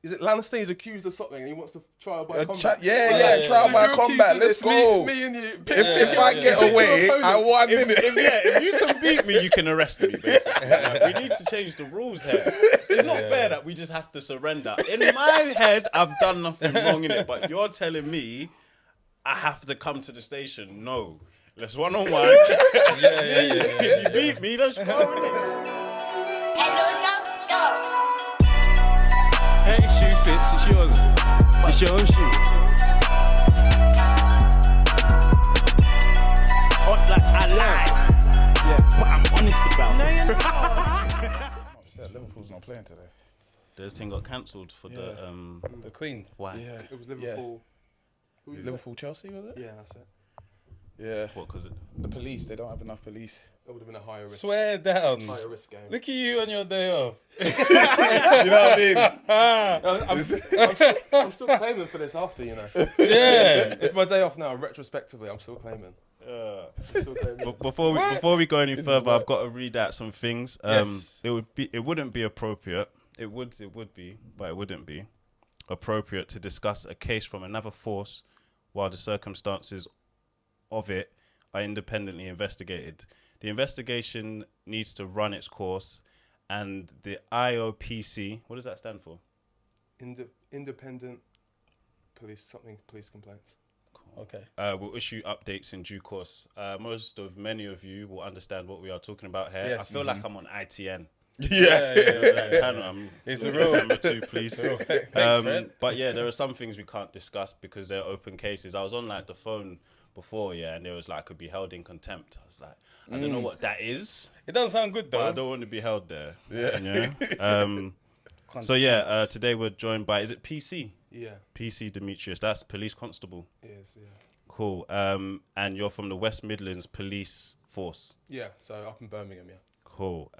Is it Lannister? He's accused of something and he wants to trial by combat. Trial by combat. Let's go. Me and you. If I get away, I want minute. If you can beat me, you can arrest me, basically. Like, we need to change the rules here. It's not fair that we just have to surrender. In my head, I've done nothing wrong in it, but you're telling me I have to come to the station. No. Let's one-on-one. If you beat me, let's go. Hey, shoe fits, it's yours. It's your own shoe. Hot like I lie. Yeah, but I'm honest about it. I'm upset Liverpool's not playing today. This thing got cancelled for the Queen. Why? Yeah. It was Liverpool. Yeah. Liverpool Chelsea, was it? Yeah, that's it. Yeah. What? Because The police, they don't have enough police. It would have been a higher risk. Swear down. Higher risk game. Look at you on your day off. You know what I mean? I'm still claiming for this after, you know. Yeah. It's my day off now. Retrospectively, I'm still claiming. Before we go any further, I've got to read out some things. Yes. It wouldn't be appropriate. It would be, but it wouldn't be appropriate to discuss a case from another force while the circumstances of it are independently investigated. The investigation needs to run its course, and the IOPC, what does that stand for? Independent police complaints. Okay. Will issue updates in due course. Many of you will understand what we are talking about here. Yes. I feel like I'm on ITN. Yeah. It's a real Number 2, please. Thanks, Fred. But yeah, there are some things we can't discuss because they're open cases. I was on like the phone before, and there was like could be held in contempt. I was like, I don't know what that is. It doesn't sound good But I though. don't want to be held there. Yeah. So today we're joined by, is it PC? Yeah, PC Demetrius. That's police constable. it is. Yeah. Cool. And you're from the West Midlands Police Force. Yeah. So up in Birmingham. Yeah. Cool.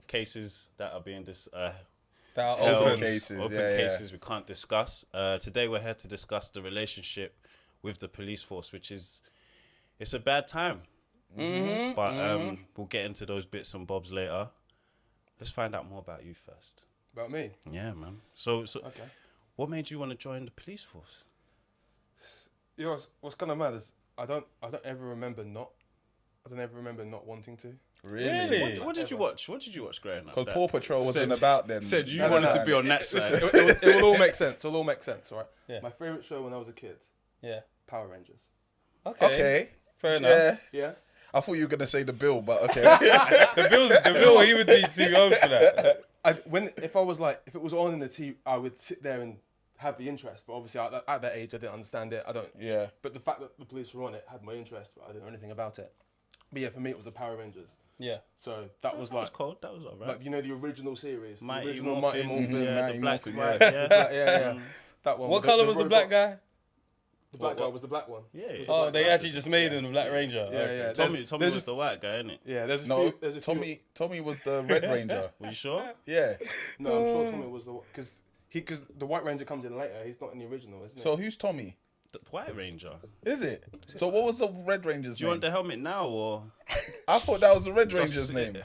Cases that are being That are held, open. cases we can't discuss. Today we're here to discuss the relationship with the police force, which is, it's a bad time. But we'll get into those bits and bobs later. Let's find out more about you first. About me. Yeah, man. So Okay. what made you want to join the police force? You know what's kind of mad is I don't ever remember not wanting to. Really? What did you watch? What did you watch growing up? Because Paw Patrol wasn't about then. Said you None of wanted to that. be on that side. It will all make sense. It'll all make sense, all right? Yeah. My favourite show when I was a kid, Yeah. Power Rangers. Okay. Fair enough. Yeah. Yeah? I thought you were going to say the Bill, but okay. The bill, he would be too old for that. If it was on in the TV, I would sit there and have the interest. But obviously, at that age, I didn't understand it. Yeah. But the fact that the police were on it had my interest, but I didn't know anything about it. But yeah, for me, it was the Power Rangers. Yeah. So that was That was cold. That was alright. like, you know, the original series. Mighty the original Morphin. Mighty Morphin. Yeah, Mighty the black Morphin, right, yeah. Yeah. That one. What with colour was the robot. black guy? The black guy was the black one. Yeah. Oh, they actually just made him the Black Ranger. Yeah, Okay. yeah. Tommy There's was the white guy, innit? Yeah, there's a No, few. There's a Tommy was the Red Ranger. Were you sure? Yeah. No, I'm sure Tommy was the because the White Ranger comes in later. He's not in the original, isn't he? So who's Tommy? The White Ranger. Is it? So what was the Red Ranger's Do you name? want the helmet now or? I thought that was the Red Just- Ranger's name.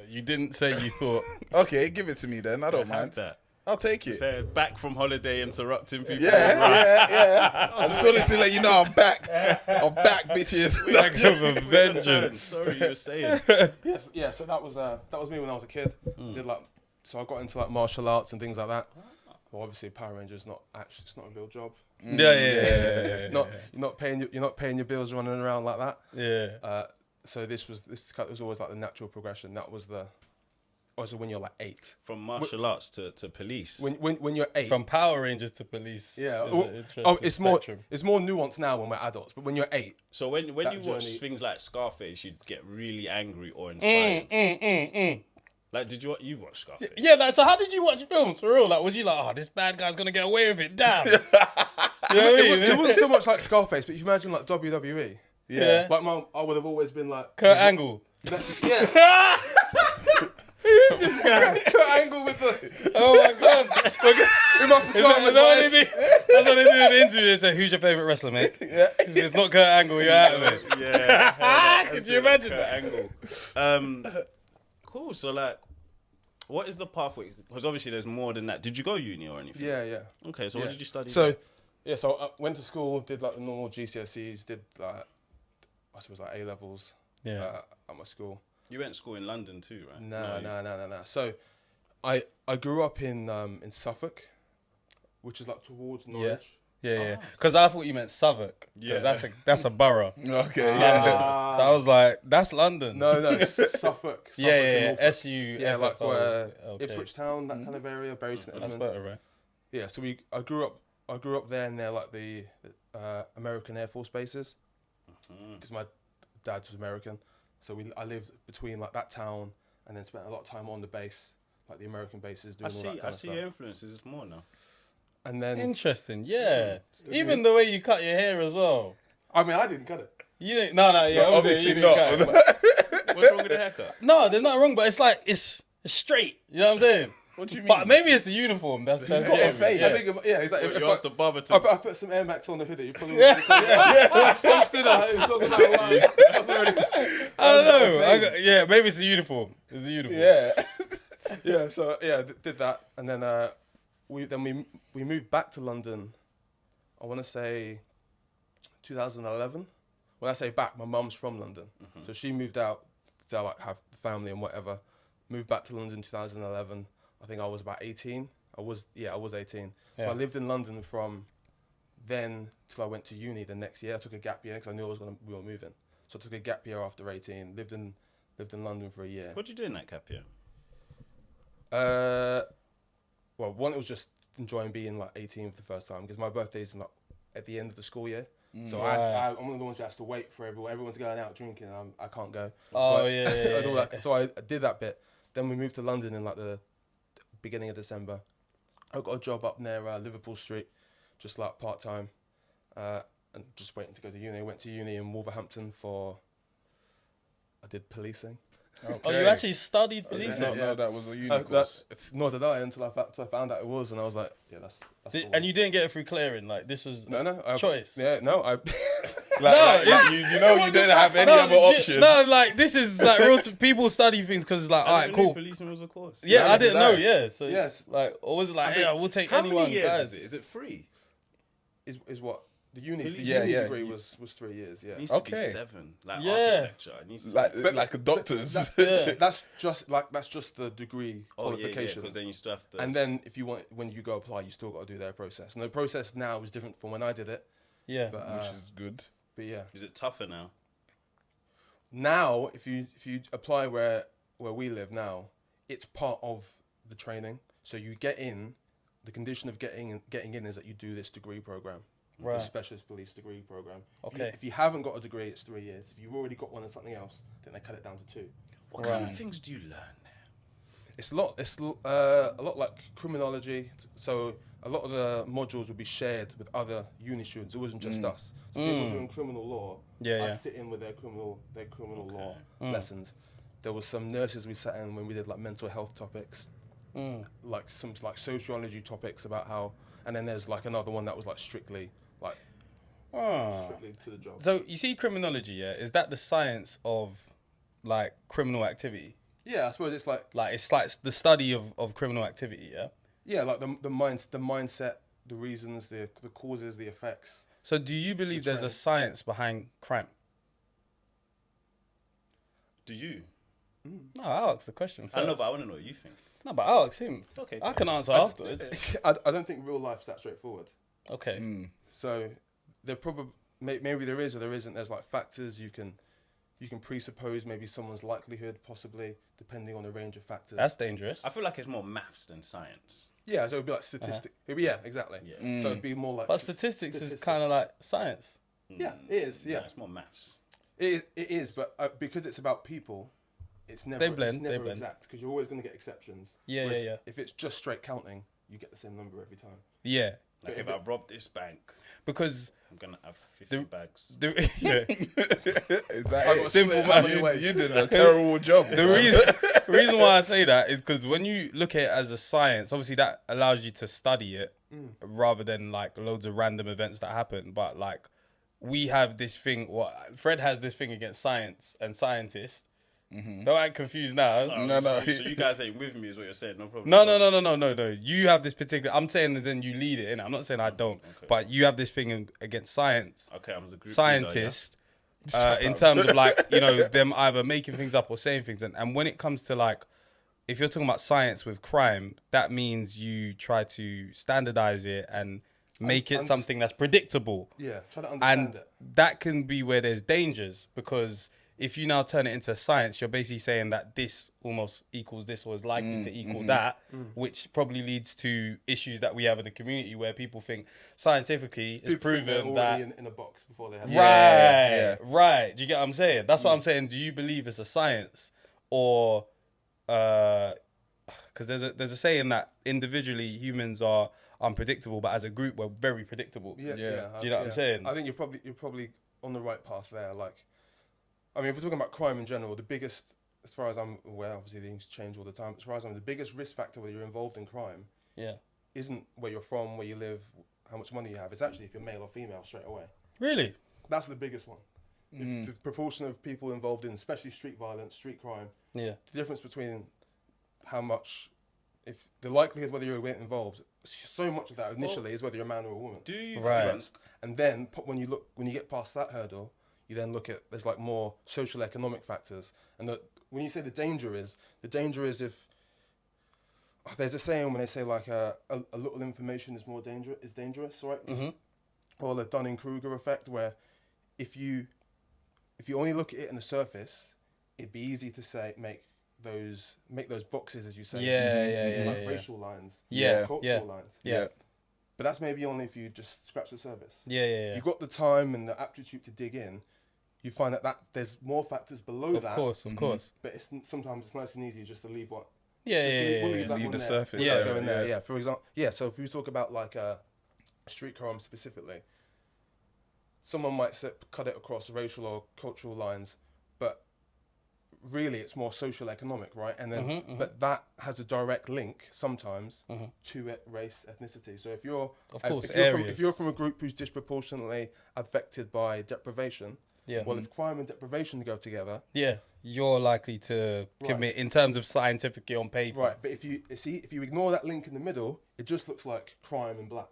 You didn't say you thought. Okay, give it to me then. I don't Have mind. that. I'll take it. Say back from holiday, interrupting people. Yeah. I just wanted to let you know I'm back. I'm back, bitches. Back of a vengeance. Sorry, you were saying. Yes, yeah. So that was me when I was a kid. Did so I got into like martial arts and things like that. Well, obviously Power Rangers it's not a real job. Yeah. It's not you're not paying your bills running around like that. Yeah. So this was always like the natural progression. That was also when you're like 8. From martial arts to police. When you're 8. From Power Rangers to police. Yeah. There's an interesting It's more nuanced now when we're adults. But when you're 8. So when you that watch journey- things like Scarface, you'd get really angry or inspired. Like, did you watch Scarface? Yeah, so how did you watch films for real? Like, was you like, oh, this bad guy's gonna get away with it? Damn. You know what I mean? It wasn't so much like Scarface, but if you imagine like WWE. Yeah. Like I would have always been like Kurt Angle. Yeah. Who is this guy? Kurt Angle with the Oh my god. in my pajamas. That's what they do in the interview. They say, who's your favourite wrestler, mate? Yeah. If it's not Kurt Angle, you're out of it. Yeah. Could you imagine Kurt that? Angle. Cool. So like, What is the pathway? Because obviously there's more than that. Did you go uni or anything? Yeah. Okay, so what did you study? So, so I went to school, did like the normal GCSEs, did like, I suppose like A levels. Yeah. At my school. You went to school in London too, right? No. So, I grew up in Suffolk, which is like towards Norwich. Yeah. Because I thought you meant Southwark. Yeah. That's a borough. Okay. So I was like, that's London. No, it's Suffolk. Yeah. Norfolk. SU. Yeah, like where okay. Ipswich Town, that kind of area, Bury St That's Edmunds. better, right? Yeah, so I grew up there near like the American Air Force bases, because my dad was American, so I lived between like that town and then spent a lot of time on the base, like the American bases, doing all that kind of I stuff. see your influences more now. And then Interesting, yeah. Even the way you cut your hair as well. I mean, I didn't cut it. You didn't. No, yeah. No, obviously you obviously didn't not. cut it. What's wrong with the haircut? No, there's nothing wrong, but it's like it's straight. You know what I'm saying? What do you mean? But maybe it's the uniform. That's got a it. fade. Yeah. I think it's like if You I asked the barber to. I put some Air Max on the hoodie, you probably wouldn't say I don't know. Yeah, maybe it's the uniform. It's the uniform. Yeah. So did that, and then we moved back to London. I want to say 2011. When I say back, my mum's from London, so she moved out to like have family and whatever. Moved back to London in 2011. I think I was about 18. I was 18. So I lived in London from then till I went to uni the next year. I took a gap year because I knew we were moving. So I took a gap year after 18. Lived in London for a year. What did you do in that gap year? Well, one, it was just enjoying being like 18 for the first time because my birthday's like at the end of the school year. So I'm one of the ones who has to wait for everyone. Everyone's going out drinking and I can't go. So I did that bit. Then we moved to London in like the beginning of December. I got a job up near Liverpool Street, just like part-time, and just waiting to go to uni. I went to uni in Wolverhampton I did policing. Okay. Oh, you actually studied I did policing? not know that was a uni course. Nor did I until I found out it was, and I was like, yeah, that's the one. And you didn't get it through clearing? Like, this was choice? Yeah, no, I... You know you didn't have any other option. No, like, this is like real people study things because it's like, all right, cool. Policing was a course. Yeah, I didn't know, yeah. So, Yes. like, or was it like, we'll take How anyone, many years guys? is it? Is it free? Is what? The uni Yeah. degree was 3 years, yeah. It needs to be 7. Like Yeah. architecture. It needs to be... Like a doctor's. That's just the degree qualification. because then you still have to... And then if you want, when you go apply, you still got to do their process. And the process now is different from when I did it. Yeah. But, Which is good. But yeah. Is it tougher now? Now, if you apply where we live now, it's part of the training. So you get in. The condition of getting in is that you do this degree program, Right. the specialist police degree program. Okay. If you haven't got a degree, it's 3 years. If you've already got one in something else, then they cut it down to 2. What kind of things do you learn there? It's a lot like criminology. So a lot of the modules would be shared with other uni students. It wasn't just us. So people doing criminal law, I'd sit in with their criminal law lessons. There was some nurses we sat in when we did like mental health topics, like some like sociology topics about how, and then there's like another one that was like strictly to the job. So you see criminology, yeah? Is that the science of like criminal activity? Yeah, I suppose it's like it's like the study of criminal activity, yeah? yeah, like the mindset, the reasons, the causes, the effects. So do you believe there's a science behind crime? Do you? No, I'll ask the question first. I know, but I want to know what you think. No, but I'll ask him. Okay. I can answer afterwards. I don't think real life's that straightforward. Okay. So there probably maybe there is or there isn't. There's like factors you can presuppose maybe someone's likelihood, possibly depending on a range of factors. That's dangerous. I feel like it's more maths than science. Yeah, so it'd be like statistic. Yeah, exactly. Yeah. So it'd be more like. But statistics is kind of like science. Yeah, it is. Yeah, No, it's more maths. it is. But because it's about people, it's never. They blend, It's never they blend. exact because you're always going to get exceptions. Yeah, Whereas yeah. If it's just straight counting, you get the same number every time. Yeah. Like if I rob this bank, Because I'm going to have 50 bags. yeah. Exactly. Simple math. You did a terrible job. The reason why I say that is because when you look at it as a science, obviously that allows you to study it rather than like loads of random events that happen. But like we have this thing, Fred has this thing against science and scientists Don't act confused now. No. So you guys ain't with me, is what you're saying? No problem. No. You have this particular. I'm saying that then you lead it, innit? I'm not saying I don't, but you have this thing against science. Okay, I'm as a group Scientists, Shut in up. terms of like them either making things up or saying things, and when it comes to like, if you're talking about science with crime, that means you try to standardize it and make it something that's predictable. Yeah, try to understand And it. that can be where there's dangers, because if you now turn it into science, you're basically saying that this almost equals this or is likely to equal that, which probably leads to issues that we have in the community where people think scientifically it's People think they're proven already that. in a box before they have. Right. Do you get what I'm saying? That's what I'm saying. Do you believe it's a science, or because there's a saying that individually humans are unpredictable, but as a group we're very predictable. Yeah. Do you know what I'm saying? I think you're probably on the right path there. Like, I mean, if we're talking about crime in general, the biggest, as far as I'm aware, obviously things change all the time. As far as I'm, the biggest risk factor when you're involved in crime, isn't where you're from, where you live, how much money you have. It's actually if you're male or female straight away. Really? That's the biggest one. If the proportion of people involved in, especially street violence, street crime, Yeah. the difference between how much, if the likelihood whether you're involved, so much of that initially is whether you're a man or a woman. Do you Right. And then when you get past that hurdle, you then look at, there's like more social economic factors. And when you say the danger is if, there's a saying when they say like a little information is dangerous, right? Or the Dunning-Kruger effect, where if you only look at it on the surface, it'd be easy to say make those boxes, as you say, like racial lines, cultural lines. Yeah. But that's maybe only if you just scratch the surface. Yeah. You've got the time and the aptitude to dig in. You find that there's more factors below that. Of course. But sometimes it's nice and easy just to leave what. We'll leave that Leave one the there. surface. Yeah, go in there. Yeah. For example, so if we talk about like street crime specifically, someone might cut it across racial or cultural lines, but really it's more social economic, right? And then, but that has a direct link sometimes to race, ethnicity. So if you're, if you're from a group who's disproportionately affected by deprivation, well, if crime and deprivation go together, you're likely to commit in terms of scientifically on paper. right? But if you ignore that link in the middle, it just looks like crime and black.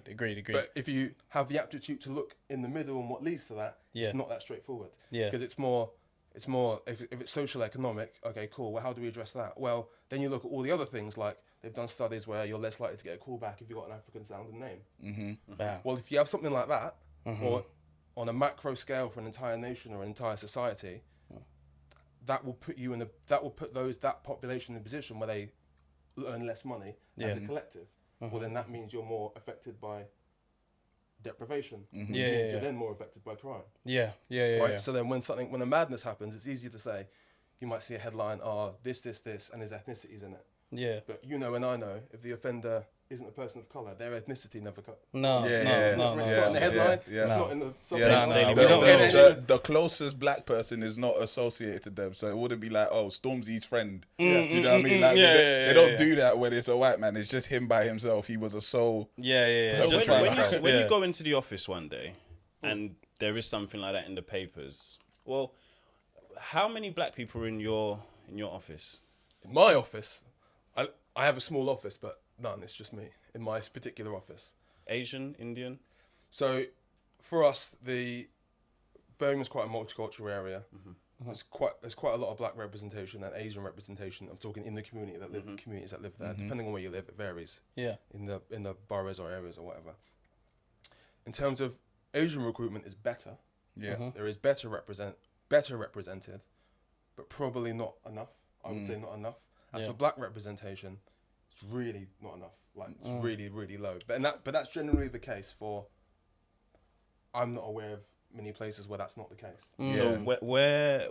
Agreed. But if you have the aptitude to look in the middle and what leads to that, it's not that straightforward. Because it's more if it's social economic, okay, cool. Well, how do we address that? Well, then you look at all the other things, like they've done studies where you're less likely to get a call back if you've got an African sounding name. Well, if you have something like that, or on a macro scale for an entire nation or an entire society, that will put that population in a position where they earn less money as a collective. Well, then that means you're more affected by deprivation. You're then more affected by crime. Right. So then when a madness happens, it's easier to say, you might see a headline, this, and there's ethnicities in it. But you know and I know, if the offender isn't a person of colour, their ethnicity never cut. It's not in the headline. It's not in the The closest black person is not associated to them, so it wouldn't be like, Stormzy's friend. Do you know what I mean? Like, they don't do that when it's a white man. It's just him by himself. He was a soul. When you go into the office one day and there is something like that in the papers, well, how many black people are in your office? In my office, I have a small office, but none. It's just me in my particular office. Asian, Indian? So, for us, Birmingham's quite a multicultural area. There's quite a lot of black representation and Asian representation. I'm talking in the community communities that live there. Depending on where you live, it varies. In the boroughs or areas or whatever. In terms of Asian recruitment, is better. There is better represented, but probably not enough. I would say not enough. As for black representation, it's really not enough. Like it's really, really low. But that's generally the case for. I'm not aware of many places where that's not the case. So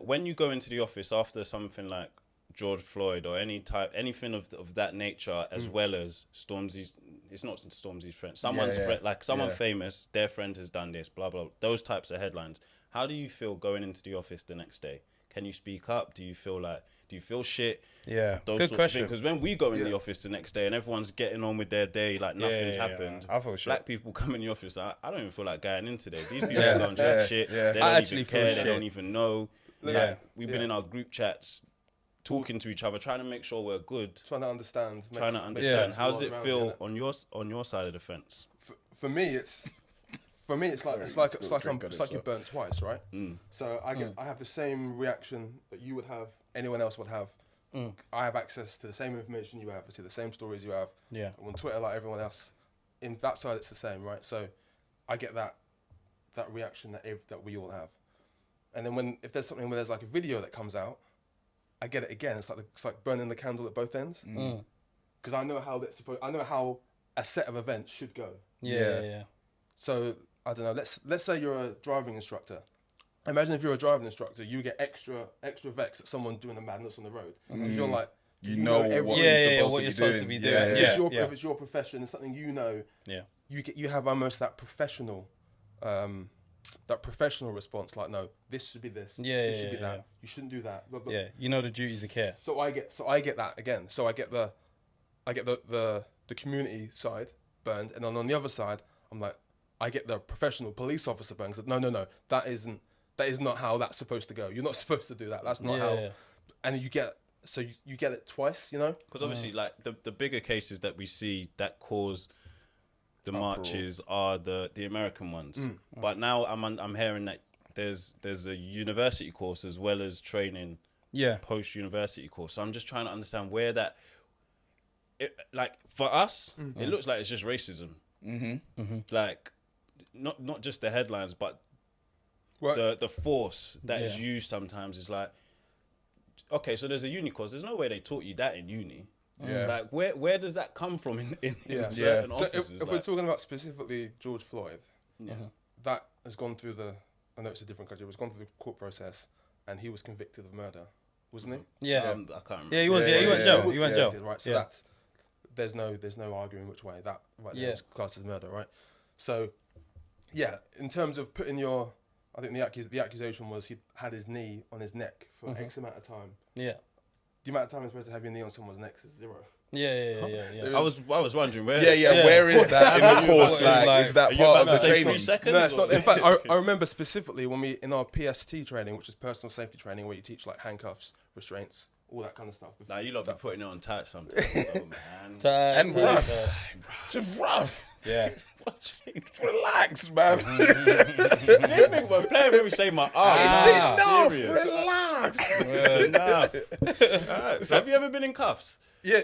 when you go into the office after something like George Floyd or anything of that nature, as well as Stormzy's, it's not Stormzy's friend, someone's friend, like someone famous, their friend has done this, blah blah. Those types of headlines. How do you feel going into the office the next day? Can you speak up? Do you feel like Do you feel shit? Yeah, Those good sorts question. Because when we go in the office the next day and everyone's getting on with their day like nothing's happened, I feel shit. black people come in the office. I don't even feel like going in today. These people don't jack shit. Yeah. They I don't actually even feel care. shit. They don't even know. Yeah. Like, we've been in our group chats, talking to each other, trying to make sure we're good. Trying to understand. How does it feel on your side of the fence? For me, it's like you're burnt twice, right? So I have the same reaction that you would have, anyone else would have. I have access to the same information you have. I see the same stories you have. Yeah. I'm on Twitter like everyone else. In that side, it's the same, right? So I get that reaction that we all have. And then if there's something where there's like a video that comes out, I get it again. It's like burning the candle at both ends. Because I know how a set of events should go. Yeah. So I don't know. Let's say you're a driving instructor. Imagine if you're a driving instructor, you get extra vexed at someone doing a madness on the road. Because you're like, you know what you're supposed to be doing. If it's your profession, it's something you know. Yeah. You have almost that professional response, like, no, this should be this. This should be that. You shouldn't do that. Blah, blah. Yeah. You know the duties of care. So I get that again. So I get the community side burned, and then on the other side, I'm like, I get the professional police officer burned. So, no, that is not how that's supposed to go. You're not supposed to do that. That's not how. Yeah. And you get it twice, you know? Because obviously, like the bigger cases that we see that cause the marches are the American ones. But now I'm hearing that there's a university course as well as training. Yeah. Post-university course. So I'm just trying to understand where that. Like for us, it looks like it's just racism. Like not just the headlines, but the force that is used sometimes is like, okay, so there's a uni course. There's no way they taught you that in uni. Yeah. Like where does that come from in certain offices? So if we're talking about specifically George Floyd, that has gone through I know it's a different country, but it's gone through the court process, and he was convicted of murder, wasn't he? Yeah. I can't remember. Yeah, he was. Yeah, he went jail. He went jail. Right. So that's there's no arguing which way that there was classed as murder, right? So in terms of putting I think the accusation was he had his knee on his neck for X amount of time. Yeah. The amount of time you're supposed to have your knee on someone's neck is 0. Yeah. I was wondering where. Where is that in the course? Like, is that part of the training? 3 seconds? No, it's not. In fact, I remember specifically when in our PST training, which is personal safety training, where you teach like handcuffs, restraints, all that kind of stuff. Nah, you lot be putting it on tight sometimes, though, man. And rough. Just rough. Yeah. Relax, man. You think we're playing when we say my arm? It's enough. Relax. Relax. So have you ever been in cuffs? Yeah,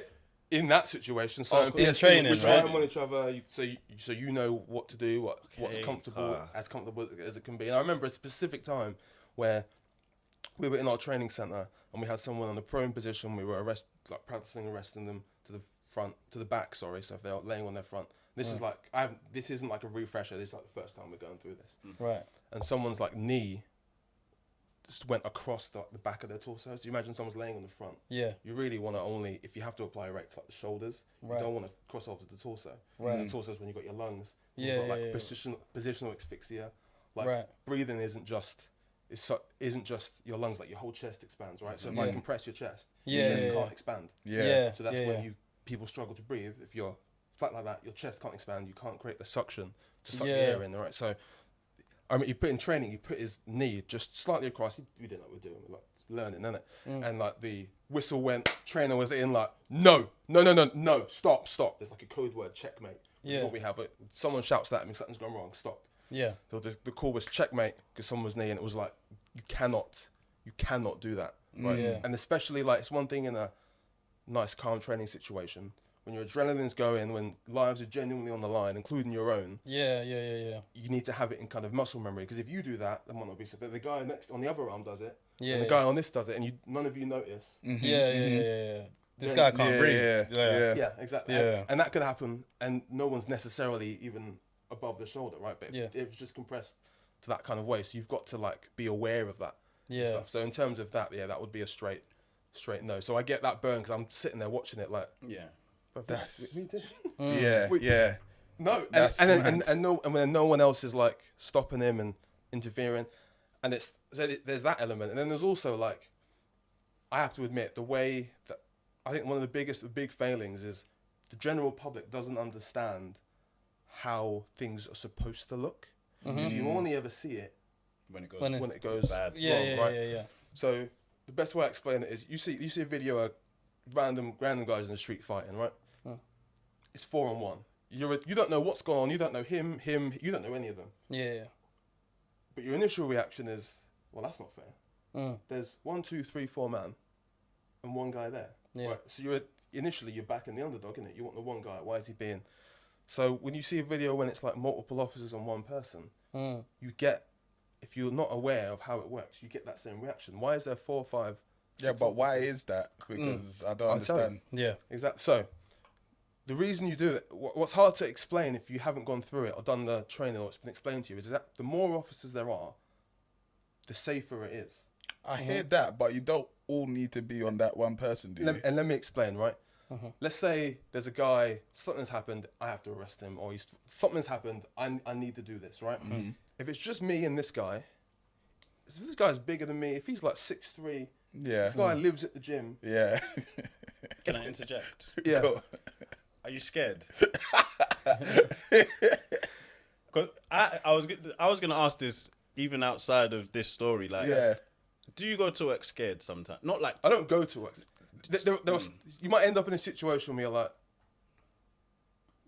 in that situation, so in training, we right? on each other, so you know what to do, what's comfortable, as comfortable as it can be. And I remember a specific time where we were in our training center and we had someone in the prone position. We were practicing arresting them to the back. Sorry, so if they're laying on their front. This is like this isn't like a refresher. This is like the first time we're going through this. Right. And someone's like knee just went across the back of their torso. So you imagine someone's laying on the front. Yeah. You really want to only, if you have to apply erect, like the shoulders. Right. You don't want to cross over to the torso. Right. And the torso is when you've got your lungs. Yeah. You've got like positional asphyxia. Like Right. breathing isn't just your lungs. Like your whole chest expands, right? So if I compress your chest, your chest can't expand. Yeah. So that's when people struggle to breathe. If you're flat like that, your chest can't expand. You can't create the suction to suck the air in, right? So, I mean, he put his knee just slightly across. We didn't know what we were doing. We're like learning, innit? And like the whistle went, trainer was in like, no, stop. There's like a code word, checkmate. Which is what we have. Someone shouts that at me, something's gone wrong, stop. Yeah. So the call was checkmate because someone's knee, and it was like, you cannot do that, right? Yeah. And especially like, it's one thing in a nice, calm training situation. When your adrenaline's going, when lives are genuinely on the line, including your own, Yeah. you need to have it in kind of muscle memory. Because if you do that, there might not be so. But the guy next on the other arm does it, and the guy on this does it, and none of you notice. Yeah. This guy can't breathe. Yeah, exactly. Yeah. And that could happen, and no one's necessarily even above the shoulder, right? But it was just compressed to that kind of way. So you've got to like be aware of that. Yeah. Stuff. So in terms of that, that would be a straight no. So I get that burn because I'm sitting there watching it like. Yeah. That's yeah. No, and when no one else is like stopping him and interfering, and there's that element, and then there's also like I have to admit, the way that I think one of the big failings is the general public doesn't understand how things are supposed to look. Because you only ever see it when it goes bad. wrong, right? Yeah. So the best way I explain it is you see a video of random guys in the street fighting, right? It's 4-on-1. You don't know what's going on. You don't know him. You don't know any of them. Yeah. But your initial reaction is, well, that's not fair. There's 1, 2, 3, 4 man, and one guy there. Yeah. Right? So you're backing the underdog, innit? You want the one guy. Why is he being? So when you see a video when it's like multiple officers on one person, you get, if you're not aware of how it works, you get that same reaction. Why is there 4 or 5? Yeah, but why is that? Because I don't understand. Yeah, exactly. So the reason you do it, what's hard to explain if you haven't gone through it or done the training or it's been explained to you, is that the more officers there are, the safer it is. I hear that, but you don't all need to be on that one person, do you? And let me explain, right? Let's say there's a guy, something's happened, I have to arrest him, or something's happened, I need to do this, right? If it's just me and this guy, if this guy's bigger than me, if he's like 6'3", this guy lives at the gym. Yeah. Can I interject? Yeah. Are you scared? Cause I was gonna ask this even outside of this story. Like, do you go to work scared sometimes? Not like I don't go to work. You might end up in a situation where you're like,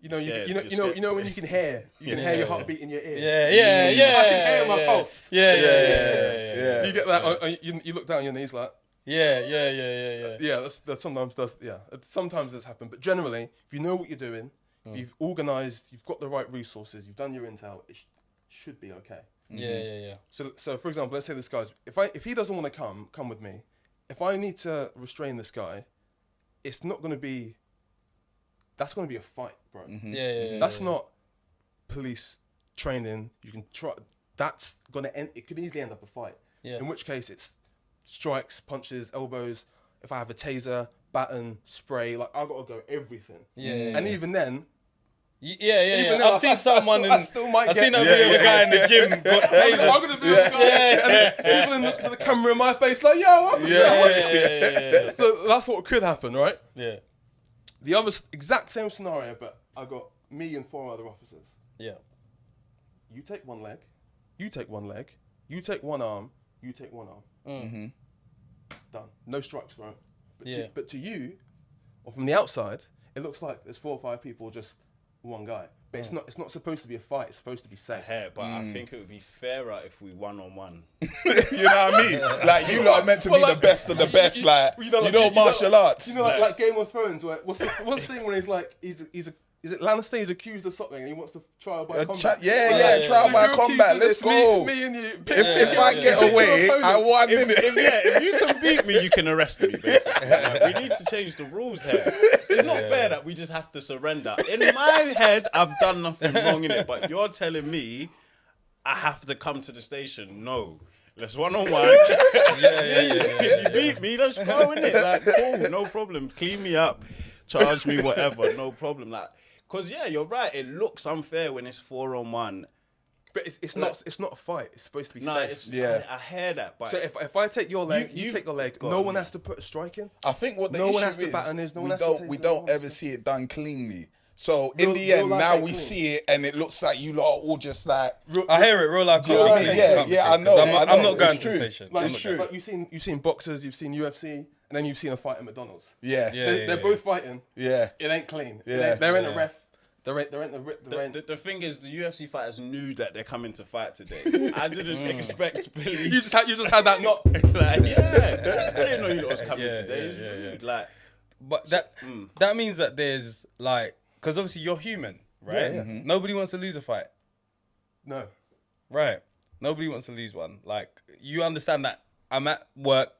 you know when you can hear your heartbeat in your ear. Yeah. I can hear my pulse. Yeah. You get that. You look down on your knees like. Yeah. Yeah, that sometimes does. Yeah, sometimes does happen. But generally, if you know what you're doing, if you've organised, you've got the right resources, you've done your intel, it should be okay. Yeah. So for example, let's say this guy's if he doesn't want to come with me. If I need to restrain this guy, it's not going to be. That's going to be a fight, bro. That's not police training. You can try. That's going to end. It could easily end up a fight. In which case, it's strikes, punches, elbows. If I have a taser, baton, spray, like I got to go everything. And even then. Yeah. I've seen someone. I've seen a video of a guy in the gym got tasered. I'm gonna be the guy. And people in the camera in my face like, yo. Yeah. So that's what could happen, right? Yeah. The other exact same scenario, but I got me and 4 other officers. Yeah. You take one leg. You take one leg. You take one arm. You take one arm. Done. No strikes, right? But to you, or from the outside, it looks like there's 4 or 5 people just. One guy, but it's not supposed to be a fight. It's supposed to be safe. But I think it would be fairer if we 1-on-1. You know what I mean? Like you lot are meant to be the best of the best. Martial arts. You know, like Game of Thrones. Where what's the thing when he's like is it Lannister? He's accused of something and he wants to trial by combat. Trial by combat. Let's go. Me and you. If I get away, I won. If you can beat me, you can arrest me. Basically, like, we need to change the rules here. It's not fair that we just have to surrender. In my head, I've done nothing wrong in it, but you're telling me I have to come to the station. No. Let's 1-on-1. If you beat me, let's go in it. Like, cool, no problem. Clean me up, charge me, whatever, no problem. Like, cause you're right. It looks unfair when it's 4-on-1. But it's not a fight. It's supposed to be safe. I hear that. But so if I take your leg, you take your leg. No one has to put a strike in. I think what the no issue one has to is, baton is. we don't ever see it done cleanly. So in the end, now we see it, and it looks like you lot are all just like. I hear it. Real life. I know. I'm not going to the station. It's true. Like you've seen boxers, you've seen UFC, and then you've seen a fight at McDonald's. They're both fighting. Yeah, it ain't clean. Yeah, they're in a ref. The thing is, the UFC fighters knew that they're coming to fight today. I didn't expect police. You just had that knock. I didn't know you was coming today. It's rude. Like, but that means that there's like, because obviously you're human, right? Yeah. Nobody wants to lose a fight. No. Right. Nobody wants to lose one. Like, you understand that I'm at work.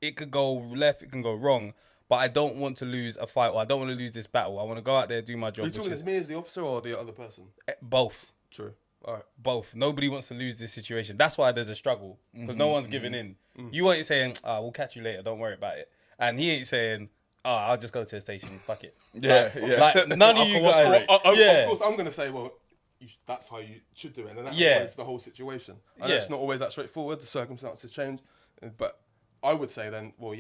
It could go left. It can go wrong. But I don't want to lose a fight, or I don't want to lose this battle. I want to go out there, do my job. Are you talking as me as the officer or the other person? Both. True. All right. Both. Nobody wants to lose this situation. That's why there's a struggle, because no one's giving in. You ain't saying, we'll catch you later, don't worry about it. And he ain't saying, I'll just go to the station, fuck it. Like, none of you guys. Of course, I'm going to say, well, that's how you should do it. And that's the whole situation. And it's not always that straightforward. The circumstances change. But I would say then, well,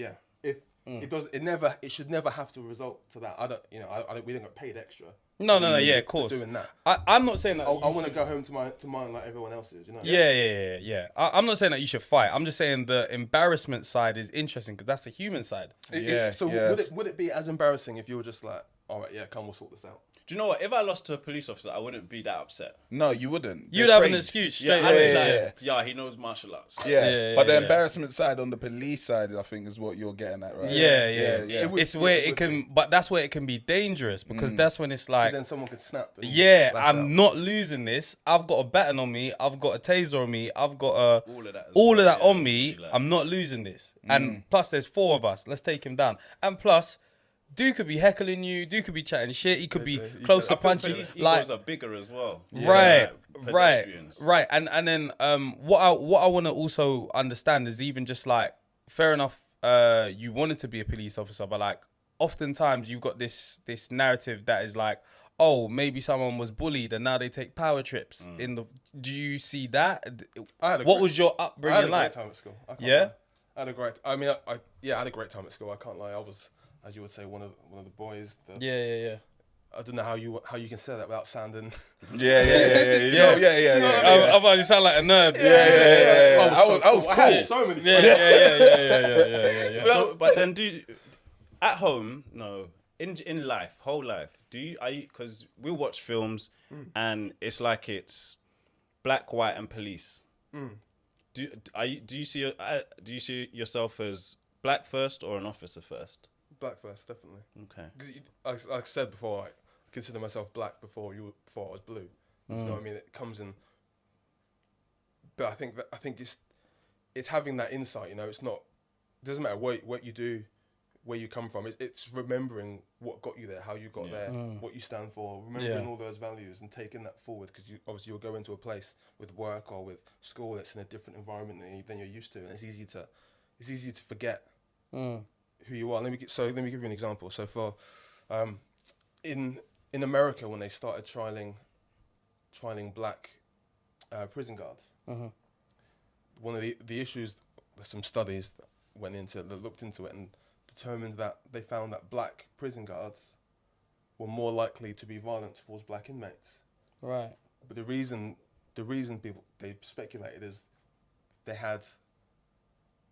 It should never have to result to that. We don't get paid extra. No, yeah, of course. Doing that. I'm not saying that. I want to go home to mine like everyone else is, you know? Yeah. I'm not saying that you should fight. I'm just saying the embarrassment side is interesting because that's the human side. Would it be as embarrassing if you were just like, all right, yeah, come, we'll sort this out? Do you know what? If I lost to a police officer, I wouldn't be that upset. No, you wouldn't. You'd have an excuse straight away. Yeah, he knows martial arts. But the embarrassment side on the police side, I think, is what you're getting at, right? Yeah. It's where it can, but that's where it can be dangerous because that's when it's like, then someone could snap. I'm not losing this. I've got a baton on me. I've got a taser on me. I've got all of that on me. I'm not losing this. And plus, there's 4 of us. Let's take him down. And plus, Dude could be heckling you. Dude could be chatting shit. He could be close to punching. Police egos are bigger as well. Right. And then what I want to also understand is even just like, fair enough, you wanted to be a police officer, but like oftentimes you've got this narrative that is like, oh, maybe someone was bullied and now they take power trips. Do you see that? What was your upbringing like? I had a great time at school. I had a great time at school. I can't lie. I was, as you would say, one of the boys. Yeah. I don't know how you can say that without sounding. Yeah. I'm about to sound like a nerd. Yeah. I was cool. I had so many. Yeah. But then at home, no, in life, whole life, because we watch films and it's like it's black, white, and police. Do you see yourself as black first or an officer first? Black first, definitely. Okay. Because like I said before, I consider myself black before I was blue. You know what I mean? It comes in. But I think it's having that insight. You know, it doesn't matter what you do, where you come from. It's remembering what got you there, how you got there, what you stand for, remembering all those values and taking that forward. Because you'll go into a place with work or with school that's in a different environment than you're used to, and it's easy to forget who you are. Let me give you an example. So for in America, when they started trialing black prison guards, one of the issues, there's some studies that looked into it and determined that they found that black prison guards were more likely to be violent towards black inmates. Right. But the reason people they speculated is they had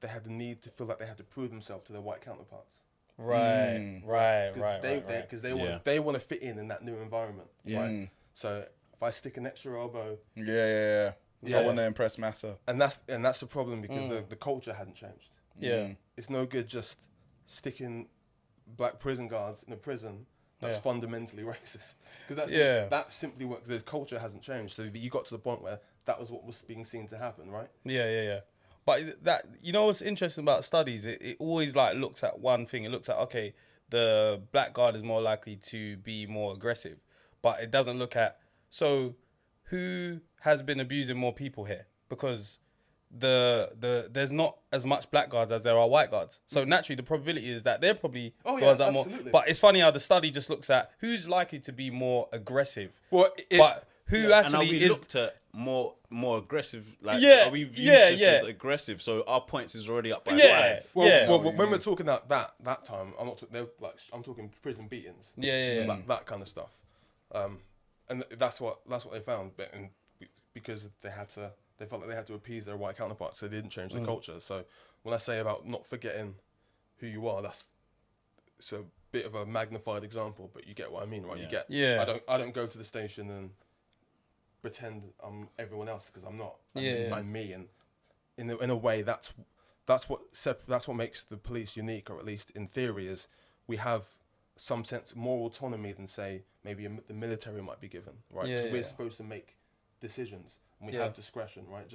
the need to feel like they had to prove themselves to their white counterparts. Right. Because they want to fit in that new environment. Right. So if I stick an extra elbow. I want to impress massa. And that's the problem because the culture hadn't changed. Yeah. It's no good just sticking black prison guards in a prison that's fundamentally racist. Because that simply what the culture hasn't changed. So you got to the point where that was what was being seen to happen, right? Yeah. But that, you know what's interesting about studies? It always like looks at one thing. It looks at, okay, the black guard is more likely to be more aggressive, but it doesn't look at, so who has been abusing more people here? Because there's not as much black guards as there are white guards. So naturally the probability is that they're probably guards that more. But it's funny how the study just looks at who's likely to be more aggressive. But who actually is looked at more aggressive, like are we viewed as aggressive? So our points is already up by 5. Well, when we're talking that time, I'm talking prison beatings. That kind of stuff. And that's what they found. But because they felt like they had to appease their white counterparts, so they didn't change the culture. So when I say about not forgetting who you are, it's a bit of a magnified example, but you get what I mean, right? You get. I don't go to the station and pretend I'm everyone else because I'm not. I'm me, and in a way that's what makes the police unique, or at least in theory, is we have some sense of more autonomy than say maybe the military might be given, right? So we're supposed to make decisions and we have discretion, right?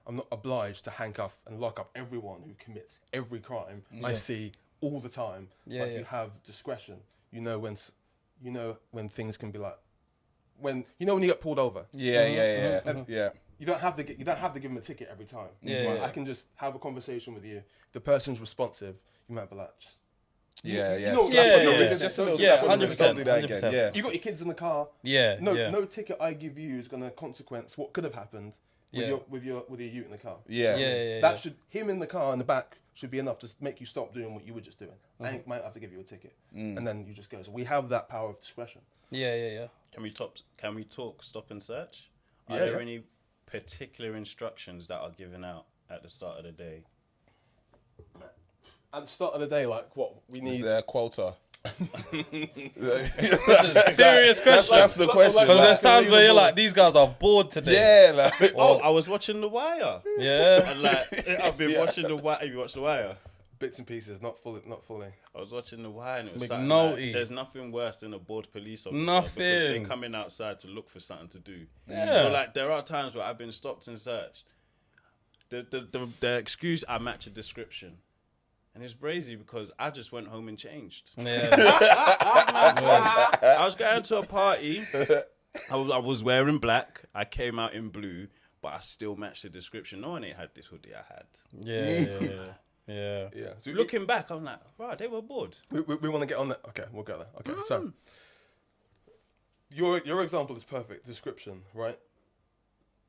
I'm not obliged to handcuff and lock up everyone who commits every crime I see all the time. You have discretion. You know when things can be like, when you get pulled over. You don't have to give them a ticket every time. I can just have a conversation with you. If the person's responsive, you might be like, just a little step on the wrist. Don't do that again. Yeah. You got your kids in the car. No ticket I give you is gonna consequence what could have happened with your youth in the car. That should, him in the car in the back should be enough to make you stop doing what you were just doing. I might have to give you a ticket, and then you just go. So we have that power of discretion. Yeah. Can we talk stop and search? Are Yeah, there yeah. any particular instructions that are given out at the start of the day? At the start of the day, like what we Is need. there a quota? It's a serious question. That's the question. Because there like- sounds where you're like, these guys are bored today. yeah, like, Oh, I was watching The Wire. Yeah. And like, I've been watching The Wire. Have you watched The Wire? Bits and pieces, not fully. I was watching The Wire and it was something McNulty. like, there's nothing worse than a bored police officer. Nothing. Because they're coming outside to look for something to do. Yeah. So like, there are times where I've been stopped and searched. The excuse, I match a description. And it's crazy because I just went home and changed. Yeah. I was going to a party. I was wearing black. I came out in blue, but I still matched the description. No one ain't had this hoodie I had. Yeah. Yeah. So Looking back, I'm like, right, they were bored. we want to get on that. Okay, we'll go there. Okay, so your example is perfect. Description, right?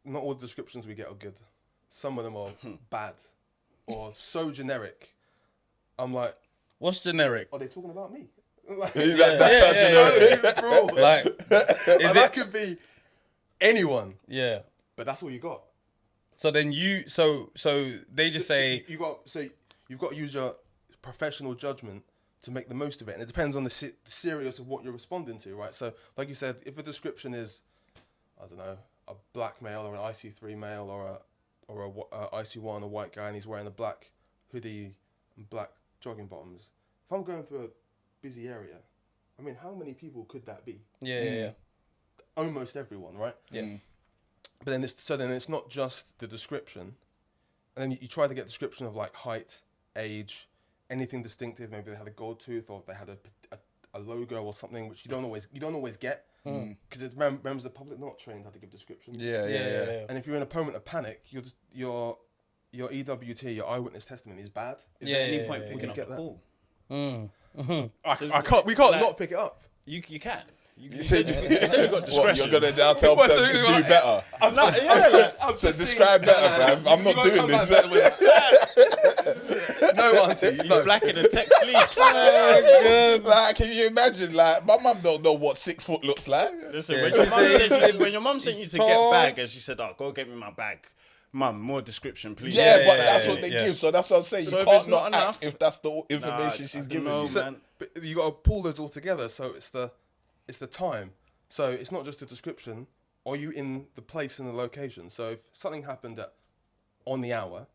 Not all the descriptions we get are good. Some of them are bad or so generic. I'm like, What's generic? are they talking about me? Like, that's how generic. bro. Like, And that could be anyone, yeah. but that's all you got. So then so they just say, you've got to use your professional judgment to make the most of it, and it depends on the serious of what you're responding to, right? So, like you said, if a description is, I don't know, a black male or an IC3 male or a IC1, a white guy, and he's wearing a black hoodie and black jogging bottoms. If I'm going through a busy area, I mean, how many people could that be? yeah. Almost everyone, right? Yeah. But then it's not just the description, and then you try to get description of like height, age, anything distinctive. Maybe they had a gold tooth, or they had a logo or something, which you don't always get because it remembers the public not trained how to give description. Yeah. And if you're in a moment of panic, your EWT, your eyewitness testimony is bad. Is Yeah, there Any yeah, point yeah, picking yeah. up Get the that. call? We can't like- not pick it up. You can. You said said you got What, discretion. you're gonna now tell them to do better. I'm not. I'm So describe better, bruv. I'm not doing this. No, auntie. You're black in a tech fleece. Like, can you imagine? Like, my mum don't know what 6 foot looks like. Listen, Yeah. when your mum sent you to tall. get bag and she said, "Oh, go get me my bag." Mum, more description, please. Yeah, but yeah, that's yeah, what they yeah. give. So that's what I'm saying. So You if can't it's not not enough- act if that's the information she's I giving don't know, you. So, man. but you got to pull those all together. So it's the time. So it's not just a description. Are you in the place and the location? So if something happened on the hour,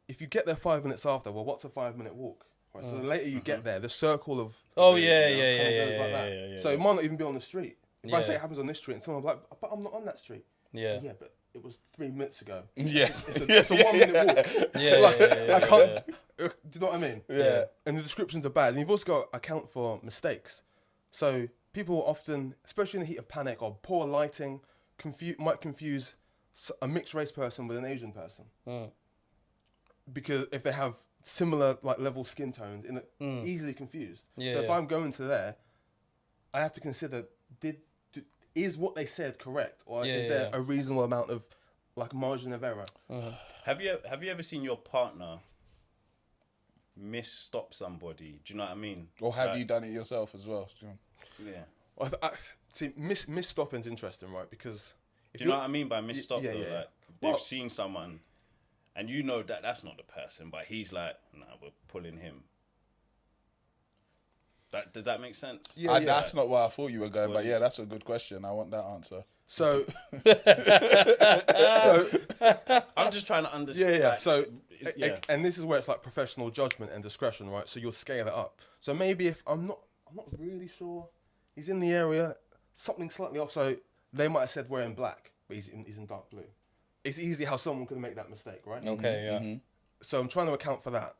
if you get there 5 minutes after, well, what's a 5-minute walk? Right. So the later you get there, the circle of Oh you know, yeah. kinda goes like that. Yeah. So it might not even be on the street. If I say Yeah. it happens on this street, and someone will be like, but I'm not on that street. Yeah. Yeah, but it was 3 minutes ago. Yeah. It's a 1 minute walk. Yeah. I can't. Do you know what I mean? Yeah. And the descriptions are bad. And you've also got to account for mistakes. So people often, especially in the heat of panic or poor lighting, might confuse a mixed race person with an Asian person. Because if they have similar like level skin tones, easily confused. Yeah, so if yeah. I'm going to there, I have to consider is what they said correct, or Yeah, is there yeah. a reasonable amount of like margin of error? Have you ever seen your partner misstop somebody? Do you know what I mean? Or have Like, you done it yourself as well? Yeah. Well, see, misstopping's interesting, right? Because if Do you know what I mean by misstop? yeah, though? yeah. Like, they've Well- seen someone, and you know that that's not the person, but he's like, "Nah, we're pulling him." Does that make sense? Yeah, That's not where I thought you were going, What but is yeah, that's a good question. I want that answer. So, I'm just trying to understand. yeah. like, So, yeah. and this is where it's like professional judgment and discretion, right? So you'll scale it up. So maybe if I'm not really sure, he's in the area, something slightly off. So they might have said wearing black, but he's in dark blue. It's easy how someone could make that mistake, right? Okay. Yeah. So I'm trying to account for that.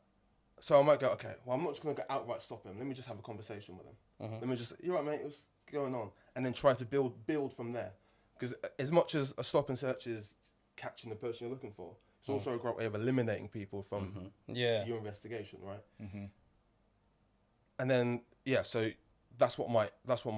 So I might go, okay, well, I'm not just going to go outright stop him. Let me just have a conversation with him. Let me just, you're right, mate, what's going on? And then try to build from there. Because as much as a stop and search is catching the person you're looking for, it's also a great way of eliminating people from Yeah. your investigation, right? And then, yeah, so that's what might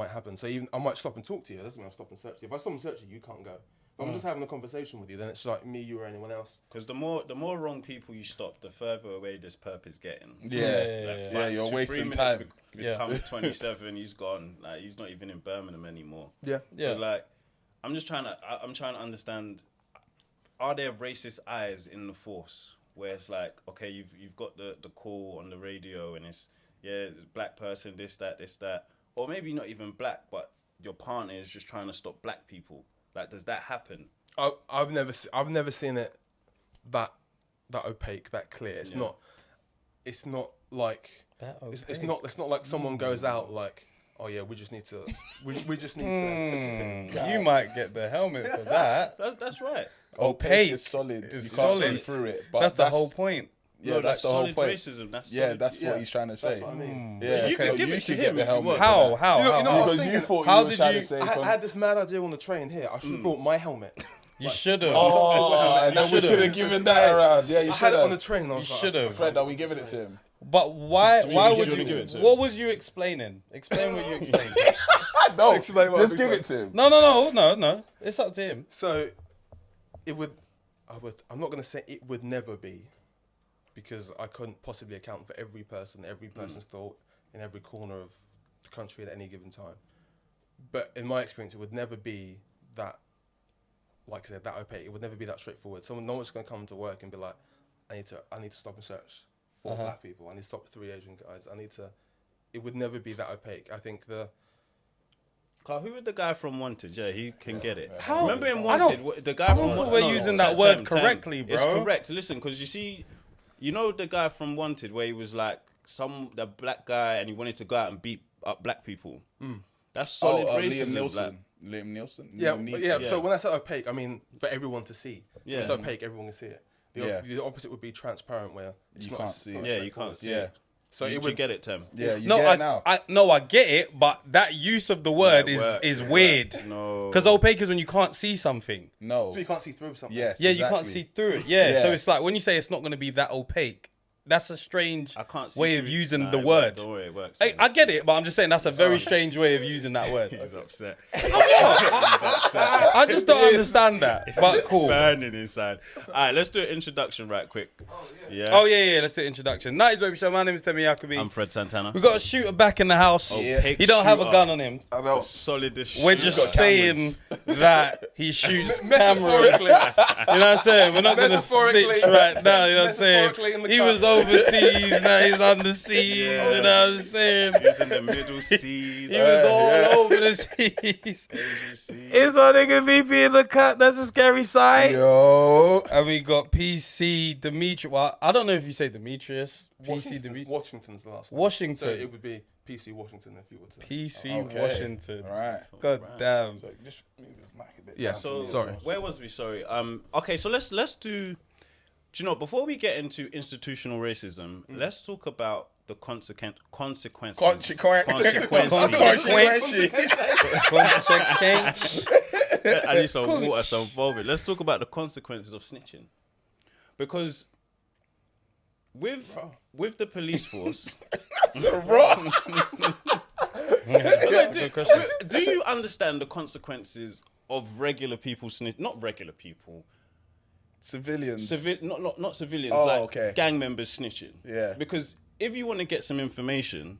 happen. So even I might stop and talk to you. That doesn't mean I'll stop and search you. If I stop and search you, you can't go. If I'm just having a conversation with you, then it's like me, you, or anyone else. Because the more wrong people you stop, the further away this perp is getting. Yeah, you're wasting time. Becomes 27, he's gone. Like, he's not even in Birmingham anymore. Yeah. But like, I'm trying to understand, are there racist eyes in the force where it's like, okay, you've got the call on the radio and it's black person, this, that, or maybe not even black, but your partner is just trying to stop black people. Like, does that happen? I've never seen it that opaque, that clear. It's not like that opaque. It's not like someone goes out like, oh yeah, we just need to You might get the helmet for that. That's right. Opaque is solid. You can't see through it. But that's the whole point. Yeah, that's the whole point. Racism. That's what he's trying to say. That's what I mean. Yeah, you can give it to him. The helmet. How? You know Because you thought you were trying to say. I had this mad idea on the train here. I should have brought my helmet. You should have. Oh, and then we could have given that around. Yeah, you I had should it on the have. train. And I was You like, should have. Fred, are we giving it to him? But why would you you? give it to him? What was you explaining? Explain what you explained. No, explain what just I'm give it to him. No. It's up to him. So, I'm not going to say it would never be, because I couldn't possibly account for every person's thought in every corner of the country at any given time. But in my experience, it would never be that, like I said, that opaque. It would never be that straightforward. No one's going to come to work and be like, I need to stop and search 4 black people. I need to stop 3 Asian guys. It would never be that opaque. I think Carl, who was the guy from Wanted? Yeah, he can get it. How? Remember in Wanted, the guy I from don't Wanted. think we're using that word correctly, bro. It's correct. Listen, because you see, you know the guy from Wanted where he was like the black guy and he wanted to go out and beat up black people. That's solid racism. Liam Nielsen. Yeah. So when I say opaque, I mean for everyone to see. Yeah. When it's opaque, everyone can see it. The opposite would be transparent, where You can't see it. Yeah, you can't see it. So you get it, Tim. Yeah, you get it now. I get it, but that use of the word is weird. No. Because opaque is when you can't see something. No. So you can't see through something. Yes. Yeah, you can't exactly. see through it. Yeah, Yeah. so it's like when you say it's not going to be that opaque, that's a strange I can't see way of through- using Nah, the it word. works. Don't worry, it works. I get it, but I'm just saying that's a very strange way of using that word. He's upset. I just don't understand that. But cool. Burning inside. All right, let's do an introduction right quick. Oh yeah. Let's do the introduction. 90s Baby Show. My name is Temi Yakubi. I'm Fred Santana. We got a shooter back in the house. Opaque He don't have a shooter. gun on him. Solid as We're shit. just saying that he shoots cameras. You know what I'm saying? We're not going to snitch right now. You know what I'm saying? He was overseas, now he's on the seas. You know what I'm saying? He's in the Middle Seas. He was all over the seas. It's my nigga VP in the cut. That's a scary sight. Yo. And we got PC Demetrius. Well, I don't know if you say Demetrius. PC Demetrius. Washington's the last name. Washington. So it would be PC Washington if you were to. PC Okay. Washington. All right. God damn. So just move this mic a bit. Yeah. down. So Sorry. where was we? Sorry. Okay, so let's do. Do you know, before we get into institutional racism, let's talk about the consequences. Consequences. I need some water, some vomit. Let's talk about the consequences of snitching, because with the police force, That's a wrong. do you understand the consequences of regular people snitch? Not regular people. Civilians. Not civilians, Oh, like okay. gang members snitching. Yeah. Because if you want to get some information,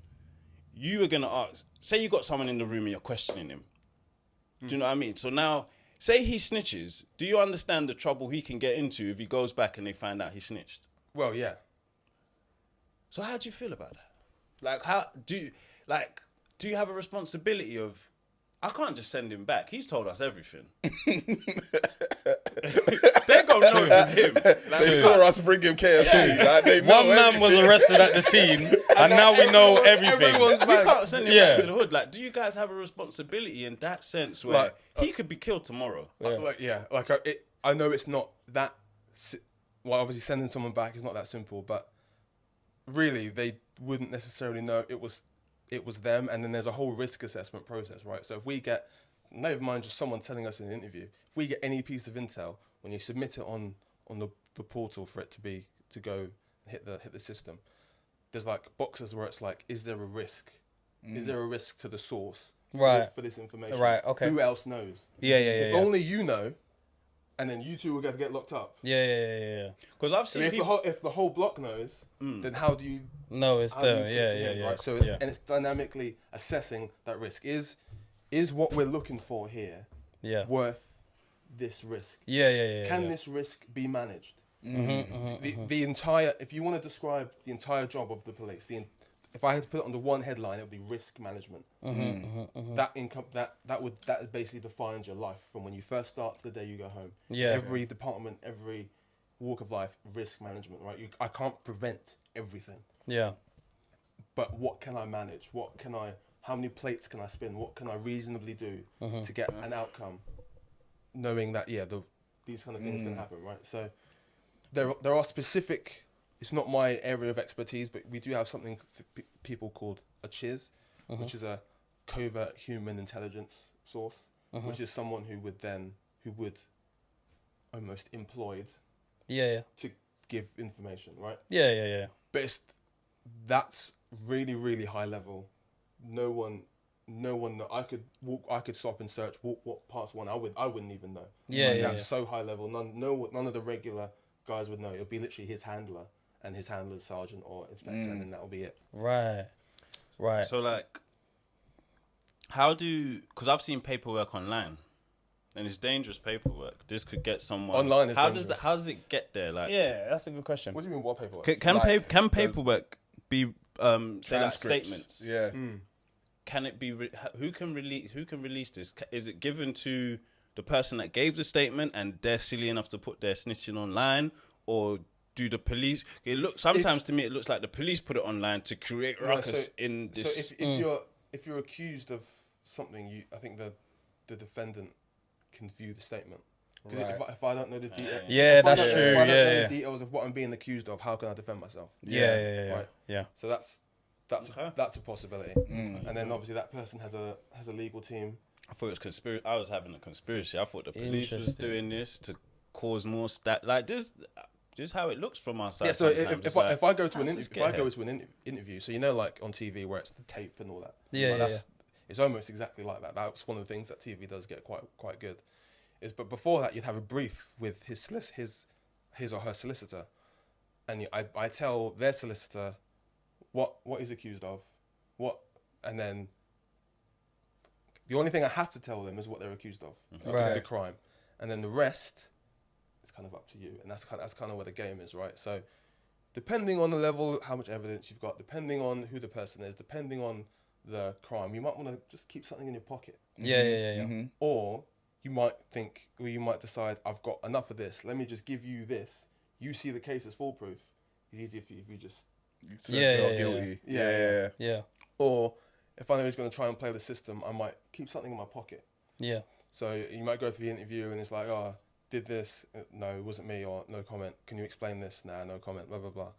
you are going to ask, say you got someone in the room and you're questioning him. Do you know what I mean? So now, say he snitches, do you understand the trouble he can get into if he goes back and they find out he snitched? Well, yeah. So how do you feel about that? Do you have a responsibility of, I can't just send him back. He's told us everything. They're going to know it's him. They saw us bring him KFC. Like, they know One man was arrested at the scene, and now we know everything. We can't send him Yeah. back to the hood. Like, do you guys have a responsibility in that sense where he could be killed tomorrow? I know it's not that. Well, obviously sending someone back is not that simple, but really they wouldn't necessarily know it was them. And then there's a whole risk assessment process, right? So if we get, never mind just someone telling us in an interview, if we get any piece of intel, when you submit it on the portal for it to go hit the system, there's like boxes where it's like, is there a risk Is there a risk to the source Right. for this information? Right, okay. Who else knows? If Only you know, and then you two will get locked up. Yeah. Because I've seen people... if the whole block knows, then how do you... No, it's how do you there. put it Yeah, together, yeah. right? So and it's dynamically assessing that risk. Is what we're looking for here worth this risk? Yeah. Can this risk be managed? The entire, if you want to describe the entire job of the police, if I had to put it under one headline, it would be risk management. That basically defines your life from when you first start to the day you go home. Every department, every walk of life, risk management, right? I can't prevent everything. Yeah. But what can I manage? How many plates can I spin? What can I reasonably do to get an outcome, knowing that these kind of things can happen, right? So there are specific. It's not my area of expertise, but we do have something people called a CHIS, which is a covert human intelligence source, which is someone who would almost employed to give information, right? Yeah. But that's really, really high level. No one. I could stop and search what parts one. I wouldn't even know. That's so high level. None of the regular guys would know. It'll be literally his handler and his handler's sergeant or inspector, and then that'll be it. Right. So like, because I've seen paperwork online, and it's dangerous paperwork. This could get someone online. How does it get there? Like, that's a good question. What do you mean? What paperwork? Can paperwork be say like statements? Yeah. Can it be? Who can release this? Is it given to the person that gave the statement and they're silly enough to put their snitching online, or do the police? Sometimes to me it looks like the police put it online to create ruckus in this. So if you're accused of something, I think the defendant can view the statement. Because if I don't know the details, that's true. If I don't know the details of what I'm being accused of, how can I defend myself? Yeah. So that's a possibility. And then obviously that person has a legal team. I thought it was conspiracy. I was having a conspiracy. I thought the police was doing this to cause more like this. Just how it looks from our side. Yeah. So if I go to an interview, so like on TV where it's the tape and all that. It's almost exactly like that. That's one of the things that TV does get quite good. But before that, you'd have a brief with his or her solicitor, and I tell their solicitor what he's accused of, and then the only thing I have to tell them is what they're accused of, the crime, and then the rest is kind of up to you, and that's kind of where the game is, right? So, depending on the level, how much evidence you've got, depending on who the person is, depending on the crime, you might want to just keep something in your pocket. Or you might decide, I've got enough of this. Let me just give you this. You see the case as foolproof. It's easier for you if you just guilty. Yeah. Or if I know he's going to try and play the system, I might keep something in my pocket. Yeah. So you might go to the interview and it's like, did this? No, it wasn't me, or no comment. Can you explain this? Nah, no comment, blah, blah, blah.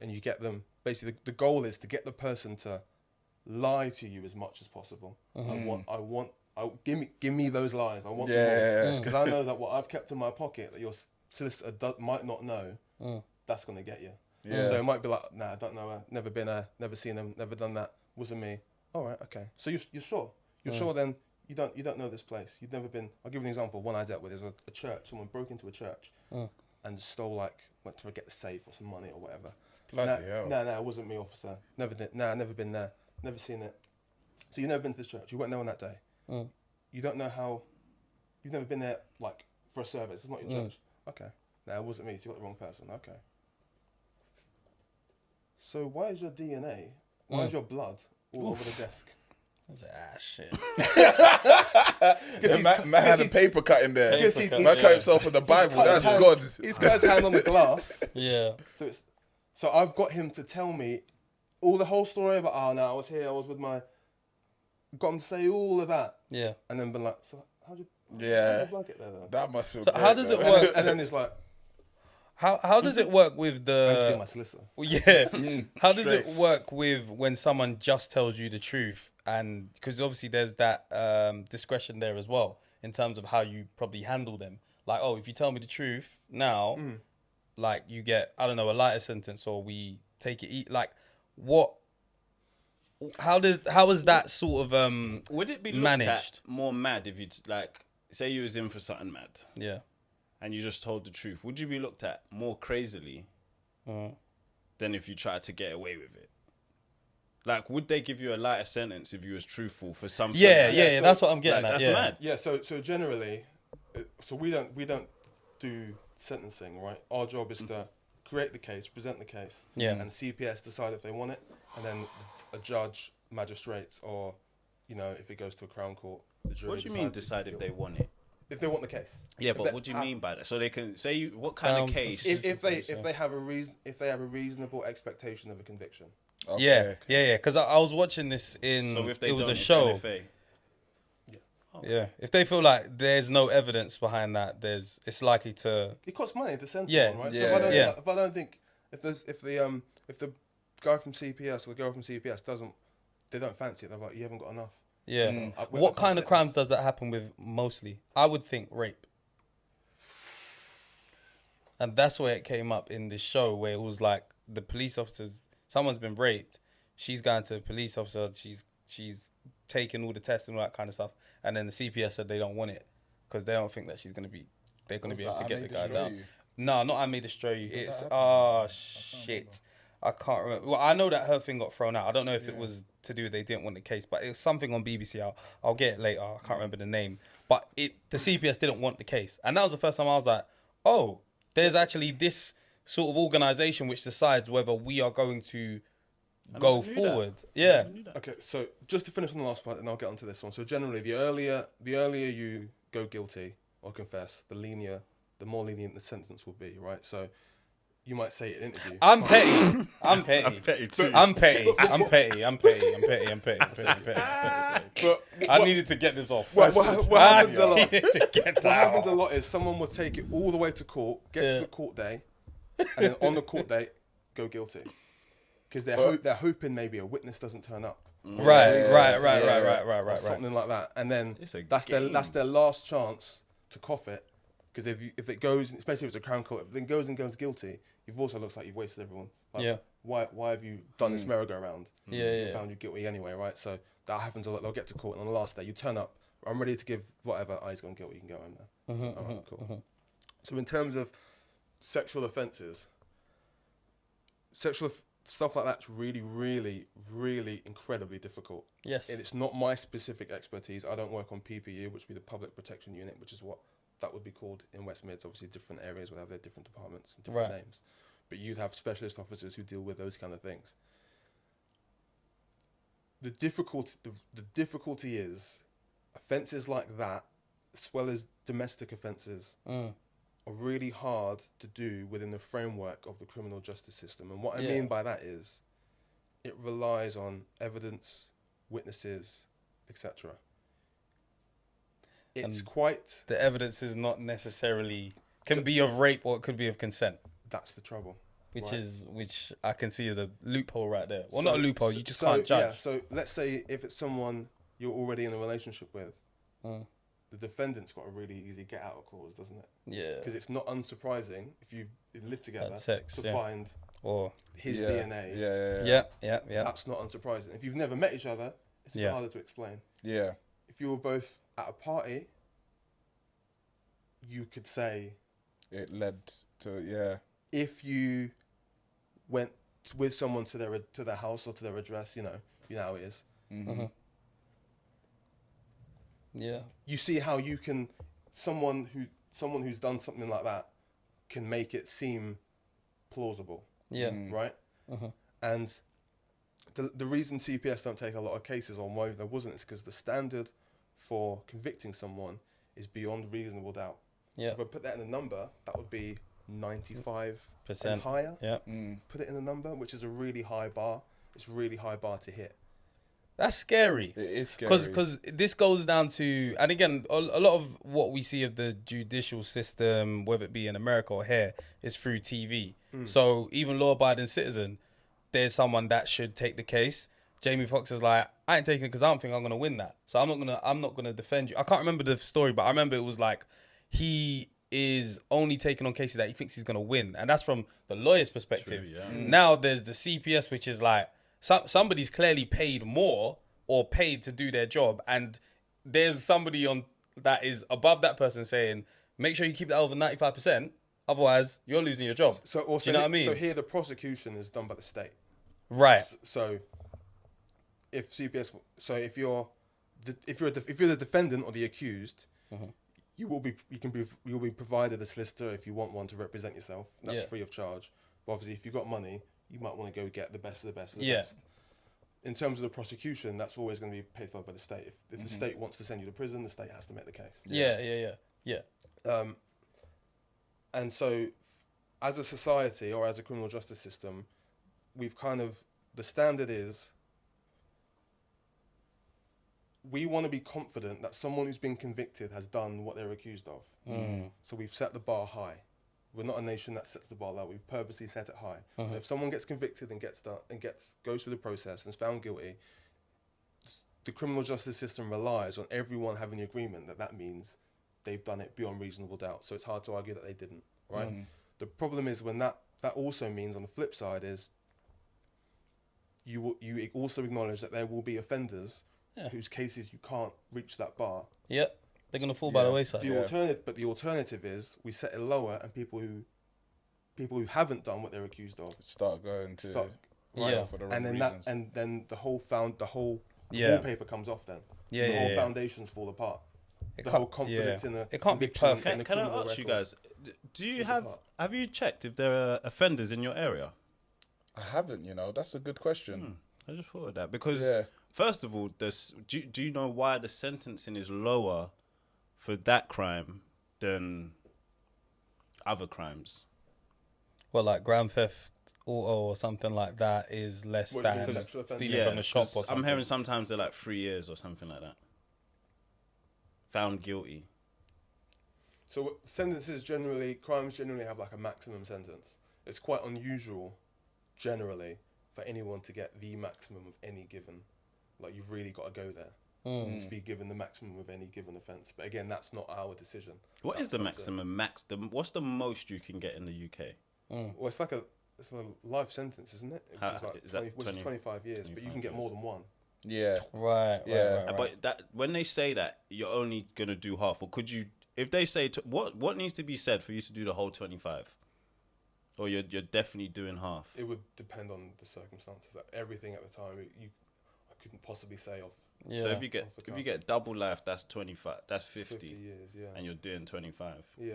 And you get them, basically the goal is to get the person to lie to you as much as possible. Give me those lies. I want them because I know that what I've kept in my pocket that your solicitor might not know, that's going to get you. Yeah. So it might be like, nah, I don't know her, never been there, never seen them, never done that, wasn't me. All right, okay. So you're sure? You're sure then you don't know this place. You've never been. I'll give you an example. One I dealt with is a church. Someone broke into a church and stole went to get the safe or some money or whatever. Bloody hell. No, it wasn't me, officer. Never did. Nah, never been there. Never seen it. So you've never been to this church. You weren't there on that day. You don't know how. You've never been there for a service. It's not your church. Okay. No, it wasn't me. So you got the wrong person. Okay. So why is your DNA? Why is your blood all over the desk? Shit. Man had a paper cut in there. Man cut himself in the Bible. That's God. He's got his hand on the glass. Yeah. So I've got him to tell me all the whole story about, I was here, I was with my... Got him to say all of that. Yeah. And then been like, so how'd you like it there then? That must feel So great, how does it work? And then it's like... How does it work with I see my solicitor. Yeah. How does it work with when someone just tells you the truth? And because obviously there's that discretion there as well in terms of how you probably handle them. Like, if you tell me the truth now, like you get, I don't know, a lighter sentence, or we take it. Like, what how is that sort of Would it be looked managed? at more mad if you like say you was in for something mad? Yeah. And you just told the truth. Would you be looked at more crazily than if you tried to get away with it? Like, would they give you a lighter sentence if you was truthful for something? Yeah. That's what I'm getting like, at. That's mad. Yeah. So generally, so we don't do sentencing, right? Our job is to create the case, present the case, and CPS decide if they want it, and then a judge, magistrates, or if it goes to a Crown Court, the jury. What do you mean decide if they want it? If they want the case. Yeah, but what do you mean by that? So they can say what kind of case? If they have a reasonable expectation of a conviction. Okay. Yeah. Because I was watching this So if they it was don't, a it's show. LFA. Yeah, if they feel like there's no evidence behind that, it's likely to. It costs money to send Yeah. someone, right? Yeah. So if I don't think if the guy from CPS or the girl from CPS they don't fancy it, they're like, you haven't got enough. Yeah. I What can't kind of sentence. crimes does that happen with mostly? I would think rape. And that's where it came up in this show where it was like the police officers, someone's been raped, she's going to the police officer, she's taking all the tests and all that kind of stuff, and then the CPS said they don't want it because they don't think that they're going to be able to get the guy down. No, not I May Destroy You. It's shit. I can't remember. Well, I know that her thing got thrown out. I don't know if it was to do with they didn't want the case, but it was something on BBC. I'll get it later. I can't remember the name. But the CPS didn't want the case. And that was the first time I was like, oh, there's actually this sort of organisation which decides whether we are going to go forward. Yeah. Okay, so just to finish on the last part, and I'll get onto this one. So generally, the earlier you go guilty or confess, the more lenient the sentence will be, right? So you might say in an interview. I'm petty. I'm petty too. I'm petty. But I needed to get this off. what happens a lot? I needed to get What that happens off. a lot is someone will take it all the way to court, get to the court day, and then on the court day, go guilty. Because they're hoping maybe a witness doesn't turn up. Right. Or something like that. And then that's their last chance to cough it. Because if it goes, especially if it's a Crown Court, if it goes guilty, you've also looks like you've wasted everyone. Like, why have you done this merry-go-round? Yeah. Found you guilty anyway, right? So that happens a lot. They'll get to court, and on the last day, you turn up. I'm ready to give whatever. He's gone guilty. You can go home now. All right, cool. So in terms of sexual offences, stuff like that's really, really, really incredibly difficult. Yes. And it's not my specific expertise. I don't work on PPU, which would be the Public Protection Unit, which is what that would be called in West Mids. Obviously, different areas would have their different departments and different names. But you'd have specialist officers who deal with those kind of things. The difficulty is offences like that, as well as domestic offences, are really hard to do within the framework of the criminal justice system. And what I mean by that is it relies on evidence, witnesses, etc. It's quite... The evidence is not necessarily... Can be of rape or it could be of consent. That's the trouble. Which I can see as a loophole right there. Well, not a loophole, you just can't judge. Yeah, so let's say if it's someone you're already in a relationship with, the defendant's got a really easy get out clause, doesn't it? Yeah. Because it's not unsurprising if you live together sex, to find or his DNA. Yeah. That's not unsurprising. If you've never met each other, it's a bit harder to explain. Yeah. If you were both at a party, you could say... It led to, If you went with someone to their house or to their address, you know how it is. Mm-hmm. Yeah. You see how you can someone who's done something like that can make it seem plausible. Yeah. Right? And the reason CPS don't take a lot of cases on why there wasn't is because the standard for convicting someone is beyond reasonable doubt. Yeah. So if I put that in a number, that would be 95% and higher. Yeah. Put it in a number, which is a really high bar. It's a really high bar to hit. That's scary. It is scary. Because this goes down to, and again, a lot of what we see of the judicial system, whether it be in America or here, is through TV. So even law-abiding citizen, there's someone that should take the case. Jamie Foxx is like, I ain't taking it because I don't think I'm gonna win that. So I'm not gonna defend you. I can't remember the story, but I remember it was like he is only taking on cases that he thinks he's gonna win, and that's from the lawyer's perspective. True, yeah. Now there's the CPS, which is like, somebody's clearly paid more or paid to do their job, and there's somebody on that is above that person saying, make sure you keep that over 95%, otherwise you're losing your job. So also, do you know what I mean? So here the prosecution is done by the state. Right. So if CPS, so if you're the defendant or the accused, you'll be provided a solicitor if you want one to represent yourself. That's free of charge. But obviously, if you've got money, you might want to go get the best of the best of the best. In terms of the prosecution, that's always going to be paid for by the state. If the state wants to send you to prison, the state has to make the case. Yeah. And so, as a society or as a criminal justice system, we've the standard is we want to be confident that someone who's been convicted has done what they're accused of. So we've set the bar high. We're not a nation that sets the bar low. We've purposely set it high. So if someone gets convicted and goes through the process and is found guilty, the criminal justice system relies on everyone having the agreement that means they've done it beyond reasonable doubt. So it's hard to argue that they didn't, right? The problem is when that also means on the flip side is you also acknowledge that there will be offenders whose cases you can't reach that bar. Yep. They're going to fall by the wayside. But the alternative is we set it lower, and people who haven't done what they're accused of start going to for the wrong and then reasons. and then the whole wallpaper comes off. Then the whole foundations fall apart. The whole confidence in the it can't be conviction perfect. and the Can I criminal ask you record. guys, have you checked if there are offenders in your area? I haven't, that's a good question. I just thought of that because first of all, do you know why the sentencing is lower for that crime than other crimes? Well, like grand theft or something like that is less than stealing from the shop or something. I'm hearing sometimes they're like 3 years or something like that. Found guilty. So crimes generally have like a maximum sentence. It's quite unusual, generally, for anyone to get the maximum of any given. Like you've really got to go there to be given the maximum of any given offence. But again, that's not our decision. What is the maximum what's the most you can get in the UK? Well, it's a life sentence, isn't it? Which is 25 years, but you can get more than one. Yeah. Right. But that when they say that you're only gonna do half, or could you? If they say what needs to be said for you to do the whole 25, or you're definitely doing half? It would depend on the circumstances. Like everything at the time, I couldn't possibly say off. Yeah. So if you get double life, that's 25. That's 50 years, and you're doing 25. Yeah.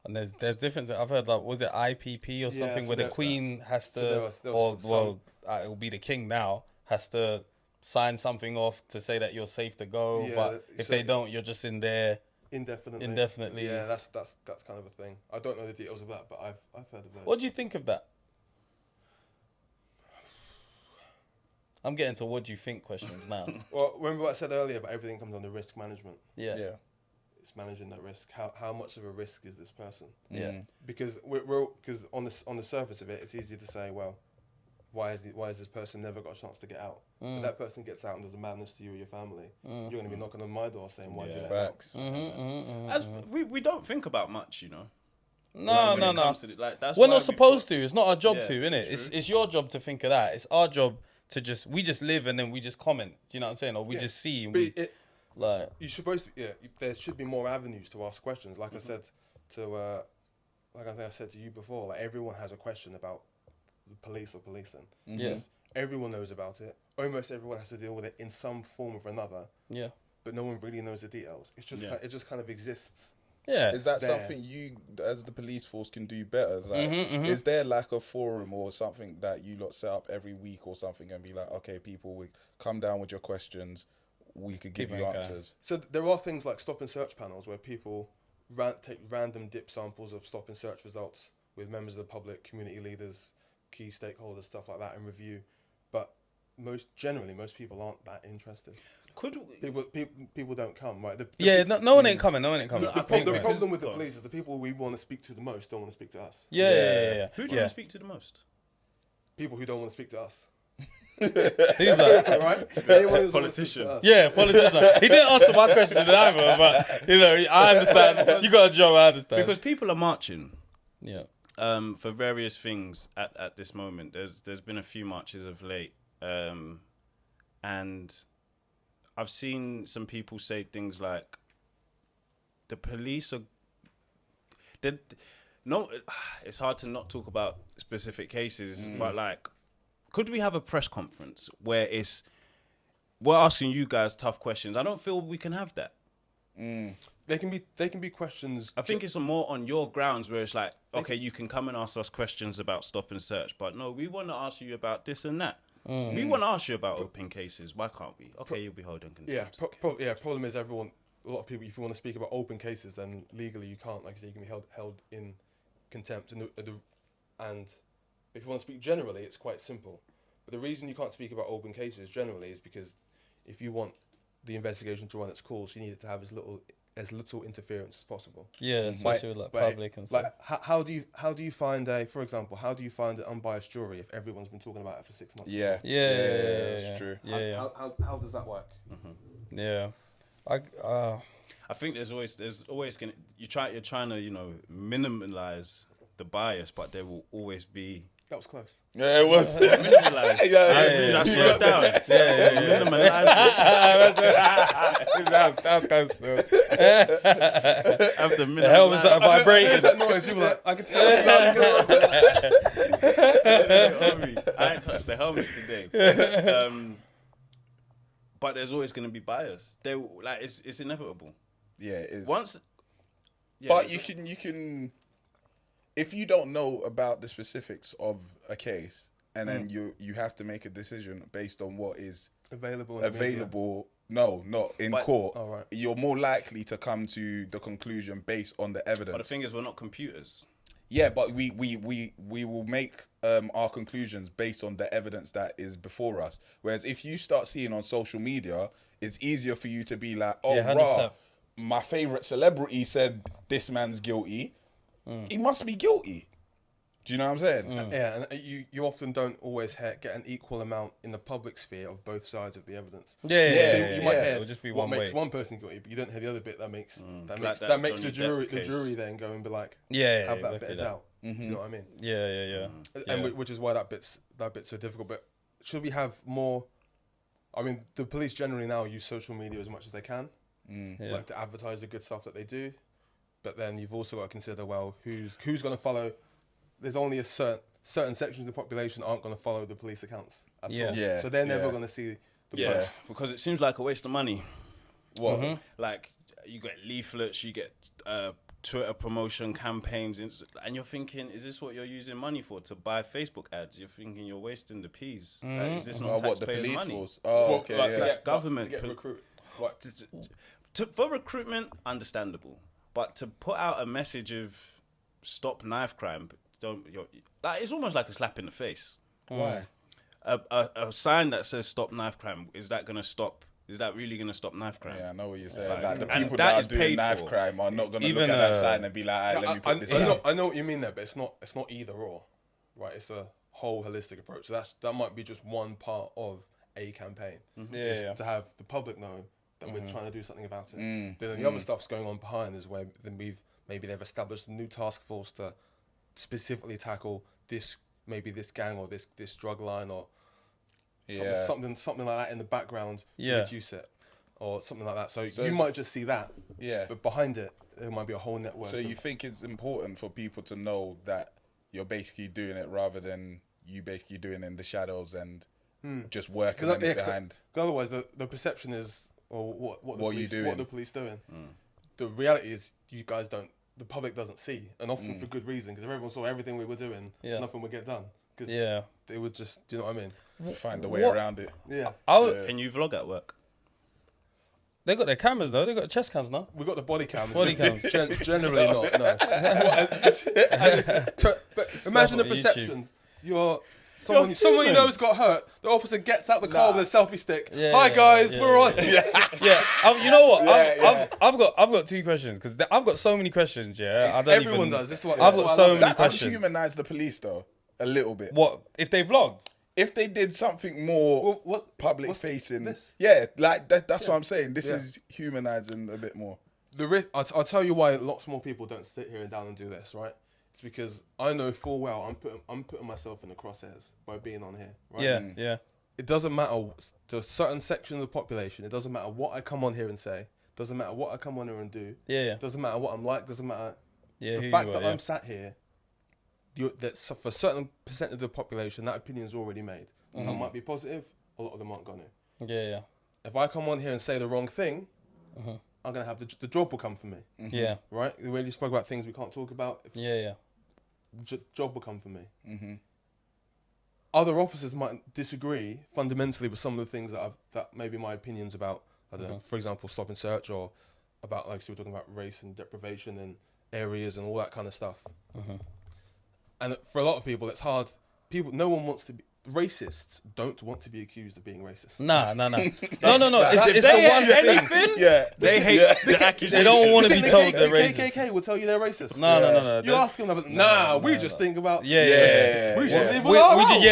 And there's difference. I've heard like, was it IPP or something where the Queen has to, it will be the King now, has to sign something off to say that you're safe to go. But if they don't, you're just in there indefinitely. Yeah, that's kind of a thing. I don't know the details of that, but I've heard of that. What do you think of that? I'm getting to what do you think questions now. Well, remember what I said earlier about everything comes under risk management. Yeah. It's managing that risk. How much of a risk is this person? Yeah. Because because on the surface of it, it's easy to say, well, why has this person never got a chance to get out? If that person gets out and does a madness to you or your family, you're going to be knocking on my door saying, why did you let Facts. As we don't think about much, No. That's We're why not supposed to. It's not our job Yeah, to, innit? true. It's your job to think of that. It's our job to we just live and then we just comment. Do you know what I'm saying? Or we just see. And you're supposed to. There should be more avenues to ask questions. Like I said I think I said to you before. Like everyone has a question about the police or policing. Because everyone knows about it. Almost everyone has to deal with it in some form or another. Yeah. But no one really knows the details. It's just it just kind of exists. Yeah. Is that something you, as the police force, can do better? Like, is there like a forum or something that you lot set up every week or something and be like, okay, people, we come down with your questions, we could give you answers? So there are things like stop and search panels where people take random dip samples of stop and search results with members of the public, community leaders, key stakeholders, stuff like that, and review. But most people aren't that interested. People don't come, right? No one ain't coming. No one ain't coming. The problem with the police is the people we want to speak to the most don't want to speak to us. Yeah. Who do you want to speak to the most? People who don't want to speak to us. Who's that? Right? Politician. Yeah, politician. He didn't answer my question either, but I understand. You got a job, I understand. Because people are marching. Yeah. for various things at this moment. There's been a few marches of late, and I've seen some people say things like the police are. No, it's hard to not talk about specific cases, but like, could we have a press conference where we're asking you guys tough questions? I don't feel we can have that. They can be questions. I think it's more on your grounds where it's like, okay, you can come and ask us questions about stop and search, but no, we want to ask you about this and that. We want to ask you about open cases. Why can't we? Okay, you'll be held in contempt. Yeah, problem is a lot of people, if you want to speak about open cases, then legally you can't. Like I say, you can be held in contempt. And if you want to speak generally, it's quite simple. But the reason you can't speak about open cases generally is because if you want the investigation to run its course, you need it to have as little interference as possible. Yeah, especially with public and stuff. Like, how do you find for example, how do you find an unbiased jury if everyone's been talking about it for 6 months? Yeah, that's true. How does that work? Yeah, I think there's always gonna you're trying to minimize the bias, but there will always be. That was close. Yeah, it was. Minimize. I slow it down. Minimize it. That's close. After The helmet started vibrating. That noise, you were like, I could tell. I ain't touched the helmet today. But there's always going to be bias. It's inevitable. Yeah, it is. But you can, if you don't know about the specifics of a case, and then you have to make a decision based on what is available. No, not in court. Oh, right. You're more likely to come to the conclusion based on the evidence. But the thing is, we're not computers. Yeah, but we will make our conclusions based on the evidence that is before us. Whereas if you start seeing on social media, it's easier for you to be like, oh, rah, my favorite celebrity said this man's guilty. He must be guilty. Do you know what I'm saying? Yeah, and you often don't always get an equal amount in the public sphere of both sides of the evidence. You might hear it'll just be what one makes way. one person guilty, but you don't hear the other bit that makes the Johnny jury then go and be like, have that bit of doubt. Do you know what I mean? Yeah. And which is why that bit's so difficult. But should we have more? I mean, the police generally now use social media as much as they can, like to advertise the good stuff that they do. But then you've also got to consider, well, who's going to follow? There's only a certain sections of the population aren't going to follow the police accounts at all. Yeah. So they're never going to see the post. Because it seems like a waste of money. What? Like, you get leaflets, you get Twitter promotion campaigns, and you're thinking, is this what you're using money for, to buy Facebook ads? You're thinking you're wasting the peas. Like, is this not taxpayers' money? Force? Oh, okay. To get government to get recruit. What? For recruitment, understandable. But to put out a message of stop knife crime, it's almost like a slap in the face. Why? A sign that says stop knife crime, is that really going to stop knife crime? Yeah, I know what you're saying. Like the and people that that is are doing paid knife for. crime are not going to Even, look at that sign and be like, all right, let me put this down. I know what you mean there, but it's not either or, right? It's a whole holistic approach. So that might be just one part of a campaign. To have the public know that we're trying to do something about it. Then the other stuff's going on behind is where then maybe they've established a new task force to specifically tackle this gang or this drug line or something like that in the background to reduce it or something like that. So you might just see that. Yeah. But behind it, there might be a whole network. So you think it's important for people to know that you're basically doing it rather than you basically doing it in the shadows and just working on it behind? Because otherwise, the perception is, what the police doing. The reality is, you guys don't. The public doesn't see, and often for good reason, because if everyone saw everything we were doing, nothing would get done. Because they would just, do you know what I mean? Find a way around it. Yeah. Can you vlog at work? They got their cameras though. They got chest cams now. We got the body cams. Body cams. Generally not. No. But imagine the perception. You're someone you know's got hurt. The officer gets out the car with a selfie stick. Hi guys, we're on. You know what? I've got 2 questions because I've got so many questions. Everyone does. This is what I've got so many That questions. humanized the police though a little bit. What if they vlogged? If they did something more public facing, that's what I'm saying. This is humanizing a bit more. I'll tell you why lots more people don't sit here and down and do this, right? It's because I know full well I'm putting myself in the crosshairs by being on here. Right? Yeah. It doesn't matter to a certain section of the population. It doesn't matter what I come on here and say. Doesn't matter what I come on here and do. Yeah. Doesn't matter what I'm like. Doesn't matter. Yeah. The fact that I'm sat here, for a certain percent of the population, that opinion is already made. Some might be positive. A lot of them aren't gonna. Yeah. If I come on here and say the wrong thing, I'm gonna have the job will come for me. Yeah. Right. When you spoke about things we can't talk about. Job will come for me. Other officers might disagree fundamentally with some of the things that maybe my opinions about. I don't know, for example, stop and search, or about, like, so we're talking about race and deprivation and areas and all that kind of stuff. And for a lot of people, it's hard. No one wants to be. Racists don't want to be accused of being racist. No. It's the one thing. Yeah. They hate the accusation. They don't want to be told they're the racist. KKK will tell you they're racist. No. You ask them, we just think about. We just live with we our just own. be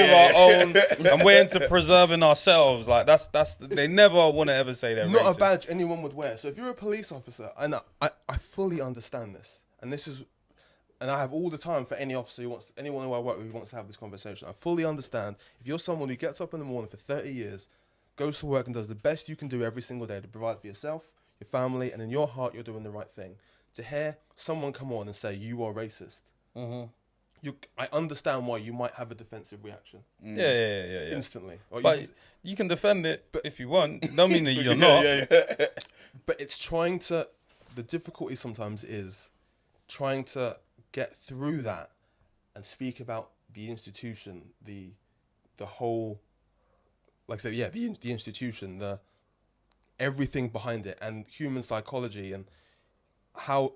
with our own, and we're into preserving ourselves. Like that's they never want to ever say they're Not racist. a badge anyone would wear. So if you're a police officer, and I fully understand this, and I have all the time for any officer anyone who I work with who wants to have this conversation. I fully understand if you're someone who gets up in the morning for 30 years, goes to work and does the best you can do every single day to provide for yourself, your family, and in your heart you're doing the right thing. To hear someone come on and say you are racist, I understand why you might have a defensive reaction. Yeah. Instantly. But you can defend it if you want. Don't mean that you're not. But it's the difficulty sometimes is trying to get through that and speak about the institution, the whole, like I said, the institution, everything behind it, and human psychology, and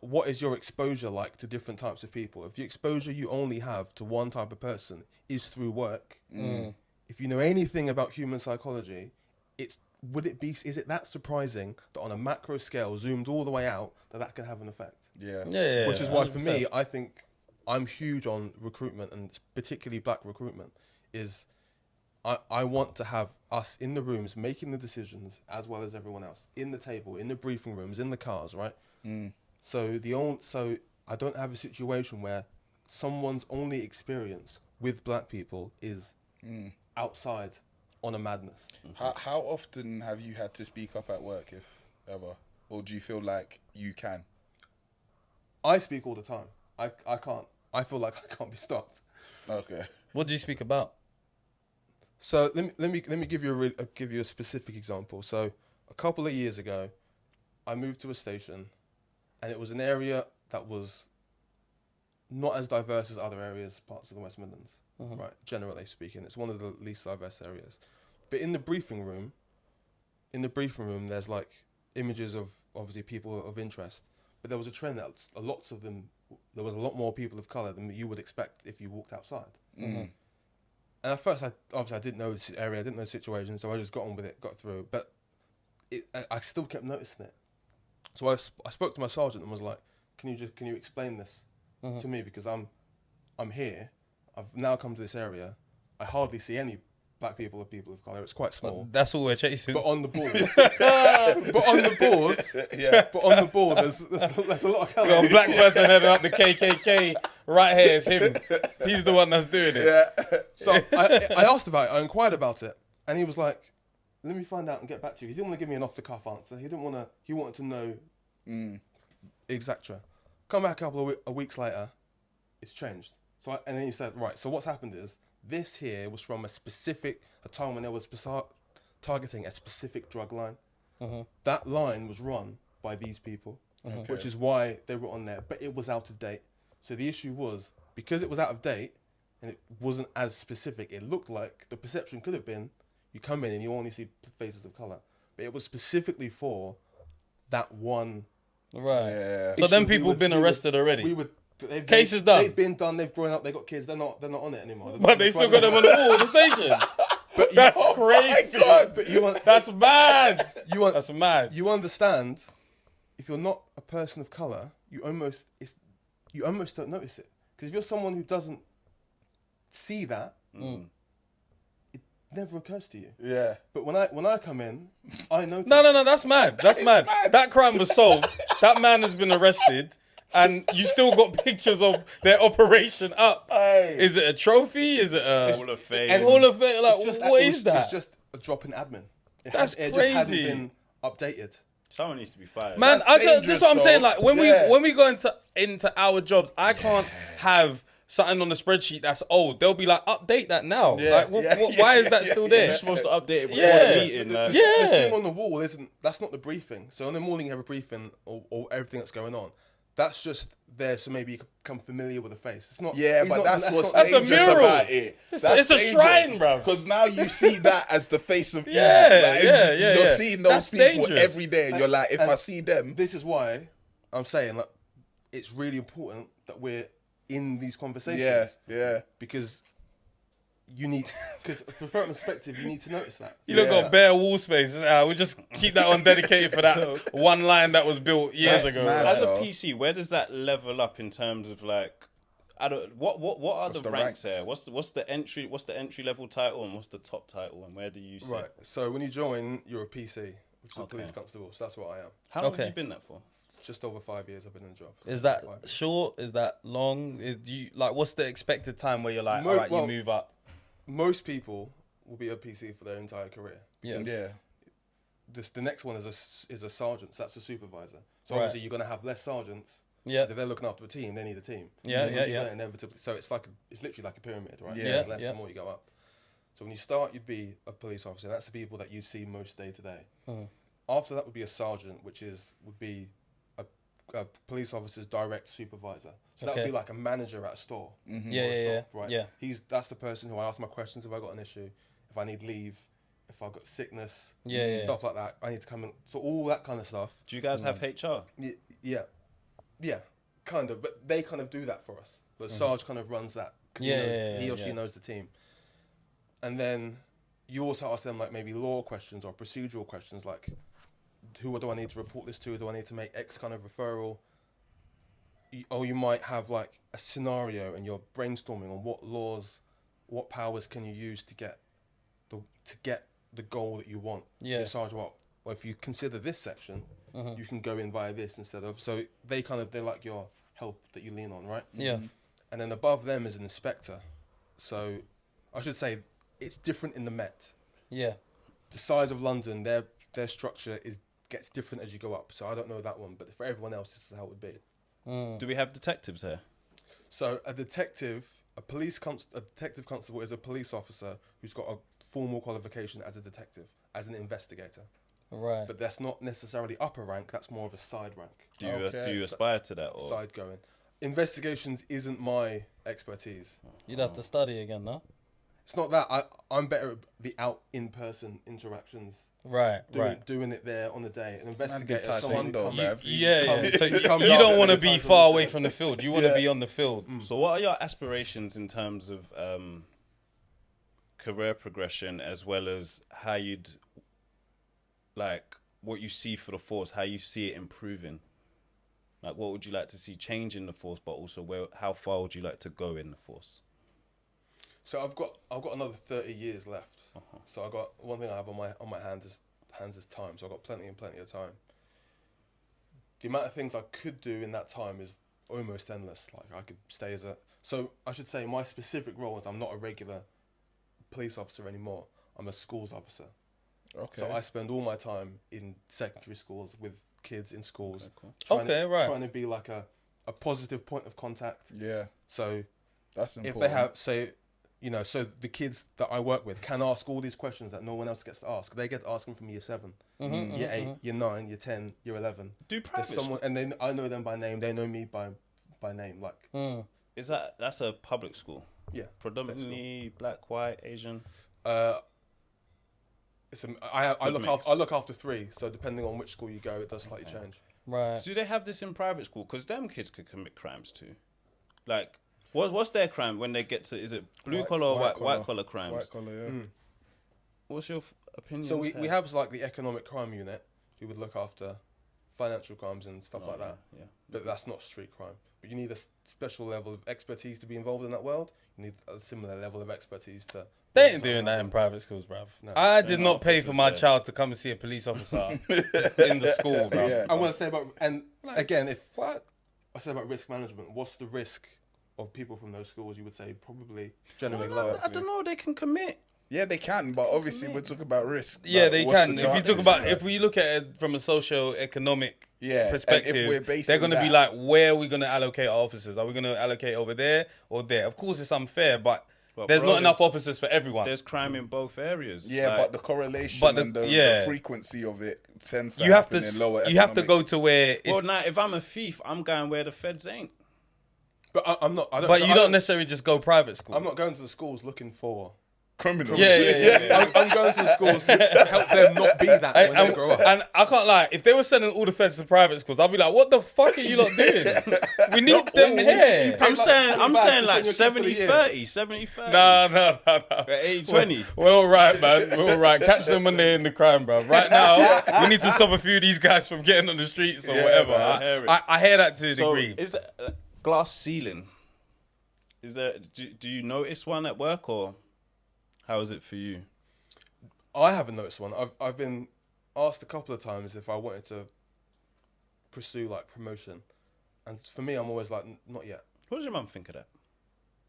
what is your exposure like to different types of people. If the exposure you only have to one type of person is through work, if you know anything about human psychology, is it that surprising that on a macro scale, zoomed all the way out, that can have an effect? Yeah. Which is why 100%. for me, I think I'm huge on recruitment, and particularly black recruitment. Is I want to have us in the rooms making the decisions as well as everyone else, in the table, in the briefing rooms, in the cars, right? So I don't have a situation where someone's only experience with black people is outside on a madness. How often have you had to speak up at work, if ever? Or do you feel like you can? I speak all the time. I can't. I feel like I can't be stopped. Okay. What do you speak about? So let me give you a specific example. So a couple of years ago, I moved to a station, and it was an area that was not as diverse as other parts of the West Midlands, right? Generally speaking, it's one of the least diverse areas. But in the briefing room, there's like images of obviously people of interest. But there was a trend that there was a lot more people of colour than you would expect if you walked outside. And at first, I didn't know this area, I didn't know the situation, so I just got on with it, got through. But I still kept noticing it. So I spoke to my sergeant and was like, "Can you explain this to me? Because I'm here. I've now come to this area. I hardly see any black people or people of colour. It's quite small. That's all we're chasing. But on the board, there's a lot of colour. Got a black person heading up the KKK. Right here is him. He's the one that's doing it. So I asked about it. I inquired about it, and he was like, "Let me find out and get back to you." He didn't want to give me an off-the-cuff answer. He wanted to know, etc. Come back a couple of weeks later, it's changed. And then he said, "Right. So what's happened is this here was from a time when there was targeting a specific drug line. That line was run by these people, which is why they were on there. But it was out of date. So the issue was, because it was out of date and it wasn't as specific, it looked like the perception could have been you come in and you only see faces of colour. But it was specifically for that one. Right. Yeah. So then people have been arrested already. Case is done. They've been done. They've grown up. They got kids. They're not on it anymore. But they still got them on the wall, the station. But That's crazy. But That's mad. That's mad. You understand? If you're not a person of colour, you almost don't notice it. Because if you're someone who doesn't see that, it never occurs to you. Yeah. But when I come in, I notice. No, that's mad. That's mad. That crime was solved. That man has been arrested. and you still got pictures of their operation up. Hey. Is it a trophy? Is it a Hall of Fame. And Hall of Fame? Like, It's just what is that? It's just a drop in admin. It That's just hasn't crazy. been updated. Someone needs to be fired. Man, That's that's dangerous, what I'm saying. though. Like when Yeah. we go into our jobs, I can't have something on the spreadsheet that's old. They'll be like, update that now. Yeah, Like, why is that still there? You're supposed to update it before Yeah. the meeting. Like. The Yeah. thing on the wall that's not the briefing. So in the morning you have a briefing or everything that's going on. That's just there so maybe you can become familiar with the face. It's not. Yeah, he's but not- that's what's That's a dangerous mural. about it. It's a shrine, bruv. Because now you see that as the face of Yeah, evil. Like, yeah, you're yeah. seeing those That's people dangerous. every day, and you're like, if I see them, This is why I'm saying like it's really important that we're in these conversations. yeah. Because you need, because from a perspective, you need to notice that. You look Yeah. got bare wall space. We'll just keep that one dedicated for that one line that was built years That's ago. mad. As a though. PC, where does that level up in terms of like, I don't what are the the ranks ranks? here? What's the entry level title and what's the top title and where do you sit? Right. So when you join, you're a PC, which is a police constable. So that's what I am. How long Okay. have you been that for? Just over 5 years I've been in the job. Is that 5 years. short? Is that long? Do you like what's the expected time where you're like, Mo- all right, well- you move up? Most people will be a PC for their entire career. Yeah. Yeah. The next one is a sergeant. So that's a supervisor. So Right. obviously you're going to have less sergeants. Yeah. 'Cause if they're looking after a team, they need a team. Yeah, You're yeah. gonna inevitably. So it's literally like a pyramid, right? Yeah. There's less Yeah. the more you go up. So when you start, you'd be a police officer. That's the people that you see most day to day. After that would be a sergeant, which would be a police officer's direct supervisor. So that would Okay. be like a manager at a store. Yeah, or a yeah, shop, right? yeah. That's the person who I ask my questions if I got an issue, if I need leave, if I've got sickness, Yeah, yeah. stuff like that. I need to come in. So all that kind of stuff. Do you guys have HR? Yeah, kind of. But they kind of do that for us. But Sarge kind of runs that. 'Cause he or she knows the team. And then you also ask them like maybe law questions or procedural questions like, who do I need to report this to? Do I need to make X kind of referral? Or you might have like a scenario and you're brainstorming on what laws, what powers can you use to get the goal that you want. Yeah. You Sarge, well, if you consider this section, you can go in via this instead of. So they're like your help that you lean on, right? Yeah. And then above them is an inspector. So I should say it's different in the Met. Yeah. The size of London, their structure gets different as you go up. So I don't know that one, but for everyone else, this is how it would be. Do we have detectives here? So a detective constable is a police officer who's got a formal qualification as a detective, as an investigator. Right. But that's not necessarily upper rank. That's more of a side rank. Do you Okay. aspire to that or? Side going. Investigations isn't my expertise. You'd have to study again, no? It's not that. I'm better at the in-person interactions. Right. Doing it there on the day. An investigator, Taekwondo, someone who comes, bruv. Yeah. So you comes don't up want to and be tries to far away research. from the field. You want to Yeah. be on the field. So what are your aspirations in terms of career progression as well as how you'd like what you see for the force, how you see it improving? Like what would you like to see change in the force, but also how far would you like to go in the force? So I've got another 30 years left. So I got one thing I have on my hands is time. So I've got plenty of time. The amount of things I could do in that time is almost endless. Like I could stay so I should say my specific role is I'm not a regular police officer anymore. I'm a schools officer. Okay. So I spend all my time in secondary schools with kids in schools. Okay, cool. Trying to be like a positive point of contact. Yeah, So that's important. if they have, so the kids that I work with can ask all these questions that no one else gets to ask. They get to ask them from year 7, year 8, year 9, year 10, year 11. Do private There's someone, and then I know them by name. They know me by name. Like, that's a public school? yeah, Predominantly black, white, Asian? I Good look after 3. So depending on which school you go, it does slightly change. Right. Do they have this in private school? Because them kids could commit crimes too. Like, what's their crime when they get to? Is it blue collar or white collar crimes? White collar, yeah. What's your opinion? So we have like the economic crime unit who would look after financial crimes and stuff like that. Yeah. But that's not street crime. But you need a special level of expertise to be involved in that world. You need a similar level of expertise to. They ain't doing that in private schools, bruv. No. I did not pay for officers my there. child to come and see a police officer in the school, bruv. Yeah. I want to say about, and again, if I said about risk management. What's the risk of people from those schools? You would say probably generally lower. I don't know. They can commit. Yeah, they can, but obviously we're talking about risk. Yeah, Like, they what's can. the If you chances? talk about, if we look at it from a socio-economic and perspective, if we're basing they're going to be that- like, where are we going to allocate our officers? Are we going to allocate over there or there? Of course, it's unfair, but there's bro, not enough officers for everyone. There's crime in both areas. Yeah, Like, but the correlation But and the frequency of it tends to You have happen to, in lower you have to economic- go to where it's. well, now if I'm a thief, I'm going where the feds ain't. But I'm not. But you don't necessarily just go private school. I'm not going to the schools looking for criminal. Yeah. I'm going to the schools to help them not be that when they grow up. And I can't lie, if they were sending all the feds to private schools, I'd be like, what the fuck are you lot doing? We need them here. I'm saying $40 like to send your kid for the 70-30, 70-30. No. 80-20. We're all right, man. We're all right. Catch them when they're in the crime, bro. Right now, we need to stop a few of these guys from getting on the streets or whatever. man. I hear that to a So degree. is there glass ceiling? Is there? Do you notice one at work, or how is it for you? I haven't noticed one. I've been asked a couple of times if I wanted to pursue like promotion, and for me, I'm always like, not yet. What does your mum think of that?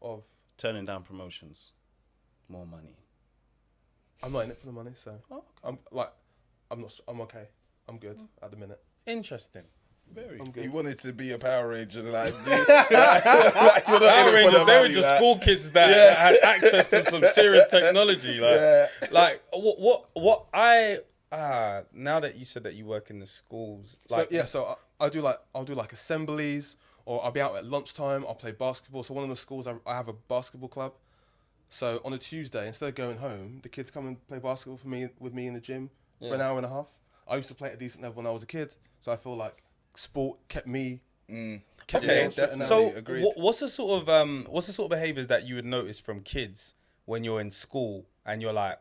Of Turning down promotions, more money. I'm not in it for the money, so Oh, I'm not. I'm okay. I'm good at the minute. Interesting. very. I'm good. You wanted to be a Power Ranger, like, Power Rangers, they were just school kids that had access to some serious technology. Like what I now that you said that you work in the schools, like So I'll do like assemblies, or I'll be out at lunchtime. I'll play basketball. So one of the schools I have a basketball club. So on a Tuesday, instead of going home, the kids come and play basketball with me in the gym for an hour and a half. I used to play at a decent level when I was a kid, so I feel like sport kept me. Kept me Okay, on definitely. so agreed. what's the sort of behaviors that you would notice from kids when you're in school and you're like,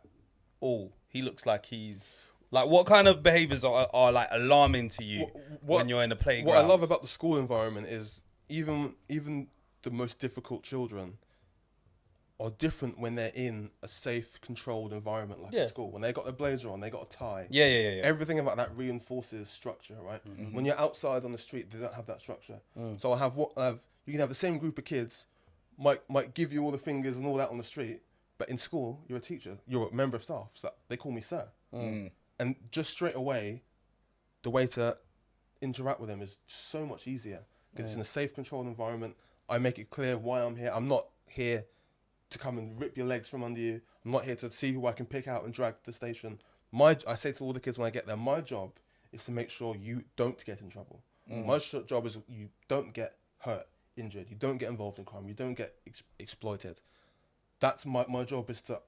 oh, he looks like he's like, what kind of behaviors are like alarming to you when you're in the playground? What I love about the school environment is even the most difficult children are different when they're in a safe, controlled environment like a school. When they got their blazer on, they got a tie. Yeah. Everything about that reinforces structure, right? When you're outside on the street, they don't have that structure. So you can have the same group of kids, might give you all the fingers and all that on the street, but in school, you're a teacher, you're a member of staff, so they call me sir. And just straight away, the way to interact with them is so much easier because it's in a safe, controlled environment. I make it clear why I'm here. I'm not here to come and rip your legs from under you. I'm not here to see who I can pick out and drag to the station. I say to all the kids when I get there, my job is to make sure you don't get in trouble. My job is you don't get hurt, injured, you don't get involved in crime, you don't get exploited. That's my job is to,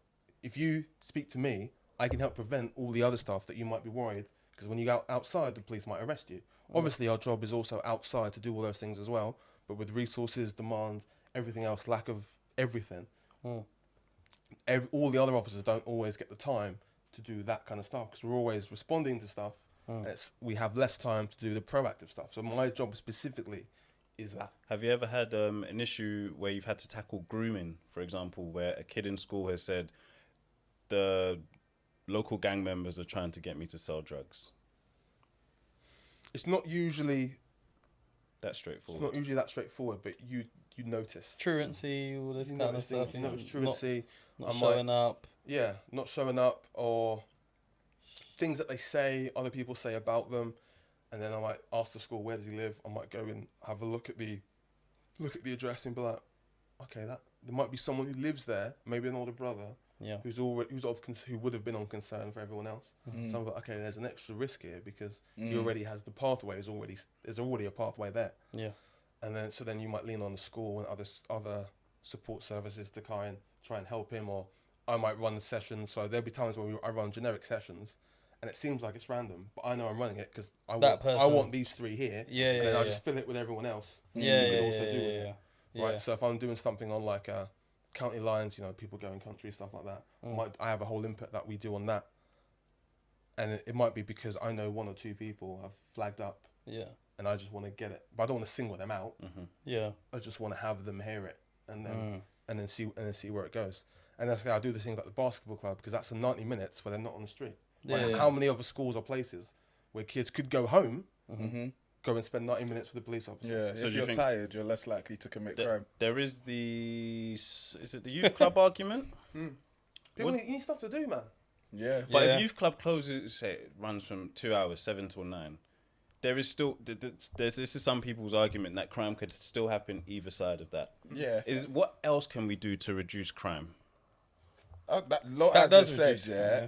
if you speak to me, I can help prevent all the other stuff that you might be worried, because when you go outside, the police might arrest you. Obviously, our job is also outside to do all those things as well, but with resources, demand, everything else, lack of everything, all the other officers don't always get the time to do that kind of stuff because we're always responding to stuff. And we have less time to do the proactive stuff. So my job specifically is that. Have you ever had an issue where you've had to tackle grooming, for example, where a kid in school has said, the local gang members are trying to get me to sell drugs? It's not usually That's straightforward. It's not usually that straightforward, but you notice. Truancy, all this You kind of notice stuff. things, you notice truancy. Not showing up. Yeah, not showing up, or things that they say, other people say about them, and then I might ask the school, where does he live? I might go and have a look at the address and be like, okay, there might be someone who lives there, maybe an older brother, who would have been on concern for everyone else. So I'm like, okay, there's an extra risk here because he already has the pathway. There's already a pathway there. Yeah. And then you might lean on the school and other support services to try and help him, or I might run the sessions. So there'll be times where I run generic sessions, and it seems like it's random, but I know I'm running it because I want these three here. And then I just fill it with everyone else. Who could also do it. Right. So if I'm doing something on like county lines, people going country, stuff like that, I have a whole input that we do on that. And it might be because I know one or two people have flagged up. Yeah. And I just want to get it, but I don't want to single them out. Yeah. I just want to have them hear it, and then see where it goes. And that's why I do the thing like the basketball club, because that's 90 minutes where they're not on the street. How many other schools or places where kids could go home, go and spend 90 minutes with a police officer. Yeah, So if do you you're think tired, you're less likely to commit crime. There is is it the youth club argument? People need stuff to do, man. Yeah. But Yeah. if youth club closes, say it runs from 2 hours, 7 till 9, there is still this is some people's argument that crime could still happen either side of that. Yeah. What else can we do to reduce crime? That just said, yeah.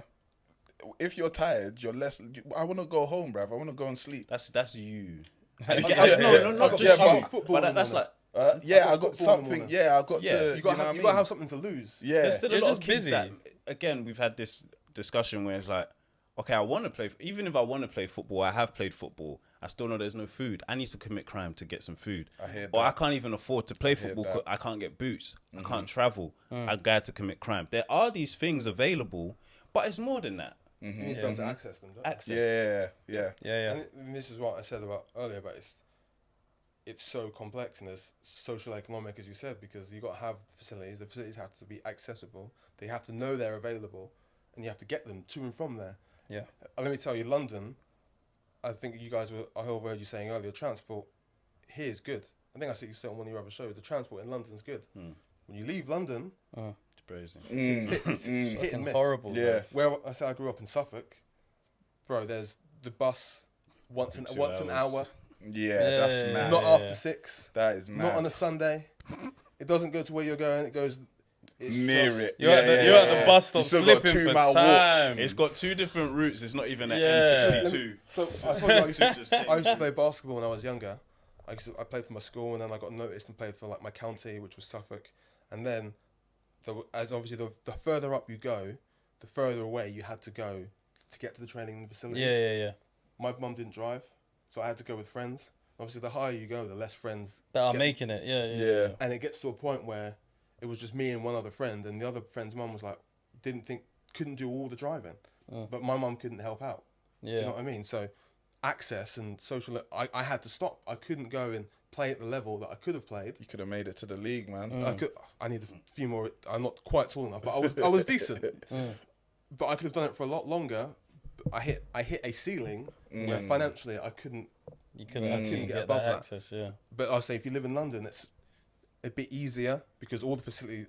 If you're tired, you're less. I want to go home, bruv. I want to go and sleep. That's you. Not just I you. got football. But that's like I got something. Yeah, I got Yeah. to. You got to have something to lose. Yeah. there's still a You're lot just of kids busy. that, again, we've had this discussion where it's like, okay, I want to play. Even if I want to play football, I have played football. I still know there's no food. I need to commit crime to get some food. I hear Or that. I can't even afford to play football. that. 'Cause I can't get boots. I can't travel. I got to commit crime. There are these things available, but it's more than that. You need to be able to access them. don't you? Access. Yeah. And this is what I said about earlier, but it's so complex and it's social economic, as you said, because you got to have facilities. The facilities have to be accessible. They have to know they're available, and you have to get them to and from there. Yeah. And let me tell you, London, I think you guys were, I overheard you saying earlier, transport here is good. I think I said you said on one of your other shows, the transport in London is good. When you leave London, It's crazy. it's hit and miss. Horrible. Yeah. Where I said I grew up in Suffolk, bro, there's the bus once an 2 hour, hours. Yeah, that's Yeah. mad. not after 6, That is mad. not on a Sunday. It doesn't go to where you're going. It goes it's Near just- it. You're at the bus stop You still got a slipping for 2-mile walk. time. It's got 2 different routes. It's not even at Yeah. M62. So I told you I used to play basketball when I was younger. I played for my school, and then I got noticed and played for like my county, which was Suffolk. And then, the further up you go, the further away you had to go to get to the training facilities. Yeah. My mum didn't drive, so I had to go with friends. Obviously, the higher you go, the less friends. That are get- making it. Yeah. Yeah. And it gets to a point where it was just me and one other friend, and the other friend's mum was like, couldn't do all the driving, but my mum couldn't help out. Do you know what I mean? So access and social, I had to stop. I couldn't go and play at the level that I could have played. You could have made it to the league, man. I need a few more. I'm not quite tall enough, but I was decent. But I could have done it for a lot longer. But I hit a ceiling where financially I couldn't. You couldn't, I couldn't get get above that that. access. Yeah. But I'll say if you live in London, it's a bit easier because all the facilities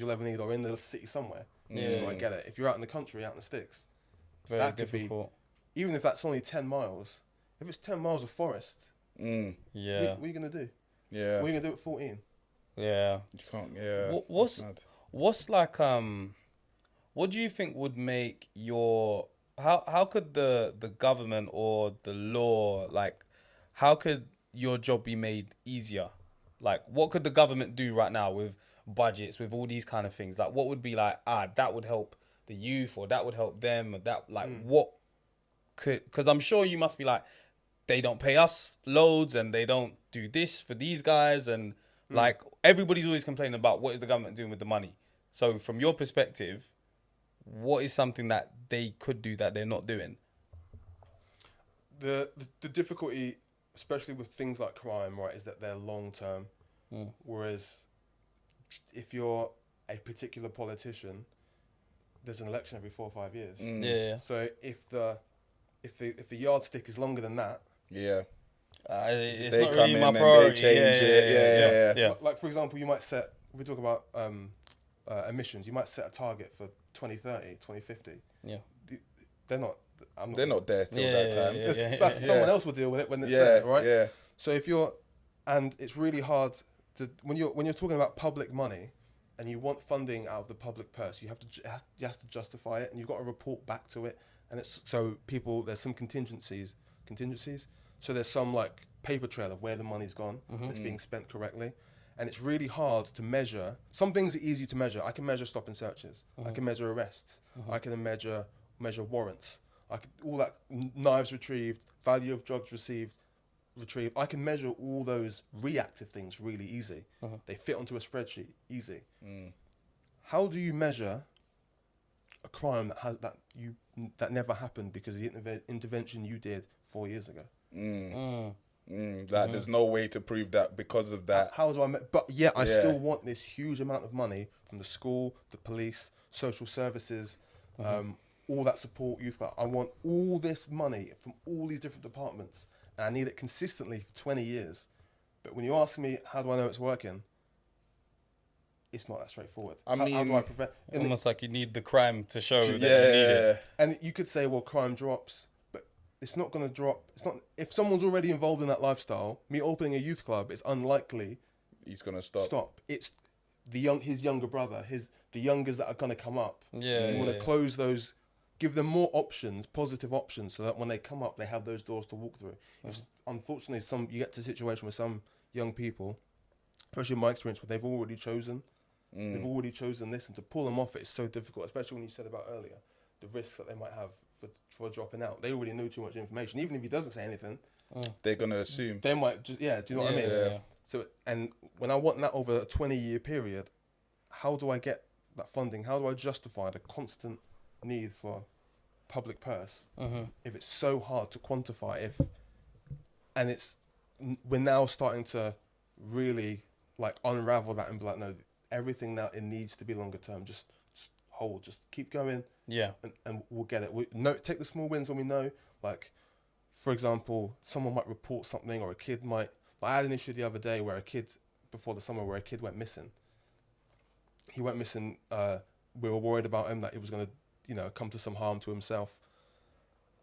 you'll ever need are in the city somewhere. You just gotta get it. If you're out in the country, out in the sticks, Very that could be- difficult. even if that's only 10 miles, if it's 10 miles of forest, Yeah. what are you gonna do? Yeah. What are you gonna do at 14? Yeah. You can't. Yeah. What's that's mad. what's like what do you think would make your how could the government or the law, like, how could your job be made easier? Like, what could the government do right now with budgets, with all these kind of things? Like, what would be like, that would help the youth, or that would help them, or that, like, what could, because I'm sure you must be like, they don't pay us loads and they don't do this for these guys, and like, everybody's always complaining about what is the government doing with the money. So from your perspective, what is something that they could do that they're not doing? The difficulty, especially with things like crime, right, is that they're long term. Whereas if you're a particular politician, there's an election every 4 or 5 years. Yeah. So if the yardstick is longer than that, It's They not come really in my and they priority. change it. Yeah. like for example, you might set, if we talk about emissions, you might set a target for 2030, 2050. Yeah. They're not. They're not there till Yeah, that time. yeah. Someone else will deal with it when it's Yeah, there, right? yeah. So and it's really hard to when you're talking about public money, and you want funding out of the public purse, you have to justify it, and you've got to report back to it, and it's so there's some contingencies. So there's some like paper trail of where the money's gone, it's being spent correctly, and it's really hard to measure. Some things are easy to measure. I can measure stop and searches. I can measure arrests. I can measure warrants. All that, knives retrieved, value of drugs retrieved. I can measure all those reactive things really easy. They fit onto a spreadsheet easy. How do you measure a crime that never happened because of the intervention you did 4 years ago? There's no way to prove that because of that. How do I? But yet I still want this huge amount of money from the school, the police, social services, all that support youth. I want all this money from all these different departments and I need it consistently for 20 years. But when you ask me, how do I know it's working? It's not that straightforward. How do I prevent? Almost like you need the crime to show that you need it. And you could say, well, crime drops, but it's not going to drop. It's not. If someone's already involved in that lifestyle, me opening a youth club, it's unlikely he's going to stop. It's his younger brother, the youngers that are going to come up. Yeah. You want to close those, give them more options, positive options, so that when they come up, they have those doors to walk through. If, unfortunately, you get to a situation where some young people, especially in my experience, where they've already chosen this, and to pull them off it is so difficult, especially when you said about earlier, the risks that they might have for dropping out. They already know too much information. Even if he doesn't say anything, they're going to assume. they might just, do you know what I mean? Yeah. So, and when I want that over a 20-year period, how do I get that funding? How do I justify the constant need for public purse if it's so hard to quantify? We're now starting to really like unravel that and be like, no, everything now, it needs to be longer term. Just keep going. Yeah. And we'll get it. Take the small wins when we know. Like, for example, someone might report something, or a kid might. I had an issue the other day before the summer, where a kid went missing. He went missing. We were worried about him, that he was going to, come to some harm to himself.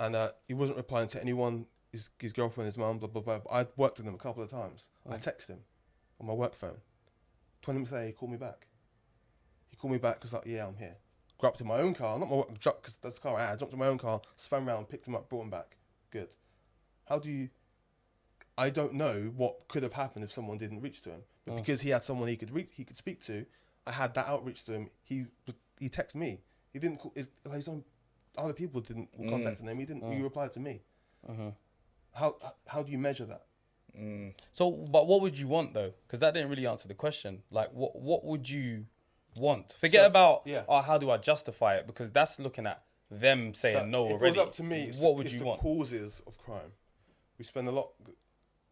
And he wasn't replying to anyone, his girlfriend, his mum, blah, blah, blah. I'd worked with him a couple of times. I texted him on my work phone. 20 minutes later, he called me back. Because like, yeah, I'm here. Got up to my own car, not my work, because that's the car I had. Jumped in my own car, spun around, picked him up, brought him back. Good. I don't know what could have happened if someone didn't reach to him. But because he had someone he could speak to, I had that outreach to him. He texted me. He didn't call, his own other people didn't contact him. He didn't. He replied to me. How do you measure that? So, but what would you want though? Because that didn't really answer the question. Like, what would you want? Forget about how do I justify it? Because that's looking at them saying no already. If it was up to me, what would you want? The causes of crime. We spend a lot.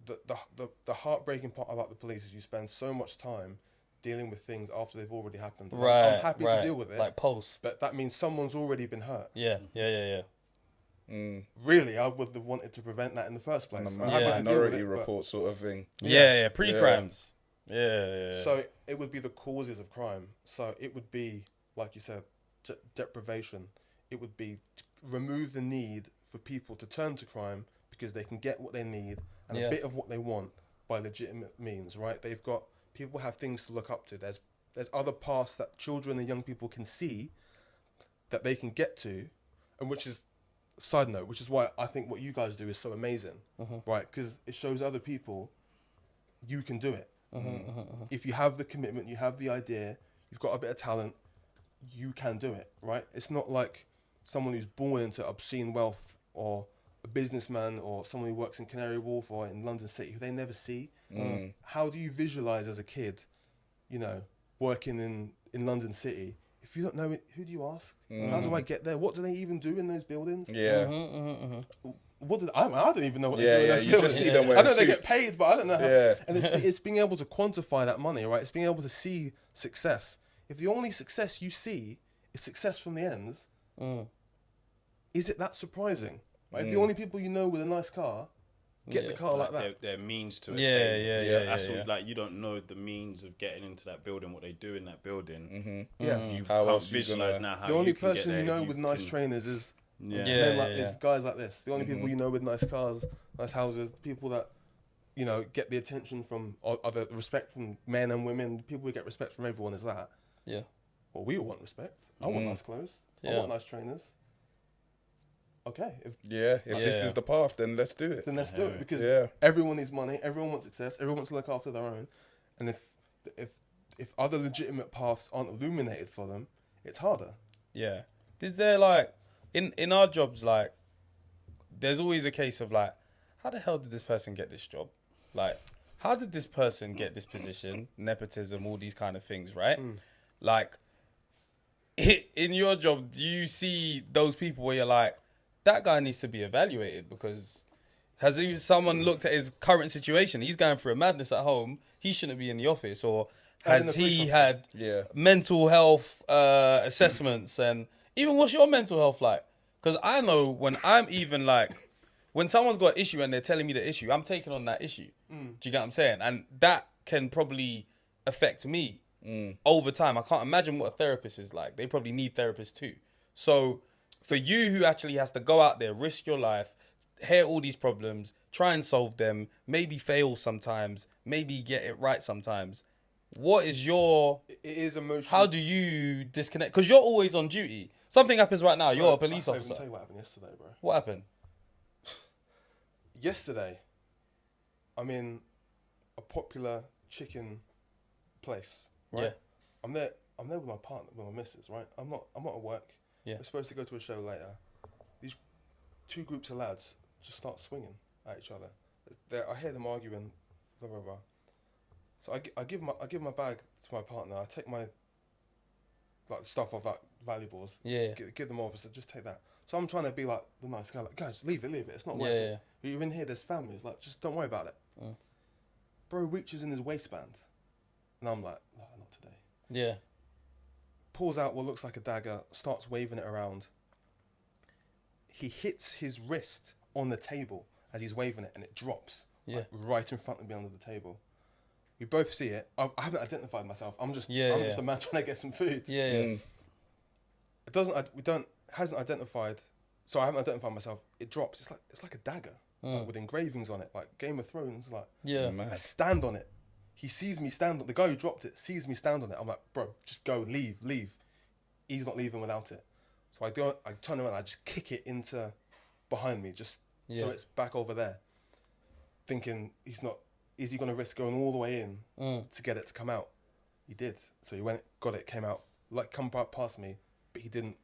The heartbreaking part about the police is you spend so much time dealing with things after they've already happened. Right. I'm happy to deal with it. Like post. But that means someone's already been hurt. Yeah. Really, I would have wanted to prevent that in the first place. On a minority report sort of thing. Yeah, pre-crimes. Yeah. So it would be the causes of crime. So it would be, like you said, deprivation. It would be remove the need for people to turn to crime because they can get what they need and a bit of what they want by legitimate means, right? People have things to look up to. There's other paths that children and young people can see that they can get to, and which is, side note, which is why I think what you guys do is so amazing, right? Because it shows other people you can do it. If you have the commitment, you have the idea, you've got a bit of talent, you can do it, right? It's not like someone who's born into obscene wealth, or a businessman, or someone who works in Canary Wharf or in London City who they never see. How do you visualize as a kid, working in London City? If you don't know it, who do you ask? How do I get there? What do they even do in those buildings? Yeah. I don't even know what they do in those buildings. You just see them wearing I know they suits. get paid, but I don't know how. Yeah. And it's being able to quantify that money, right? It's being able to see success. If the only success you see is success from the ends, is it that surprising? Right? If the only people you know with a nice car get the car like that. Their means to attain. That's all, like, you don't know the means of getting into that building, what they do in that building. You how can't else visualize now how the only you can person get you there know if with you nice can- trainers is Yeah. guys like this. The only people you know with nice cars, nice houses, people that get the attention from other respect from men and women. People who get respect from everyone is that. Yeah. Well, we all want respect. I want nice clothes. I want nice trainers. Okay. If this is the path, then let's do it. then let's do it, because everyone needs money. Everyone wants success. Everyone wants to look after their own. And if other legitimate paths aren't illuminated for them, it's harder. Yeah. Is there like in our jobs, like there's always a case of like, how the hell did this person get this job? Like, how did this person get this position? Nepotism, all these kind of things, right? Like, in your job, do you see those people where you're like, that guy needs to be evaluated because someone looked at his current situation? He's going through a madness at home. He shouldn't be in the office. Or has he had mental health assessments? And even what's your mental health like? Because I know when I'm even like when someone's got an issue and they're telling me the issue, I'm taking on that issue. Do you get what I'm saying? And that can probably affect me over time. I can't imagine what a therapist is like. They probably need therapists too. So for you who actually has to go out there, risk your life, hear all these problems, try and solve them, maybe fail sometimes, maybe get it right sometimes. What is your... It is emotional. How do you disconnect? Because you're always on duty. Something happens right now. You're a police I can't officer. even tell you what happened yesterday, bro. What happened? Yesterday, I'm in a popular chicken place, right? Yeah. I'm there with my partner, with my missus, right? I'm not at work. Yeah. We're supposed to go to a show later. These two groups of lads just start swinging at each other. I hear them arguing, blah blah blah. So I give my bag to my partner. I take my stuff off, valuables. Yeah. Give them over. So just take that. So I'm trying to be like the nice guy, like, guys, leave it. It's not worth it. You're in here. There's families. Like, just don't worry about it. Bro reaches in his waistband, and I'm like, no, not today. Yeah. Pulls out what looks like a dagger, starts waving it around. He hits his wrist on the table as he's waving it, and it drops right in front of me under the table. We both see it. I haven't identified myself. I'm just a man trying to get some food. Yeah. It hasn't identified. So I haven't identified myself. It drops. It's like a dagger with engravings on it, like Game of Thrones. Like I stand on it. He sees me stand on the guy who dropped it. Sees me stand on it. I'm like, bro, just go, leave. He's not leaving without it. So I turn around. I just kick it into behind me, so it's back over there. Thinking is he going to risk going all the way in to get it to come out? He did. So he went, got it, came out, come past me, but he didn't,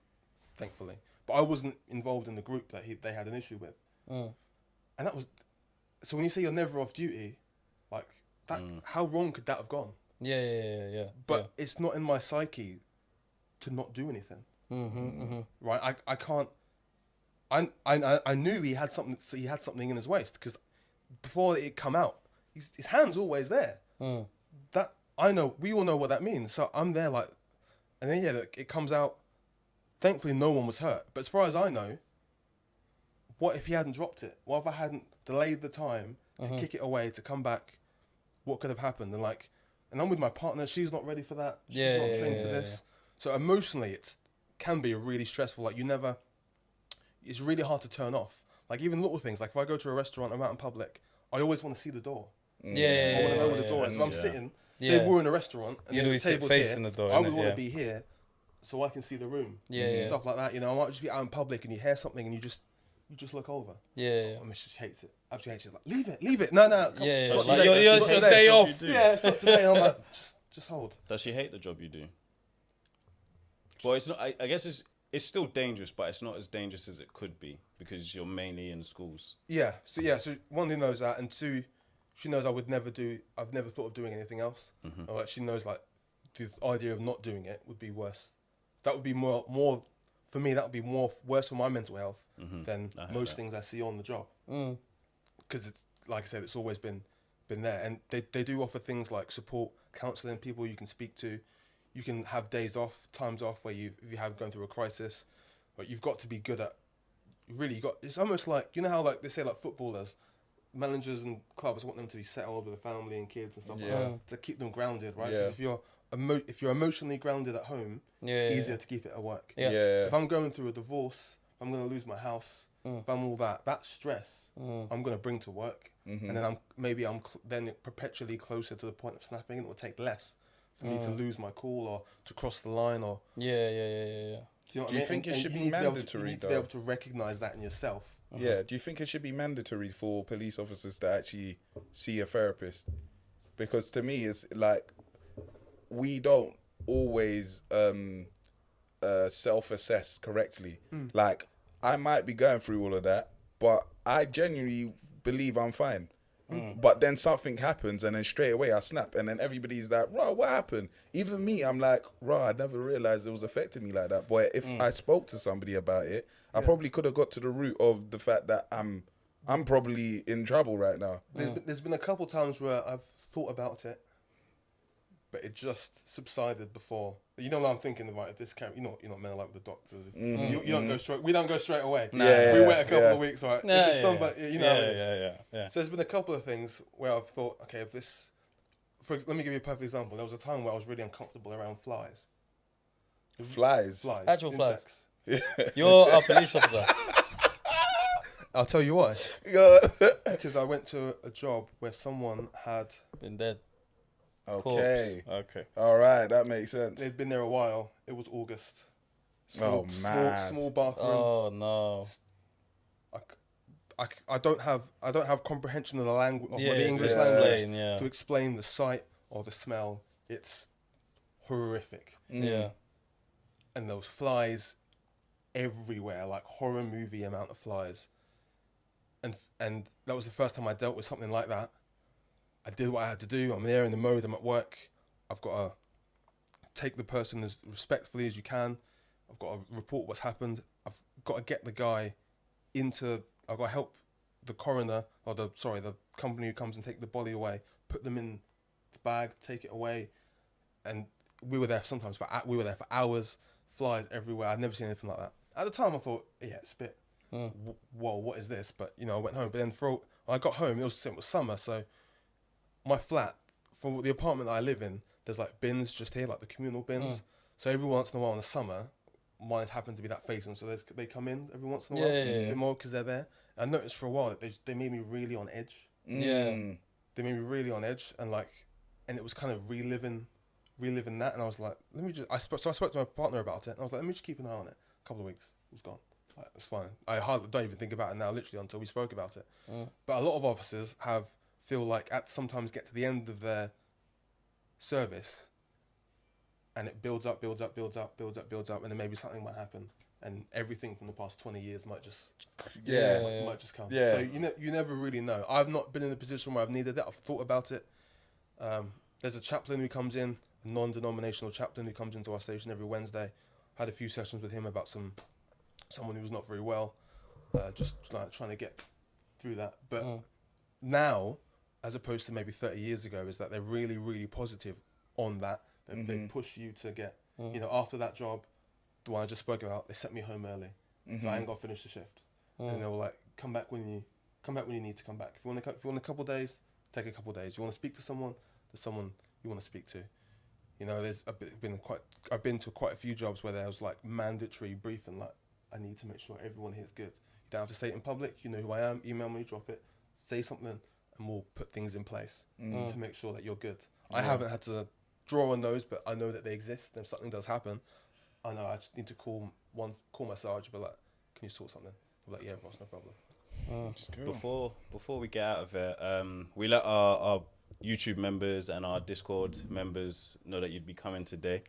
thankfully. But I wasn't involved in the group that they had an issue with. And that was, so when you say you're never off duty, like that, how wrong could that have gone? Yeah. But it's not in my psyche to not do anything. Right? I can't, I knew he had something in his waist because before it come out, his hand's always there. That I know, we all know what that means. So I'm there like, and then it comes out. Thankfully, no one was hurt. But as far as I know, what if he hadn't dropped it? What if I hadn't delayed the time to kick it away to come back? What could have happened? And I'm with my partner. She's not ready for that. She's not trained for this. So emotionally, it can be really stressful. Like it's really hard to turn off. Like even little things. Like if I go to a restaurant, I'm out in public, I always want to see the door. I want to know where the door is. So I'm sitting. Say if we're in a restaurant and the table's here, the door, I would want to be here so I can see the room. Stuff like that. I might just be out in public and you hear something and you just look over. My missus hates it. Absolutely hates it. She's like, leave it. No. Like your day off. Yeah, it's not today. I'm like, just hold. Does she hate the job you do? Well, it's not. I guess it's still dangerous, but it's not as dangerous as it could be because you're mainly in schools. Yeah. So one, who knows that, and two, she knows I've never thought of doing anything else. Or like she knows like the idea of not doing it would be worse. That would be more for me. That would be worse for my mental health than most things I see on the job. Because it's like I said, it's always been there, and they do offer things like support, counselling, people you can speak to. You can have days off, times off where if you have going through a crisis, but you've got to be good at. It's almost like how like they say like footballers, managers and clubs want them to be settled with a family and kids and stuff like that to keep them grounded, right? Because if you're emotionally grounded at home, it's easier to keep it at work. If I'm going through a divorce, I'm going to lose my house. If I'm all that stress, I'm going to bring to work, and then I'm then perpetually closer to the point of snapping, and it will take less for me to lose my cool or to cross the line or. Do you think it should be mandatory? You need to be able to recognise that in yourself. Yeah. Do you think it should be mandatory for police officers to actually see a therapist? Because to me, it's like we don't always self-assess correctly. Like I might be going through all of that, but I genuinely believe I'm fine. But then something happens and then straight away I snap and then everybody's like, "Raw, what happened?" Even me, I'm like, "Raw, I never realised it was affecting me like that." But if I spoke to somebody about it, I probably could have got to the root of the fact that I'm probably in trouble right now. There's been a couple times where I've thought about it, but it just subsided before. You know what I'm thinking about? If this camp, you're not men like with the doctors. You don't go straight. We don't go straight away. We wait a couple of weeks, right? Nah, if it's done, but you know how it is. Yeah. So there's been a couple of things where I've thought, okay, if this, let me give you a perfect example. There was a time where I was really uncomfortable around flies. Flies. Actual insects. flies. You're a police officer. I'll tell you why. Because I went to a job where someone had Been dead. Okay. Corpse. Okay. All right, that makes sense. They'd been there a while. It was August. Man. Small bathroom. Oh no. I don't have comprehension of the language of Yeah, the English to language explain, yeah. to explain the sight or the smell. It's horrific. Yeah. And there was flies everywhere, like horror movie amount of flies. And that was the first time I dealt with something like that. I did what I had to do. I'm there in the mode. I'm at work. I've got to take the person as respectfully as you can. I've got to report what's happened. I've got to get the guy I've got to help the coroner or the company who comes and take the body away, put them in the bag, take it away. And we were there for hours, flies everywhere. I'd never seen anything like that. At the time I thought, yeah, it's a bit, whoa, what is this? But I went home. But then when I got home, it was summer, so my flat, for the apartment that I live in, there's like bins just here, like the communal bins. So every once in a while in the summer, mine happened to be that facing, so they come in every once in a while, a bit more because they're there. And I noticed for a while that they made me really on edge. Yeah. They made me really on edge, and it was kind of reliving that. And I was like, I spoke to my partner about it, and I was like, let me just keep an eye on it. A couple of weeks, it was gone. It's fine. I hardly don't even think about it now, literally, until we spoke about it. But a lot of officers feel like sometimes get to the end of their service, and it builds up, and then maybe something might happen, and everything from the past 20 years might just come. Yeah. So you never really know. I've not been in a position where I've needed that. I've thought about it. There's a chaplain who comes in, a non-denominational chaplain who comes into our station every Wednesday. Had a few sessions with him about someone who was not very well, just like trying to get through that. But now, as opposed to maybe 30 years ago, is that they're really, really positive on that. They push you to get, after that job, the one I just spoke about, they sent me home early. So I ain't got to finish the shift. And they were like, come back when you need to come back. If you want a couple of days, take a couple of days. If you want to speak to someone, there's someone you want to speak to. I've been to quite a few jobs where there was like mandatory briefing, like I need to make sure everyone here is good. You don't have to say it in public. You know who I am. Email me, drop it, say something, and we'll put things in place to make sure that you're good. I haven't had to draw on those, but I know that they exist. If something does happen, I know I just need to call my sergeant, but like, can you sort something? I'm like, yeah, boss, no problem. Cool. Before we get out of it, we let our YouTube members and our Discord members know that you'd be coming today.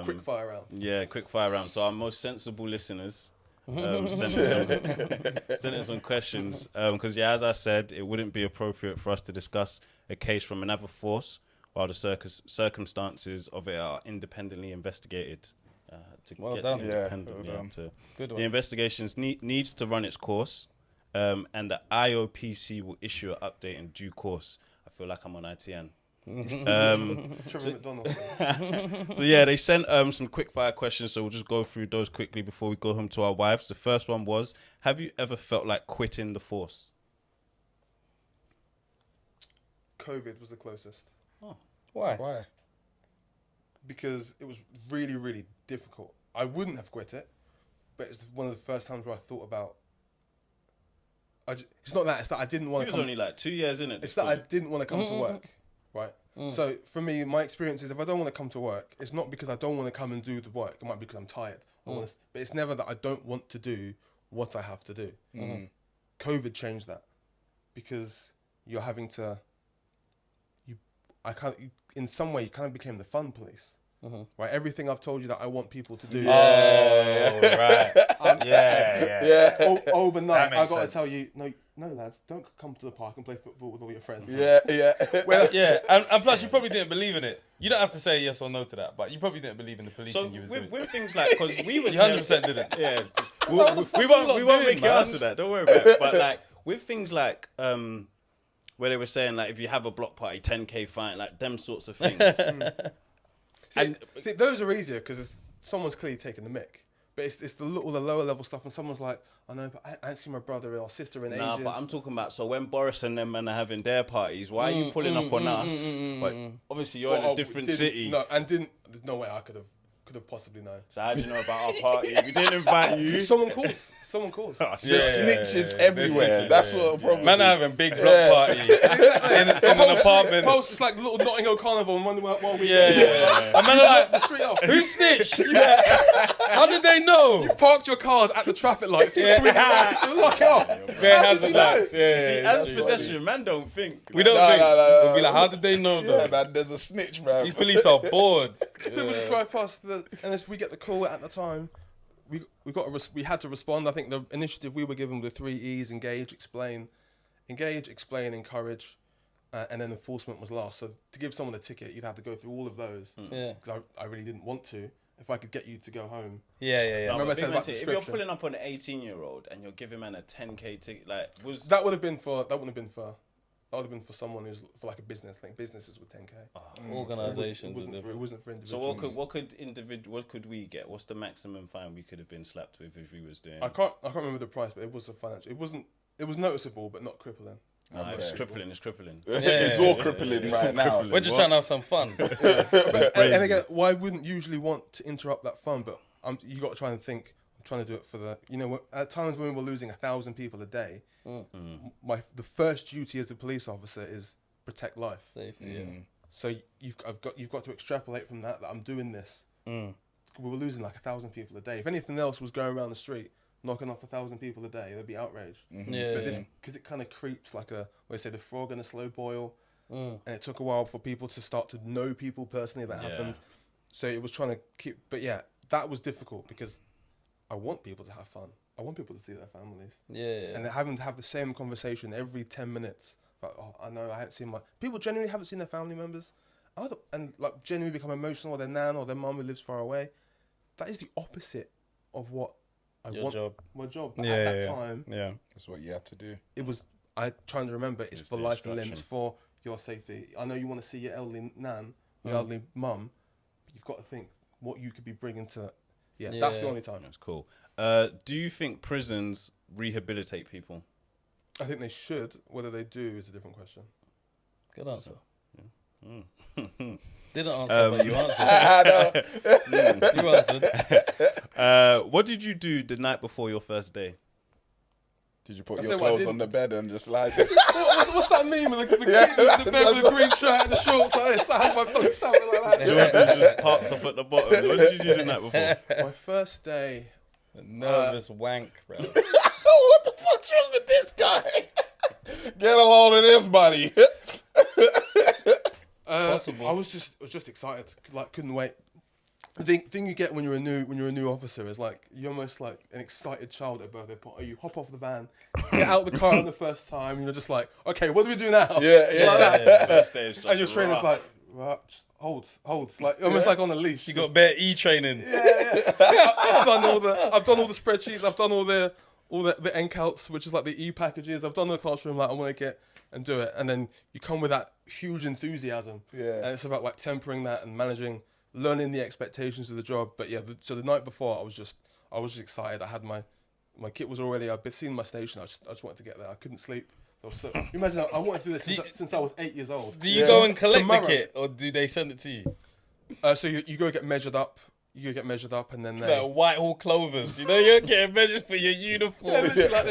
Quick fire round. Yeah, quick fire round. So our most sensible listeners send us some questions. Because as I said, it wouldn't be appropriate for us to discuss a case from another force while the circumstances of it are independently investigated. The investigations needs to run its course, and the IOPC will issue an update in due course. I feel like I'm on ITN. So yeah, they sent some quick fire questions, so we'll just go through those quickly before we go home to our wives. The first one was, have you ever felt like quitting the force? COVID was the closest. Oh, Why? Because it was really, really difficult. I wouldn't have quit it, but it's one of the first times where I thought about. It's not that. It's that I didn't want to. It was only like 2 years in it. It's that I didn't want to come to work, right? So for me, my experience is if I don't want to come to work, it's not because I don't want to come and do the work. It might be because I'm tired. But it's never that I don't want to do what I have to do. COVID changed that because you're having to. In some way, you kind of became the fun police. Right, everything I've told you that I want people to do. Right. Overnight, I got to tell you, no, lads, don't come to the park and play football with all your friends. And plus, you probably didn't believe in it. You don't have to say yes or no to that, but you probably didn't believe in the policing you was doing. With things like, because we was 100% didn't. Yeah, we won't make you answer that. Don't worry about it. But like with things like where they were saying like if you have a block party, 10k fine, like them sorts of things. See, those are easier because someone's clearly taking the mick. But it's the lower level stuff, and someone's like, I know, but I ain't seen my brother or sister in ages. Nah, but I'm talking about, so when Boris and them men are having their parties, why are you pulling up on us? Like, obviously, you're in a different city. No, there's no way I could have possibly known. So how do you know about our party? We didn't invite you. Someone calls. There's snitches everywhere. That's what the problem. Man are having big block parties in an apartment. It's like little Notting Hill Carnival and wonder what we And man are like, the street off. who snitched? How did they know? You parked your cars at the traffic lights. You lock it off. Bare hazard lights. See, as pedestrian, man don't think. We don't think. We'll be like, how did they know though? Yeah, man, there's a snitch, man. These police are bored. People just drive past, and if we get the call at the time, we had to respond. I think the initiative we were given with 3 E's: engage, explain, encourage, and then enforcement was last. So to give someone a ticket, you'd have to go through all of those. Yeah. Because I really didn't want to. If I could get you to go home. Yeah. No, Remember I said about if you're pulling up on an 18-year-old and you're giving man a 10k ticket, like that would have been for someone who's for like a business thing. Businesses with 10k. Organisations. It wasn't for individuals. So what could we get? What's the maximum fine we could have been slapped with if we was doing? I can't remember the price, but it was a financial. It was noticeable, but not crippling. Okay. It's crippling. It's all crippling right now. We're just trying to have some fun. And again, well, I wouldn't usually want to interrupt that fun, but you got to try and think. I'm trying to do it for at times when we were losing 1,000 people a day. The first duty as a police officer is protect life. Safety, So you've got to extrapolate from that I'm doing this. We were losing like 1,000 people a day. If anything else was going around the street, knocking off 1,000 people a day, they'd be outraged. But this, because it kind of creeps like the frog in a slow boil, and it took a while for people to start to know people personally that happened. So it was trying to keep, but yeah, that was difficult because I want people to have fun. I want people to see their families. And having to have the same conversation every 10 minutes. Like, I know I haven't seen people genuinely haven't seen their family members, and like genuinely become emotional, or their nan or their mum who lives far away. That is the opposite of what my job. But at that time, that's what you had to do. It was. I trying to remember. It's for life and limb. It's for your safety. I know you want to see your elderly nan, your elderly mum. But you've got to think what you could be bringing to. That's the only time. That's cool. Do you think prisons rehabilitate people? I think they should. Whether they do is a different question. Good answer. Didn't answer, but you answered. You answered. What did you do the night before your first day? Did you put your clothes on the bed and just like... what's that meme with the bed with the green shirt and the shorts? I had my phone something like that. Jordan just parked off at the bottom. What did you do the night before? My first day... Nervous wank, bro. What the fuck's wrong with this guy? Get a load of this, buddy. Possible. I was just excited. Like, couldn't wait. The thing you get when you're a new officer is like you're almost like an excited child at a birthday party. You hop off the van, get out the car the first time, and you're just like, okay, what do we do now? First day is just and your trainer's like, right, hold, like almost like on a leash. You got bare e-training. I've done all the spreadsheets. I've done all the NCALs, which is like the e-packages. I've done the classroom. Like I want to get and do it, and then you come with that huge enthusiasm. And it's about like tempering that and managing. Learning the expectations of the job, but so the night before I was just excited. I had my kit was already. I'd seen my station. I just wanted to get there. I couldn't sleep. You imagine I wanted to do this since I was 8 years old. Do you go and collect the kit, or do they send it to you? So you go get measured up. And then they like Whitehall Clovers. You know, you're getting measured for your uniform. Like they got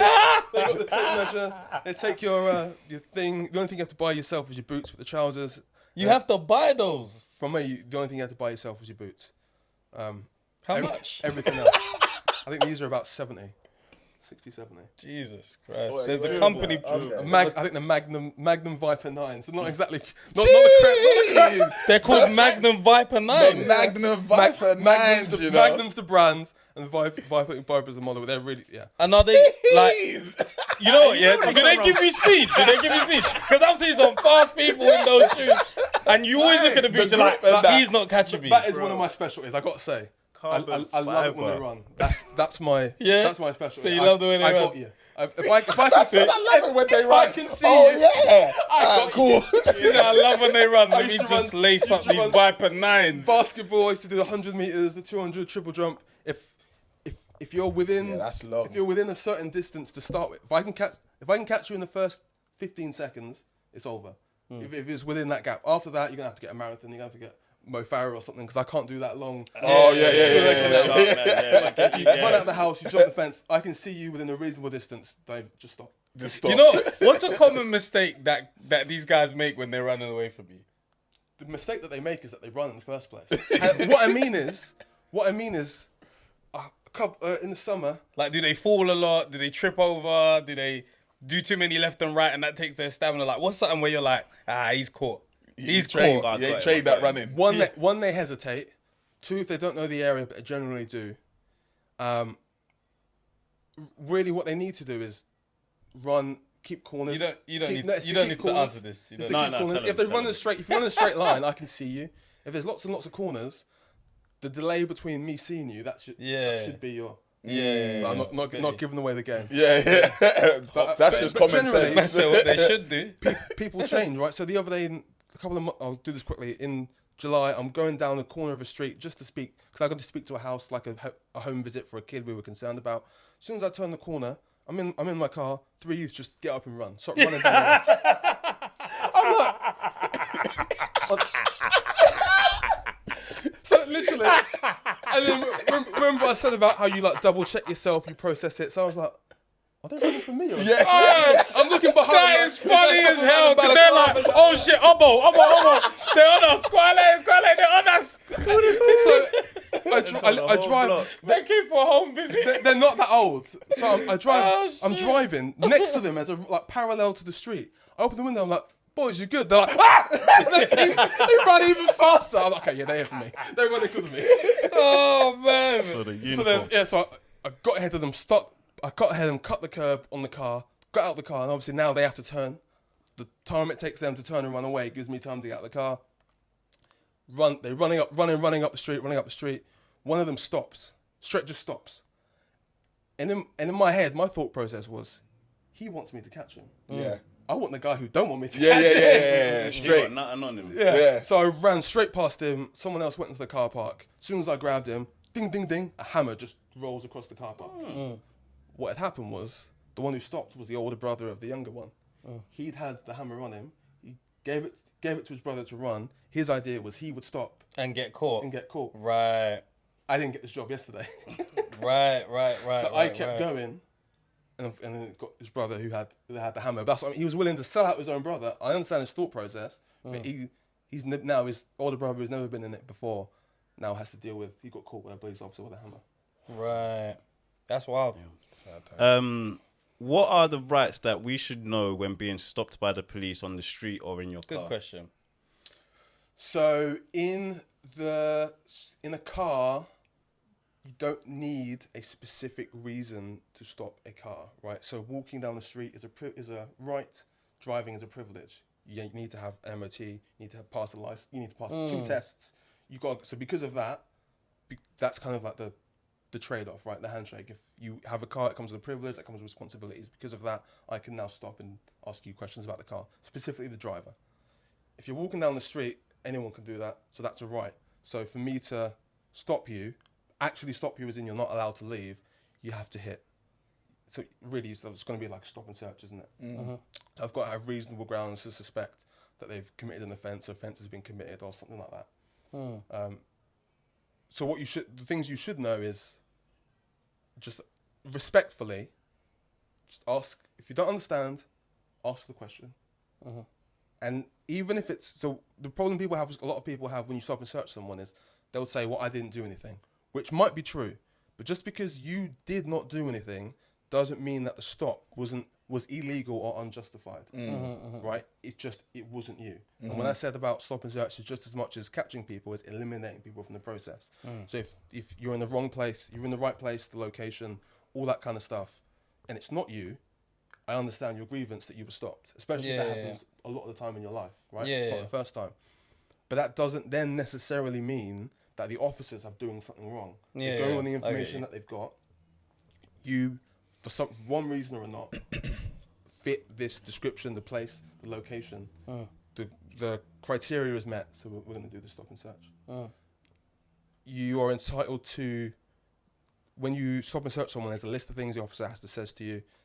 the tape measure. They take your thing. The only thing you have to buy yourself is your boots with the trousers. You have to buy those. From me, the only thing you have to buy yourself was your boots. How much? Everything else. I think these are about 70. 60, 70. Jesus Christ. There's a company. I think the Magnum Viper 9. So not exactly. Not the correct. They're called Magnum Viper 9. The Magnum Viper 9s, you know. Magnum's the brand, and Viper's the model. They're really, And are they, like, you know what, do they give you speed? Because I've seen some fast people in those shoes, and you always look at the beach and like, he's not catching me. That is one of my specialties, I got to say. I love it when they run. That's my specialty. So you love the way they run? I got you. If I can see, I love it when they run. I can see I cool. You know, I love when they run. Let me used to just run- lace used up to these run Viper 9s. Basketball, I used to do the 100 meters, the 200 triple jump. If you're within, Yeah, that's long. If you're within a certain distance to start with, if I can catch you in the first 15 seconds, it's over. If it's within that gap, after that you're gonna have to get a marathon. You're gonna have to get Mo Farah or something because I can't do that long. Oh yeah. You run out of the house, you jump the fence. I can see you within a reasonable distance. Dave, just stop. Just stop. You know, what's a common mistake that these guys make when they're running away from you? The mistake that they make is that they run in the first place. And what I mean is, in the summer, Like, do they fall a lot? Do they trip over? Do they do too many left and right and that takes their stamina? Like, what's something where you're like, he's caught. He's trained. caught. You ain't trained that running. One, they hesitate. Two, if they don't know the area, but they generally do. Really, what they need to do is run, keep corners. You don't need to answer this. If they run in a straight line, I can see you. If there's lots and lots of corners, the delay between me seeing you, that should be your. Yeah. I'm not giving away the game. Yeah. That's just common generally- sense. So what they should do. People change, right? So the other day, I'll do this quickly. In July, I'm going down the corner of a street just to speak, because I got to speak to a house, like a home visit for a kid we were concerned about. As soon as I turn the corner, I'm in my car. 3 youths just get up and run. Start running down the road. I'm like, so literally, and then remember I said about how you like double check yourself, you process it. So I was like, are they running from me? Or I'm looking behind. That is funny as hell, because they're like, oh shit, Obo. They're on us, Squale, they're on us. So I drive. They came for a home visit. They're not that old. So I drive. Oh, I'm shit. driving next to them as like parallel to the street. I open the window. I'm like, boys, you good? They're like, ah! they run even faster. I'm like, okay, yeah, they're here for me. They're running because of me. Oh man. So I got ahead of them. Stopped. I got ahead of them. Cut the curb on the car. Got out of the car, and obviously now they have to turn. The time it takes them to turn and run away gives me time to get out of the car. They're running up the street. One of them stops. Just stops. And in my head, my thought process was, he wants me to catch him. Yeah. I want the guy who don't want me to catch him. Yeah. Straight. Straight. Nothing on him. Yeah. So I ran straight past him. Someone else went into the car park. As soon as I grabbed him, ding, ding, ding, a hammer just rolls across the car park. What had happened was, the one who stopped was the older brother of the younger one. He'd had the hammer on him. He gave it to his brother to run. His idea was he would stop And get caught. Right. I didn't get this job yesterday. Right. So I kept going, and then got his brother who had the hammer. That's what I mean, he was willing to sell out his own brother. I understand his thought process, but now his older brother who's never been in it before now has to deal with. He got caught with a police officer with a hammer. Right. That's wild. What are the rights that we should know when being stopped by the police on the street or in your car? Good question. So in a car, you don't need a specific reason to stop a car, right? So walking down the street is a right. Driving is a privilege. You need to have MOT. You need to have passed a license. You need to pass 2 tests. So because of that, that's kind of like the trade-off, right? The handshake. If you have a car, it comes with a privilege, that comes with responsibilities. Because of that, I can now stop and ask you questions about the car, specifically the driver. If you're walking down the street, anyone can do that, so that's a right. So for me to actually stop you as in you're not allowed to leave, you have to hit. So really, it's going to be like stop and search, isn't it? I've got to have reasonable grounds to suspect that they've committed an offence has been committed or something like that. So the things you should know is just respectfully, just ask. If you don't understand, ask the question. And even if so the problem a lot of people have when you stop and search someone is they'll say, well, I didn't do anything, which might be true. But just because you did not do anything doesn't mean that the stop was illegal or unjustified, right? It wasn't you. And when I said about stop and search, it's just as much as catching people as eliminating people from the process. So if you're in the wrong place, you're in the right place, the location, all that kind of stuff, and it's not you, I understand your grievance that you were stopped, especially if that happens a lot of the time in your life, right? It's not the first time. But that doesn't then necessarily mean that the officers are doing something wrong. They're going on the information that they've got. You, for one reason or not, fit this description, the place, the location. The criteria is met, so we're going to do the stop and search. You are entitled to, when you stop and search someone, there's a list of things the officer has to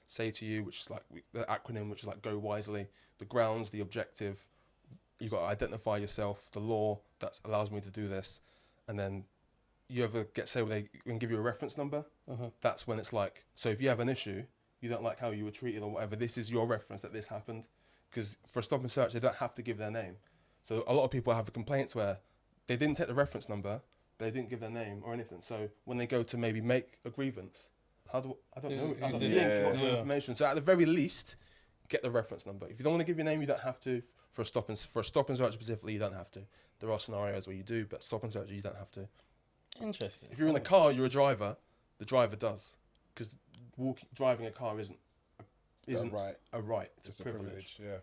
say to you, which is like the acronym, which is like go wisely, the grounds, the objective. You got to identify yourself, the law that allows me to do this, and then you ever get say they can give you a reference number. That's when it's like, so if you have an issue, you don't like how you were treated or whatever, this is your reference that this happened. Because for a stop and search, they don't have to give their name. So a lot of people have complaints where they didn't take the reference number, they didn't give their name or anything. So when they go to maybe make a grievance, I don't know, I don't got no information. So at the very least, get the reference number. If you don't want to give your name, you don't have to. For a stop and search specifically, you don't have to. There are scenarios where you do, but stop and search, you don't have to. Interesting. If you're in a car, you're a driver. The driver does, because driving a car isn't a right. It's a privilege. Yeah.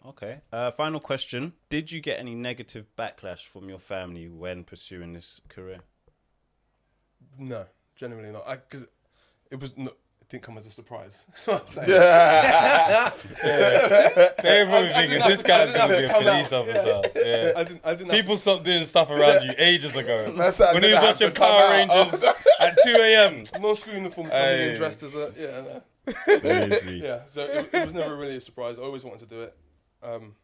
Okay. Final question: did you get any negative backlash from your family when pursuing this career? No, generally not. Because it was not. It didn't come as a surprise. That's what I'm saying. They're probably thinking this guy's going to be a police officer. Yeah. I didn't. People stopped doing stuff around you ages ago. That's how I When he didn't was have to watching come Power out. Rangers at 2 a.m. No school uniform coming in dressed as a Crazy. yeah. So it was never really a surprise. I always wanted to do it, and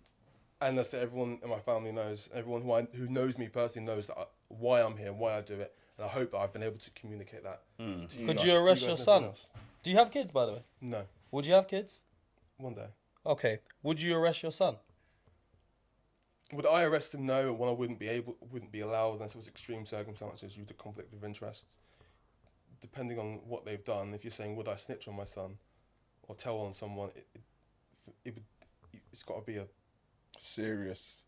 I say everyone in my family knows. Everyone who knows me personally knows that why I'm here, why I do it, and I hope that I've been able to communicate that. Could you arrest your son? Do you have kids, by the way? No. Would you have kids? One day. Okay. Would you arrest your son? Would I arrest him? No. One, I wouldn't be allowed unless it was extreme circumstances due to conflict of interest. Depending on what they've done, if you're saying would I snitch on my son or tell on someone, it's got to be a Serious.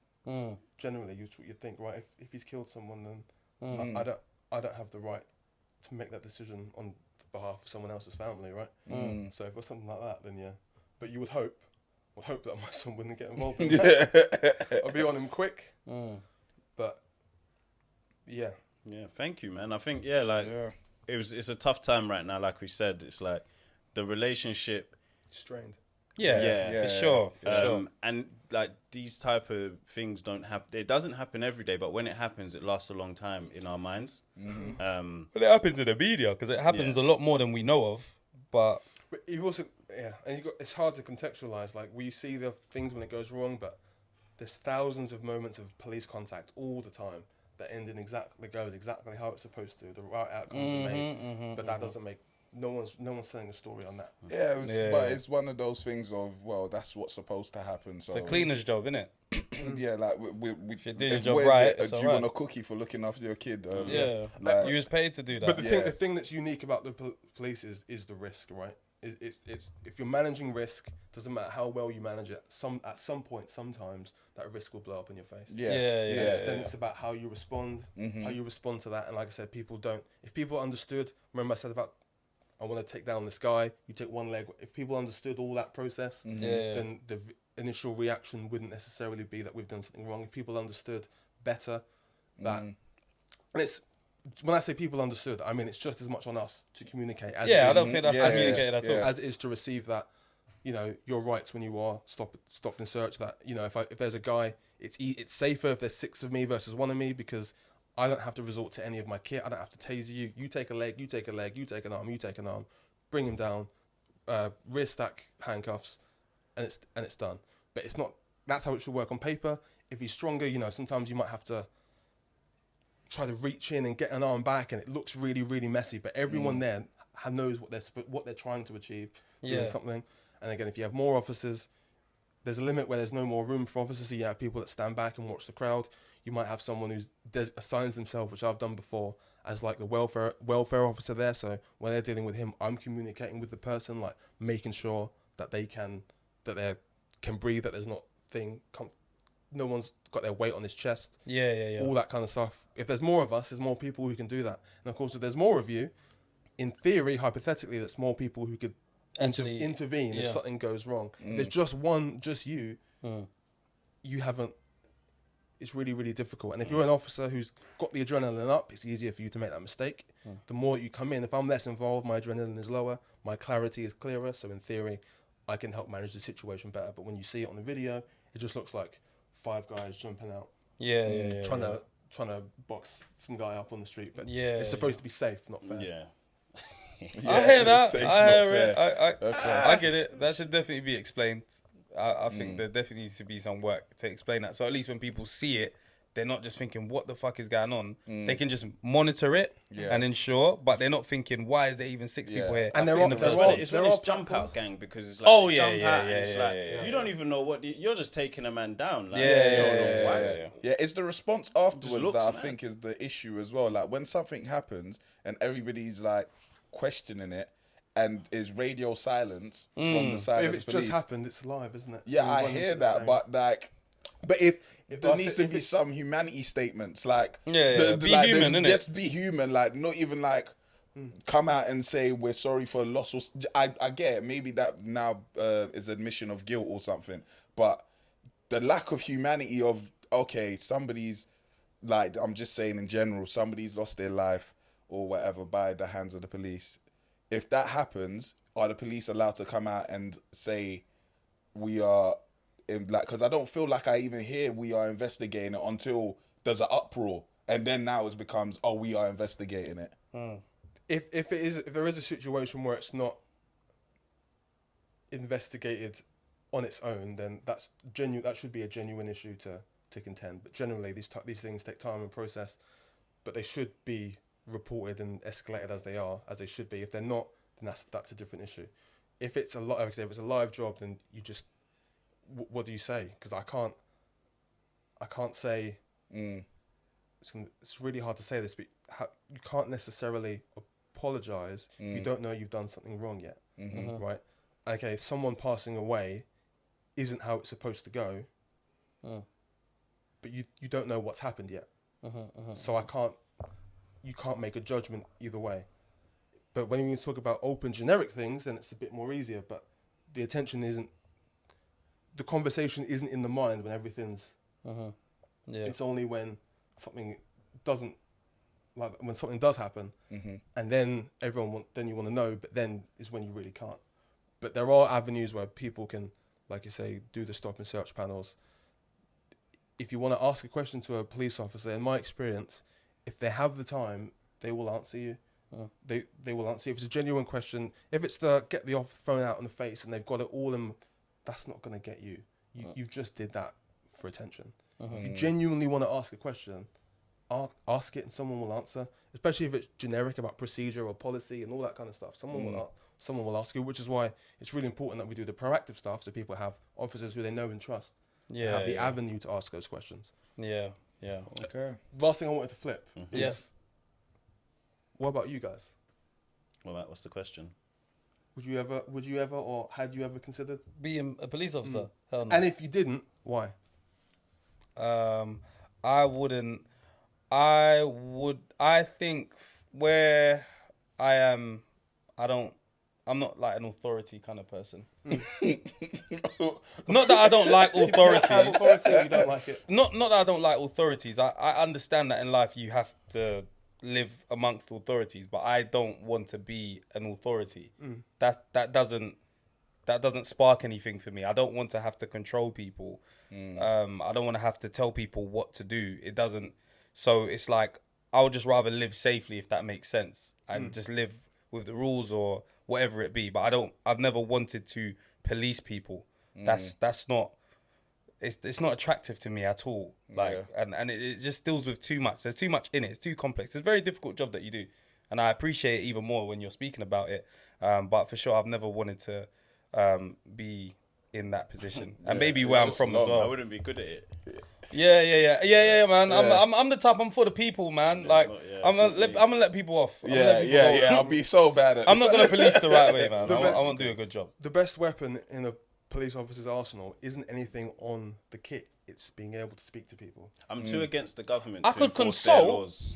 Generally, you'd think, right? If he's killed someone, then I don't have the right to make that decision on behalf of someone else's family, right? So if it was something like that, then yeah. But you would hope that my son wouldn't get involved in that. I'll be on him quick. But yeah. Yeah, thank you, man. I think it's a tough time right now. Like we said, it's like the relationship strained. Yeah, for sure. And like these type of things don't happen. It doesn't happen every day, but when it happens, it lasts a long time in our minds. But it happens in the media because it happens a lot more than we know of. But you've also and it's hard to contextualize. Like we see the things when it goes wrong, but there's thousands of moments of police contact all the time that end in exactly how it's supposed to. The right outcomes are made, but that doesn't make. No one's telling a story on that. Yeah, but it's one of those things of, well, that's what's supposed to happen. So it's a cleaner's job, isn't it? Yeah, like if you're doing your job right, do you want a cookie for looking after your kid? Like, you was paid to do that. But the thing that's unique about the police is the risk, right? It's if you're managing risk, doesn't matter how well you manage it. At some point, sometimes that risk will blow up in your face. Then it's about how you respond, how you respond to that. And like I said, if people understood. Remember I said about, I want to take down this guy. You take one leg. If people understood all that process, then the initial reaction wouldn't necessarily be that we've done something wrong. If people understood better that, and it's when I say people understood, I mean it's just as much on us to communicate as I don't think that's communicated at all. As it is to receive that, your rights when you are stopped and searched. That if there's a guy, it's safer if there's 6 of me versus 1 of me because I don't have to resort to any of my kit. I don't have to taser you. You take a leg, you take a leg, you take an arm, you take an arm. Bring him down, rear stack handcuffs, and it's done. But it's not. That's how it should work on paper. If he's stronger, sometimes you might have to try to reach in and get an arm back, and it looks really, really messy. But everyone there knows what they're trying to achieve, doing something. And again, if you have more officers, there's a limit where there's no more room for officers. So you have people that stand back and watch the crowd. You might have someone who assigns themselves, which I've done before, as like the welfare officer there. So when they're dealing with him, I'm communicating with the person, like making sure that they can breathe, that there's no one's got their weight on his chest. All that kind of stuff. If there's more of us, there's more people who can do that. And of course, if there's more of you, in theory, hypothetically, there's more people who could intervene if something goes wrong. There's just you. You haven't. It's really, really difficult. And if you're an officer who's got the adrenaline up, it's easier for you to make that mistake. The more you come in, if I'm less involved, my adrenaline is lower, my clarity is clearer. So in theory, I can help manage the situation better. But when you see it on the video, it just looks like 5 guys jumping out, trying to box some guy up on the street. But it's supposed to be safe, not fair. Yeah. I hear that. Safe, I not hear it. fair. I get it. That should definitely be explained. I think there definitely needs to be some work to explain that. So at least when people see it, they're not just thinking, what the fuck is going on? They can just monitor it and ensure, but they're not thinking, why is there even 6 people here? And It's when it's jump out gang, because it's like jump out and it's like you don't even know what you're just taking a man down. Like, Yeah, it's the response afterwards that I think is the issue as well. Like when something happens and everybody's like questioning it, and is radio silence from the side of the police. If it's just happened, it's live, isn't it? Yeah, I hear that, but like, if there needs to be some humanity statements, like be human, innit? Let's be human, like not even like come out and say we're sorry for loss. Or I get it, maybe that now is admission of guilt or something, but the lack of humanity of somebody's like, I'm just saying in general, somebody's lost their life or whatever by the hands of the police. If that happens, are the police allowed to come out and say we are because I don't feel like I even hear we are investigating it until there's an uproar, and then now it becomes we are investigating it. If there is a situation where it's not investigated on its own, then that's genuine. That should be a genuine issue to contend. But generally, these things take time and process, but they should be reported and escalated as they should be. If they're not, then that's a different issue. If it's if it's a live job, then you just what do you say? Because I can't say. It's really hard to say this, but you can't necessarily apologize if you don't know you've done something wrong yet, right? Okay, someone passing away isn't how it's supposed to go, but you don't know what's happened yet, so you can't make a judgment either way. But when you talk about open generic things, then it's a bit more easier. But the conversation isn't in the mind when everything's. It's only when something doesn't, like when something does happen, and then then you want to know. But then is when you really can't. But there are avenues where people can, like you say, do the stop and search panels. If you want to ask a question to a police officer, in my experience, if they have the time, they will answer you. They will answer you. If it's a genuine question, if it's the get the phone out in the face and they've got it all in, that's not going to get you. You just did that for attention. If you genuinely want to ask a question, ask it and someone will answer, especially if it's generic about procedure or policy and all that kind of stuff. Someone will ask you, which is why it's really important that we do the proactive stuff so people have officers who they know and trust. Have the avenue to ask those questions. Okay. Last thing I wanted to flip is, what about you guys? Well, what's the question? Would you ever, or had you ever considered being a police officer? Hell no. And if you didn't, why? I wouldn't. I think where I am, I'm not like an authority kind of person. Not that I don't like authorities. You don't like it. Not that I don't like authorities. I understand that in life you have to live amongst authorities, but I don't want to be an authority. That doesn't spark anything for me. I don't want to have to control people. I don't want to have to tell people what to do. It doesn't. So it's like I would just rather live safely, if that makes sense, and just live with the rules or whatever it be. But I've never wanted to police people. That's not. It's not attractive to me at all. And it just deals with too much. There's too much in it. It's too complex. It's a very difficult job that you do, and I appreciate it even more when you're speaking about it. But for sure, I've never wanted to be in that position, and maybe where I'm from as well. I wouldn't be good at it. Yeah, man. I'm the type. I'm for the people, man. I'm gonna let people off. I'll be so bad at it. I'm not gonna police the right way, man. I won't do a good job. The best weapon in a police officer's arsenal isn't anything on the kit. It's being able to speak to people. I'm too against the government. I to could enforce their consult. laws.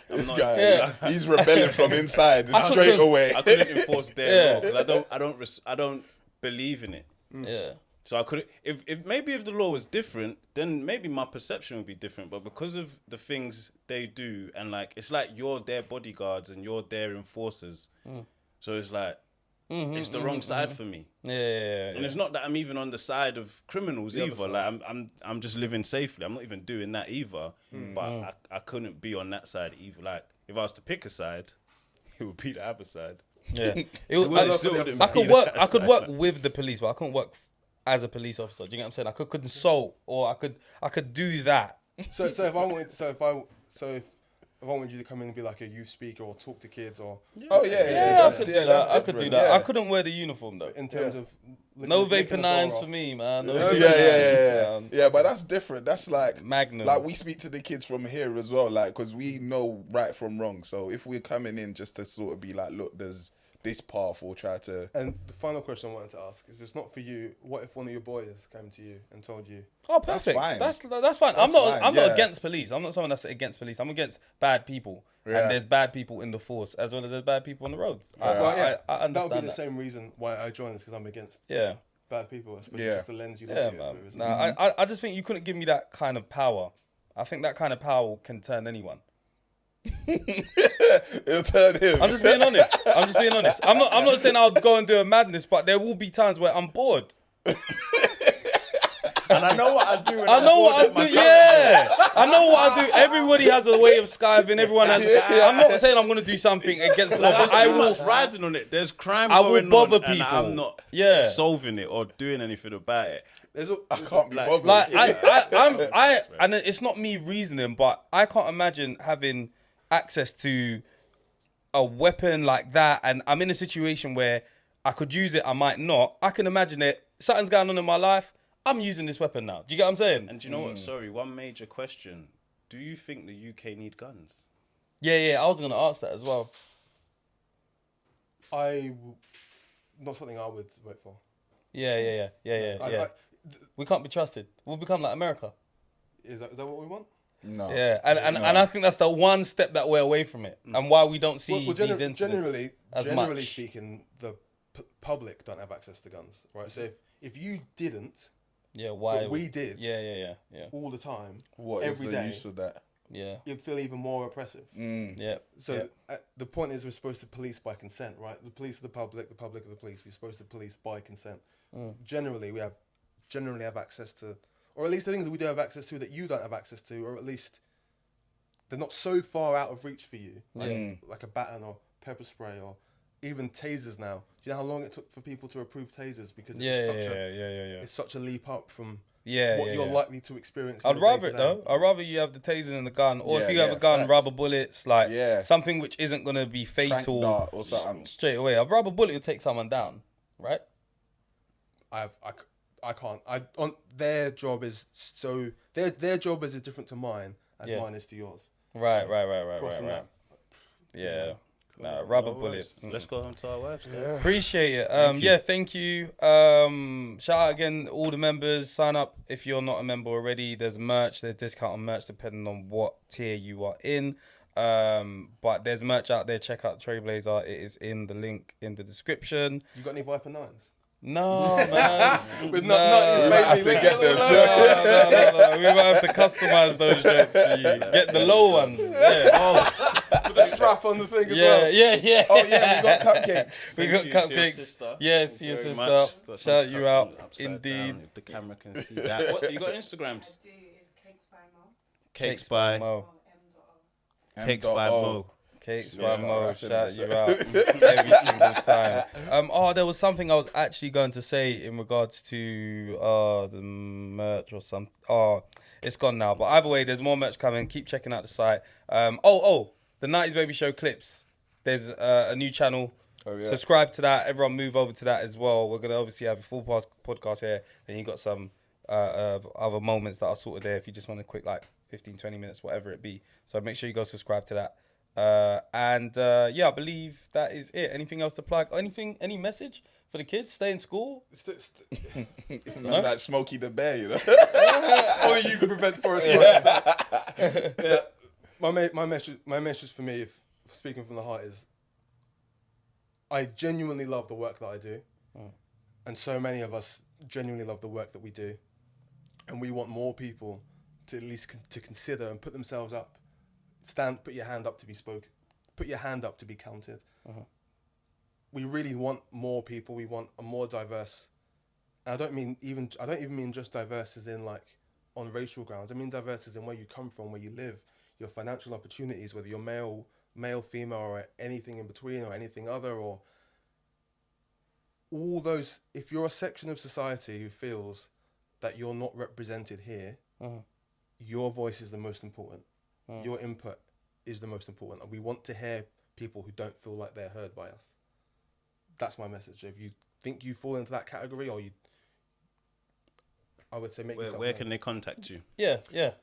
This guy, he's rebelling from inside straight away. I couldn't enforce their law because I don't believe in it. Yeah. So I could, if the law was different, then maybe my perception would be different. But because of the things they do, and like it's like you're their bodyguards and you're their enforcers. So it's like it's the wrong side for me. Yeah. And it's not that I'm even on the side of criminals either. Like I'm just living safely. I'm not even doing that either. But I couldn't be on that side either. Like if I was to pick a side, it would be the other side. Yeah, I could work with the police, but I couldn't work as a police officer. Do you get what I'm saying? I could consult, or I could do that. So if I wanted you to come in and be like a youth speaker or talk to kids or I could do that. I couldn't wear the uniform though. in terms of No vapor nines for me, man. No Yeah, but that's different. That's like Magnum. Like we speak to the kids from here as well, like because we know right from wrong. So if we're coming in just to sort of be like, look, there's this path, we'll try to. And the final question I wanted to ask: if it's not for you, what if one of your boys came to you and told you? Oh, perfect. That's fine. I'm not against police. I'm not someone that's against police. I'm against bad people. Yeah. And there's bad people in the force as well as there's bad people on the roads. I understand that would be the same reason why I joined this, because I'm against bad people, especially just the lens you look at it through. I just think you couldn't give me that kind of power. I think that kind of power can turn anyone. It'll turn him. I'm just being honest. I'm not saying I'll go and do a madness, but there will be times where I'm bored. And I know what I do. I know what I do. Yeah, I know what I do. Everybody has a way of skiving. Everyone has. I'm not saying I'm going to do something against the law, but I will. Riding on it. There's crime I will going bother on, people. And I'm not solving it or doing anything about it. I can't be bothered. Like and it's not me reasoning, but I can't imagine having access to a weapon like that, and I'm in a situation where I could use it, I might not. I can imagine it. Something's going on in my life. I'm using this weapon now. Do you get what I'm saying? And do you know what? Sorry, one major question. Do you think the UK need guns? Yeah, I was going to ask that as well. Not something I would vote for. Yeah. We can't be trusted. We'll become like America. Is that what we want? No. Yeah, and I think that's the one step that we're away from it, and why we don't see these incidents generally speaking, the public don't have access to guns, right? So if you didn't, why but we did, all the time, what every is the day, use of that? Yeah, you'd feel even more oppressive. Yeah. So the point is, we're supposed to police by consent, right? The police are the public are the police. We're supposed to police by consent. Generally, we generally have access to, or at least the things that we do have access to that you don't have access to, or at least they're not so far out of reach for you, like a baton or pepper spray or even tasers now. Do you know how long it took for people to approve tasers? Because it's such a leap up from what you're likely to experience. I'd rather it though. I'd rather you have the taser than the gun, or if you have a gun, rubber bullets, like something which isn't going to be fatal dart or something straight away. A rubber bullet will take someone down, right? I can't. Their job is their job is as different to mine as mine is to yours. Right. Yeah. Nah, rubber bullet. Let's go home to our wives. Yeah. Appreciate it. Thank you. Shout out again, all the members. Sign up if you're not a member already. There's merch. There's discount on merch depending on what tier you are in. But there's merch out there. Check out Trailblazer. It is in the link in the description. You got any Viper 9s? No, man. We might have to get them. No. We might have to customize those shirts for you. Get the low ones. Yeah. With the strap on the thing as well. Yeah. Oh yeah, we got cupcakes. We got cupcakes. Yeah, to your sister. Shout you out. Indeed. If the camera can see that. What, you got Instagrams? I do. It's Cakes by Mo. Cakes by Mo. Cakes by Mo. Cakes by Mo, shout you out every single time. There was something I was actually going to say in regards to the merch or something. It's gone now. But either way, there's more merch coming. Keep checking out the site. The 90s Baby Show clips. There's a new channel. Oh, yeah. Subscribe to that. Everyone move over to that as well. We're going to obviously have a full podcast here. Then you got some other moments that are sorted there if you just want a quick 15, 20 minutes, whatever it be. So make sure you go subscribe to that. I believe that is it. Anything else to plug? Any message for the kids? Stay in school? No? Like Smokey the Bear, you know? Only you can prevent forest fires. My message for me, if speaking from the heart, is I genuinely love the work that I do. And so many of us genuinely love the work that we do. And we want more people to at least to consider and put themselves up. Put your hand up to be spoken. Put your hand up to be counted. we really want more people. We want a more diverse. And I don't even mean just diverse as in like on racial grounds. I mean diverse as in where you come from, where you live, your financial opportunities, whether you're male, female, or anything in between, or anything other, or all those. If you're a section of society who feels that you're not represented here, your voice is the most important. Your input is the most important. And we want to hear people who don't feel like they're heard by us. That's my message. If you think you fall into that category, or I would say Where can they contact you? Yeah.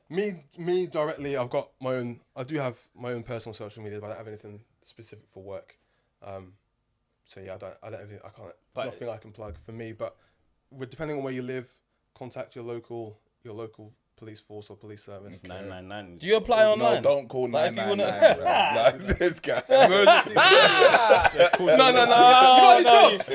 Me directly. I do have my own personal social media, but I don't have anything specific for work. So yeah, nothing I can plug for me. But depending on where you live, contact your local police force or police service. 999. Do you apply online? No, don't call 999. Like this guy. No.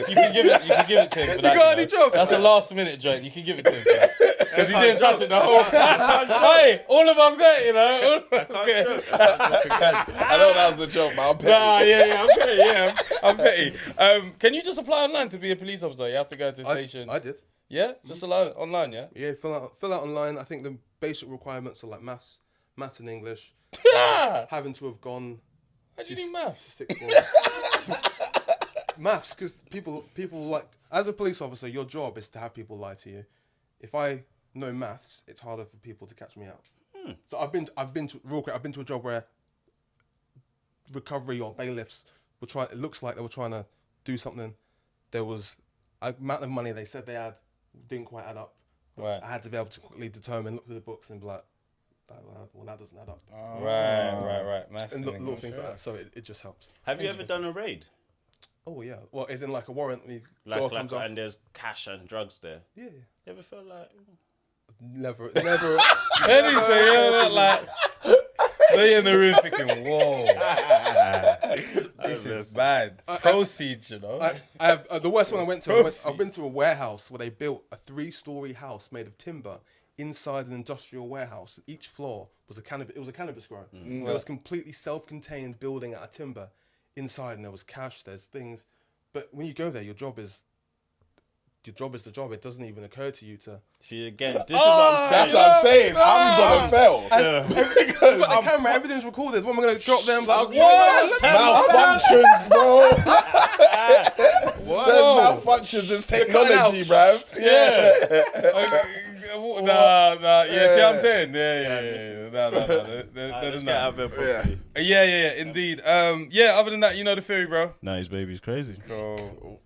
You can give it to him for that. You got any jobs? That's a last minute joint. You can give it to him because he didn't touch it the whole time. Hey, all of us got it, you know. All of us got it. I know that was a joke, man. I'm petty. I'm petty. Yeah, I'm petty. Can you just apply online to be a police officer? You have to go to the station. I did. Yeah, just online. Yeah. Yeah, fill out online. I think the basic requirements are like maths and English. Having to have gone. How do you need maths? Maths, because people like, as a police officer, your job is to have people lie to you. If I know maths, it's harder for people to catch me out. So I've been to a job where recovery or bailiffs were trying. It looks like they were trying to do something. There was an amount of money they said they had didn't quite add up. Right. I had to be able to quickly determine, look through the books and be like, well, that doesn't add up. Right. Maths And little things like that. So it just helps. Have you ever done a raid? Oh yeah. Well, is in like a warrant? Like and there's cash and drugs there. Yeah. You ever felt like? Never. Like they in the room thinking, whoa, this is bad. Proceeds, you know. I have the worst one I went to. I've been to a warehouse where they built a 3-story house made of timber inside an industrial warehouse. Each floor was a cannabis grow. It was completely self-contained building out of timber inside, and there was cash. There's things, but when you go there, your job is the job. It doesn't even occur to you to. See again. This is what I'm saying. That's what I'm saying. I'm gonna fail. The camera, everything's recorded. What am I gonna drop them? Like, what? Malfunctions, bro. There's malfunctions as technology, bruv. Yeah. Nah. Yeah, see what I'm saying? Yeah. Let's get out of here properly. Yeah, indeed. Other than that, you know the theory, bro. Nah, his baby's crazy. Cool.